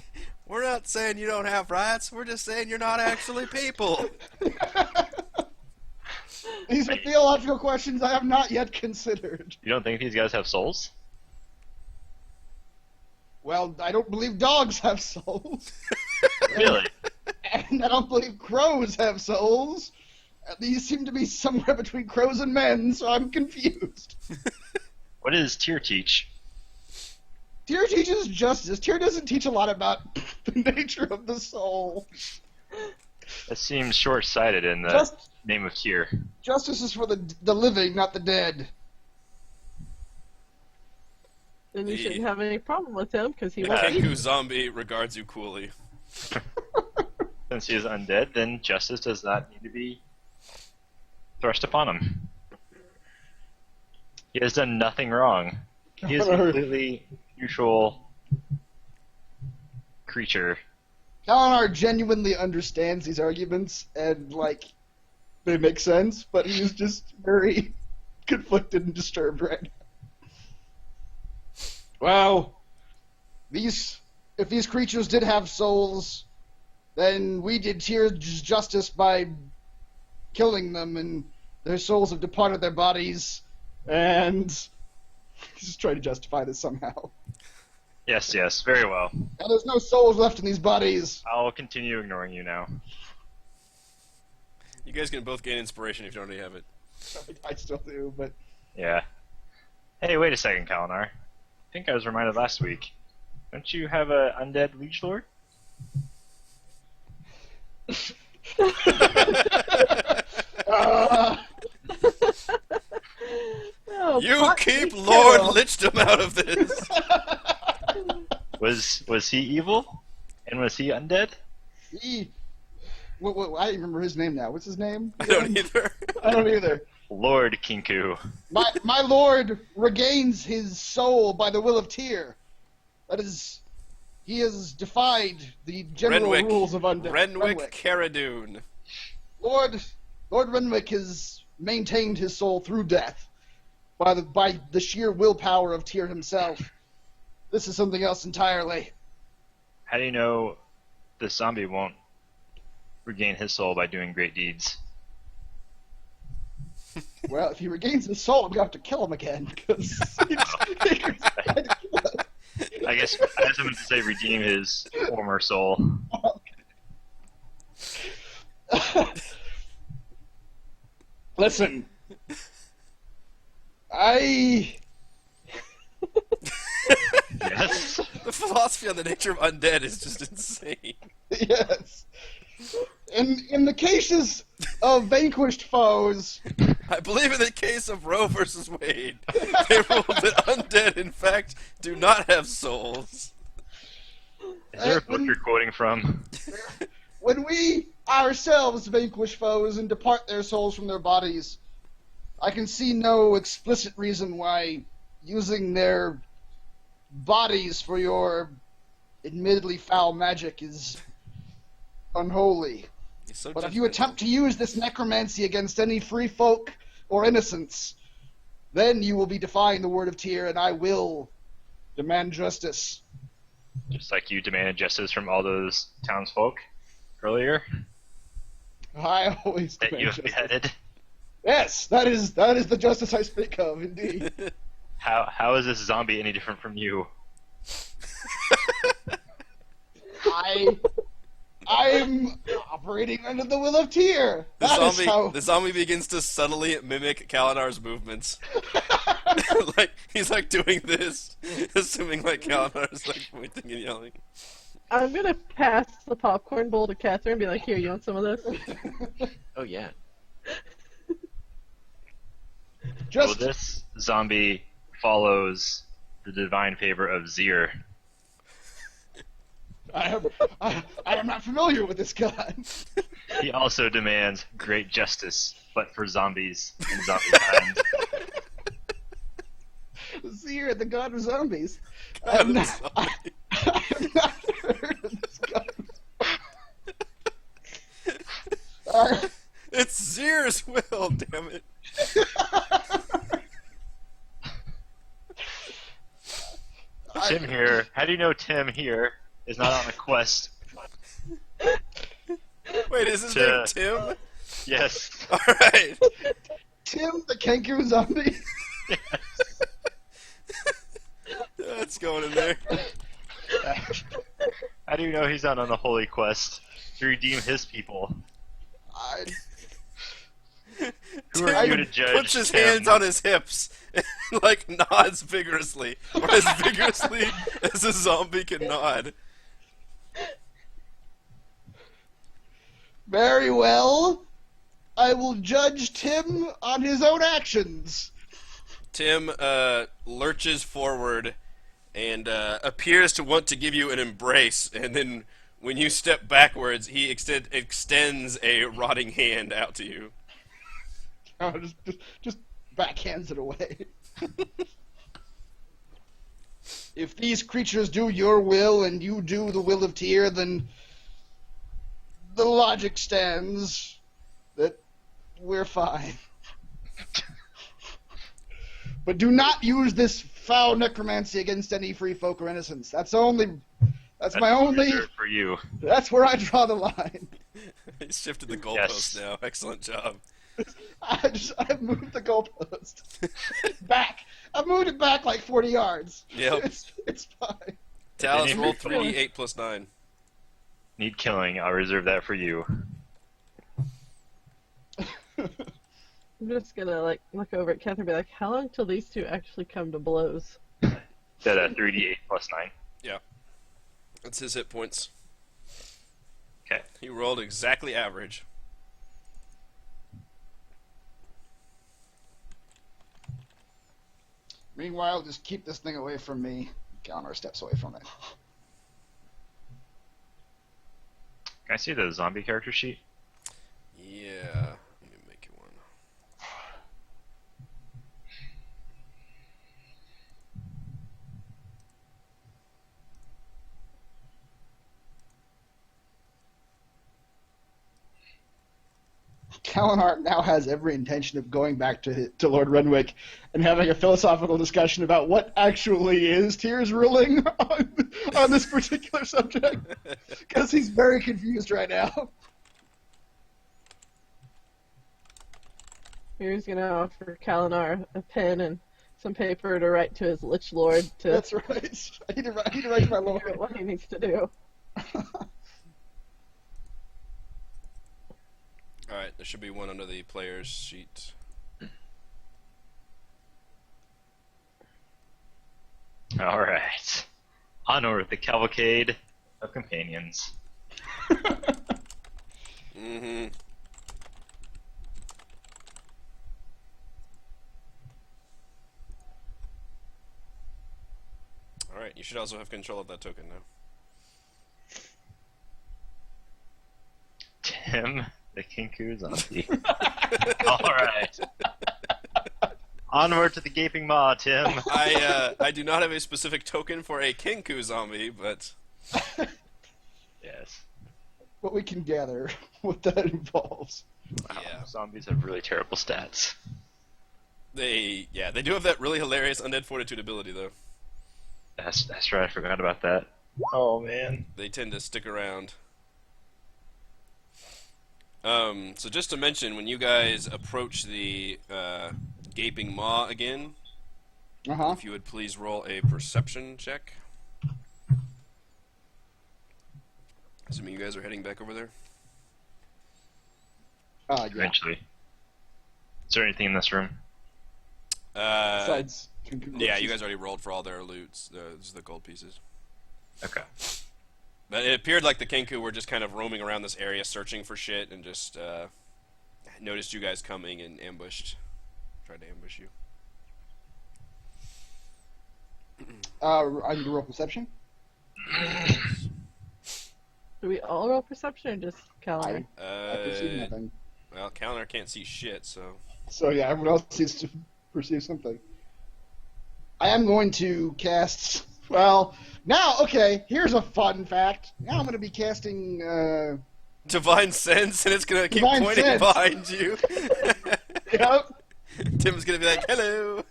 We're not saying you don't have rights. We're just saying you're not actually people. These are theological questions I have not yet considered. You don't think these guys have souls? Well, I don't believe dogs have souls. Really? And I don't believe crows have souls. These seem to be somewhere between crows and men, so I'm confused. What does Tyr teach? Tyr teaches justice. Tyr doesn't teach a lot about the nature of the soul. That seems short-sighted in the Just- name of Tyr. Justice is for the living, not the dead. Then you The- shouldn't have any problem with him because he The won't eat. Kenku zombie regards you coolly. Since he is undead, then justice does not need to be thrust upon him. He has done nothing wrong. He is a completely neutral creature. Kalinar genuinely understands these arguments, and, like, they make sense, but he's just very conflicted and disturbed right now. Well, if these creatures did have souls, then we did Tyr's justice by killing them, and their souls have departed their bodies, and he's just trying to justify this somehow. Yes, very well. Now there's no souls left in these bodies. I'll continue ignoring you now. You guys can both gain inspiration if you don't already have it. I still do, but Yeah. Hey, wait a second, Kalinar. I think I was reminded last week. Don't you have a undead liege lord? No, You pot keep me Lord kill. Lichdom out of this. Was he evil? And was he undead? I don't remember his name now. What's his name? I don't either. I don't either. Lord Kenku. My lord regains his soul by the will of Tyr. That is, he has defied the general Renwick. rules of undead. Renwick Caradune. Lord Renwick has maintained his soul through death by the sheer willpower of Tyr himself. This is something else entirely. How do you know the zombie won't regain his soul by doing great deeds? Well, if he regains his soul, I'm gonna have to kill him again because I guess I just meant to say redeem his former soul. Listen, Yes. The philosophy on the nature of undead is just insane. yes. In the cases of vanquished foes, I believe in the case of Roe versus Wade, they ruled that undead, in fact, do not have souls. Is there a book you're quoting from? when we ourselves vanquish foes and depart their souls from their bodies, I can see no explicit reason why using their bodies for your admittedly foul magic is unholy. He's so But if you judgmental. attempt to use this necromancy against any free folk or innocents, then you will be defying the word of Tyr, and I will demand justice. Just like you demanded justice from all those townsfolk earlier I always that demand you have justice. beheaded. Yes, that is the justice I speak of, indeed. How is this zombie any different from you? I'm operating under the will of Tyr. That is how. The zombie begins to subtly mimic Kalinar's movements. Like he's like doing this, assuming like Kalinar's like pointing and yelling. I'm gonna pass the popcorn bowl to Catherine and be like, "Here, you want some of this?" Oh yeah. Well, Just this zombie follows the divine favor of Zir. I am not familiar with this guy. He also demands great justice, but for zombies and zombie kind. Zir, the god of zombies. God I've of not, zombies. I have not heard of this guy. It's Zir's will, damn it. Tim here How do you know Tim here is not on a quest Wait, is his to... name Tim? Yes. Alright. Tim the Kenku zombie. That's going in there. How do you know he's not on a holy quest to redeem his people? I, Who are you to judge? Puts his Tim? hands on his hips and, like, nods vigorously. Or as vigorously as a zombie can nod. very well. I will judge Tim on his own actions. Tim lurches forward and appears to want to give you an embrace, and then when you step backwards, he extends a rotting hand out to you. Oh, just backhands it away. If these creatures do your will and you do the will of Tyr, then the logic stands that we're fine. But do not use this foul necromancy against any free folk or innocents. That's my only. reserved for you. That's where I draw the line. He's shifted the Yes. goalpost now. Excellent job. I've moved the goalpost back. I've moved it back like 40 yards. Yep. It's fine. Talus, Any roll people- 3d8 plus 9. Need killing. I'll reserve that for you. I'm just gonna like look over at Keth and be like, how long till these two actually come to blows? That 3d8 plus 9. That's his hit points. Okay. He rolled exactly average. Meanwhile, just keep this thing away from me. Counter steps away from it. Can I see the zombie character sheet? Yeah. Let me make you one. Kalinhart now has every intention of going back to Lord Renwick and having a philosophical discussion about what actually is Tyr's ruling on this particular subject, because he's very confused right now. He's gonna offer Kalinar a pen and some paper to write to his Lich Lord to That's right. I need to write to my figure out Lord. what he needs to do. Alright, there should be one under the player's sheet. Alright. Onward, the cavalcade of companions. Mm-hmm. Alright, you should also have control of that token now. Tim, the Kenku zombie. Alright. Onward to the gaping maw, Tim. I do not have a specific token for a Kenku zombie, but Yes. But we can gather what that involves. Wow, Yeah. zombies have really terrible stats. they do have that really hilarious undead fortitude ability though. That's right, I forgot about that. Oh man. They tend to stick around. So just to mention, when you guys approach the gaping maw again, Uh-huh. if you would please roll a perception check. Assuming you guys are heading back over there. Yeah. Eventually. Is there anything in this room? Besides, Yeah, you guys already rolled for all their loots. Those are the gold pieces. Okay. But it appeared like the Kenku were just kind of roaming around this area searching for shit and just noticed you guys coming and tried to ambush you. I need to roll perception. Do we all roll perception or just Kalinar? I perceive nothing. Well, Calendar can't see shit, so... So yeah, everyone else needs to perceive something. I am going to cast. Well, now okay. Here's a fun fact. Now I'm going to be casting. Divine Sense, and it's gonna keep Divine pointing Sense. behind you. Yep. Tim's gonna be like, hello!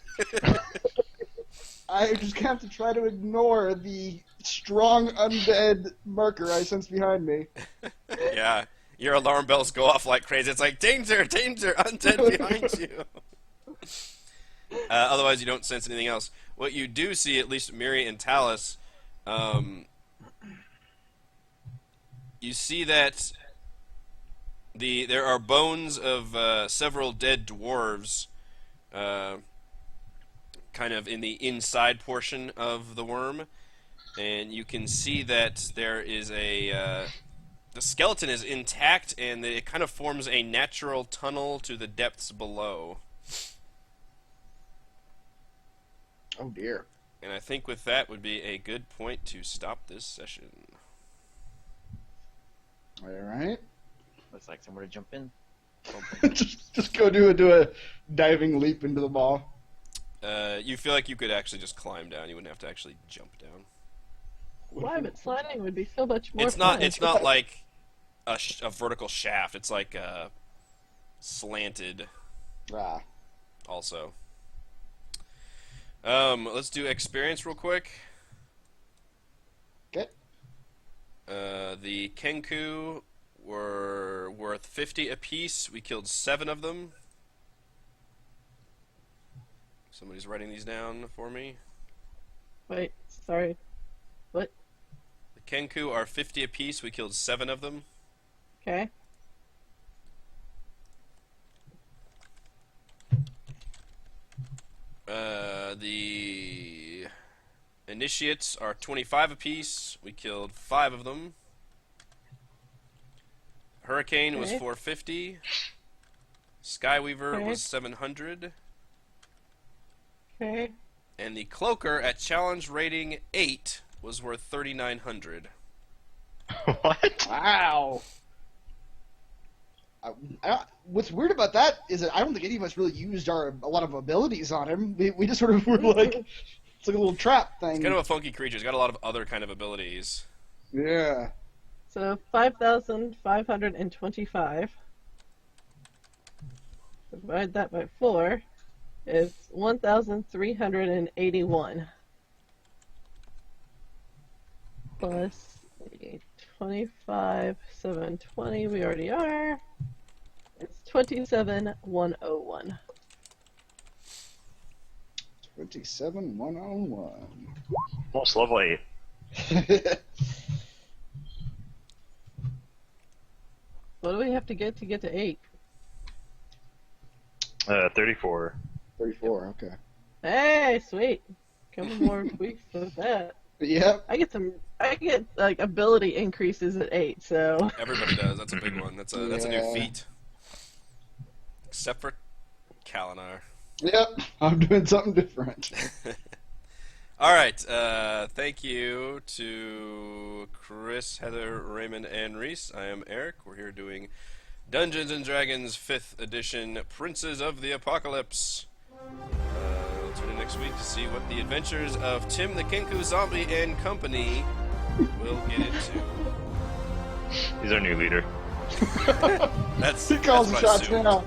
I just have to try to ignore the strong undead marker I sense behind me. Yeah, your alarm bells go off like crazy. It's like, danger, danger, undead behind you. Otherwise, you don't sense anything else. What you do see, at least Miri and Talus, you see that there are bones of several dead dwarves kind of in the inside portion of the worm, and you can see that there is the skeleton is intact, and it kind of forms a natural tunnel to the depths below. Oh dear. And I think with that would be a good point to stop this session. All right. Looks like somewhere to jump in. just go do a diving leap into the ball. You feel like you could actually just climb down. You wouldn't have to actually jump down. Why, but sliding would be so much more It's not. fun. It's not like a vertical shaft. It's like slanted. Ah. Also. Let's do experience real quick. Okay. The Kenku were worth 50 apiece. We killed 7 of them. Somebody's writing these down for me. Wait, sorry. What? The Kenku are 50 apiece. We killed 7 of them. Okay. The Initiates are 25 apiece. We killed 5 of them. Hurricane was Okay. 450. Skyweaver Okay. was 700. Okay. And the Cloaker at challenge rating 8 was worth 3,900. What? Wow. What's weird about that is that I don't think any of us really used a lot of abilities on him. We just sort of were like, it's like a little trap thing. It's kind of a funky creature. He's got a lot of other kind of abilities. Yeah. So 5,525. Divide that by 4 is 1,381. Plus the 25, 720 we already are. It's 27,101. 27,101. Almost level 8. What do we have to get to 8? 34. 34, okay. Hey, sweet. Couple more tweaks with that. Yep. I get like ability increases at 8, so Everybody does. That's a big one. That's a new Yeah. feat. Except for Kalinar. Yep. I'm doing something different. All right. Thank you to Chris, Heather, Raymond, and Reese. I am Eric. We're here doing Dungeons and Dragons 5th Edition Princes of the Apocalypse. We'll tune in next week to see what the adventures of Tim the Kenku Zombie and company will get into. He's our new leader. That's He calls the my shots suit. now.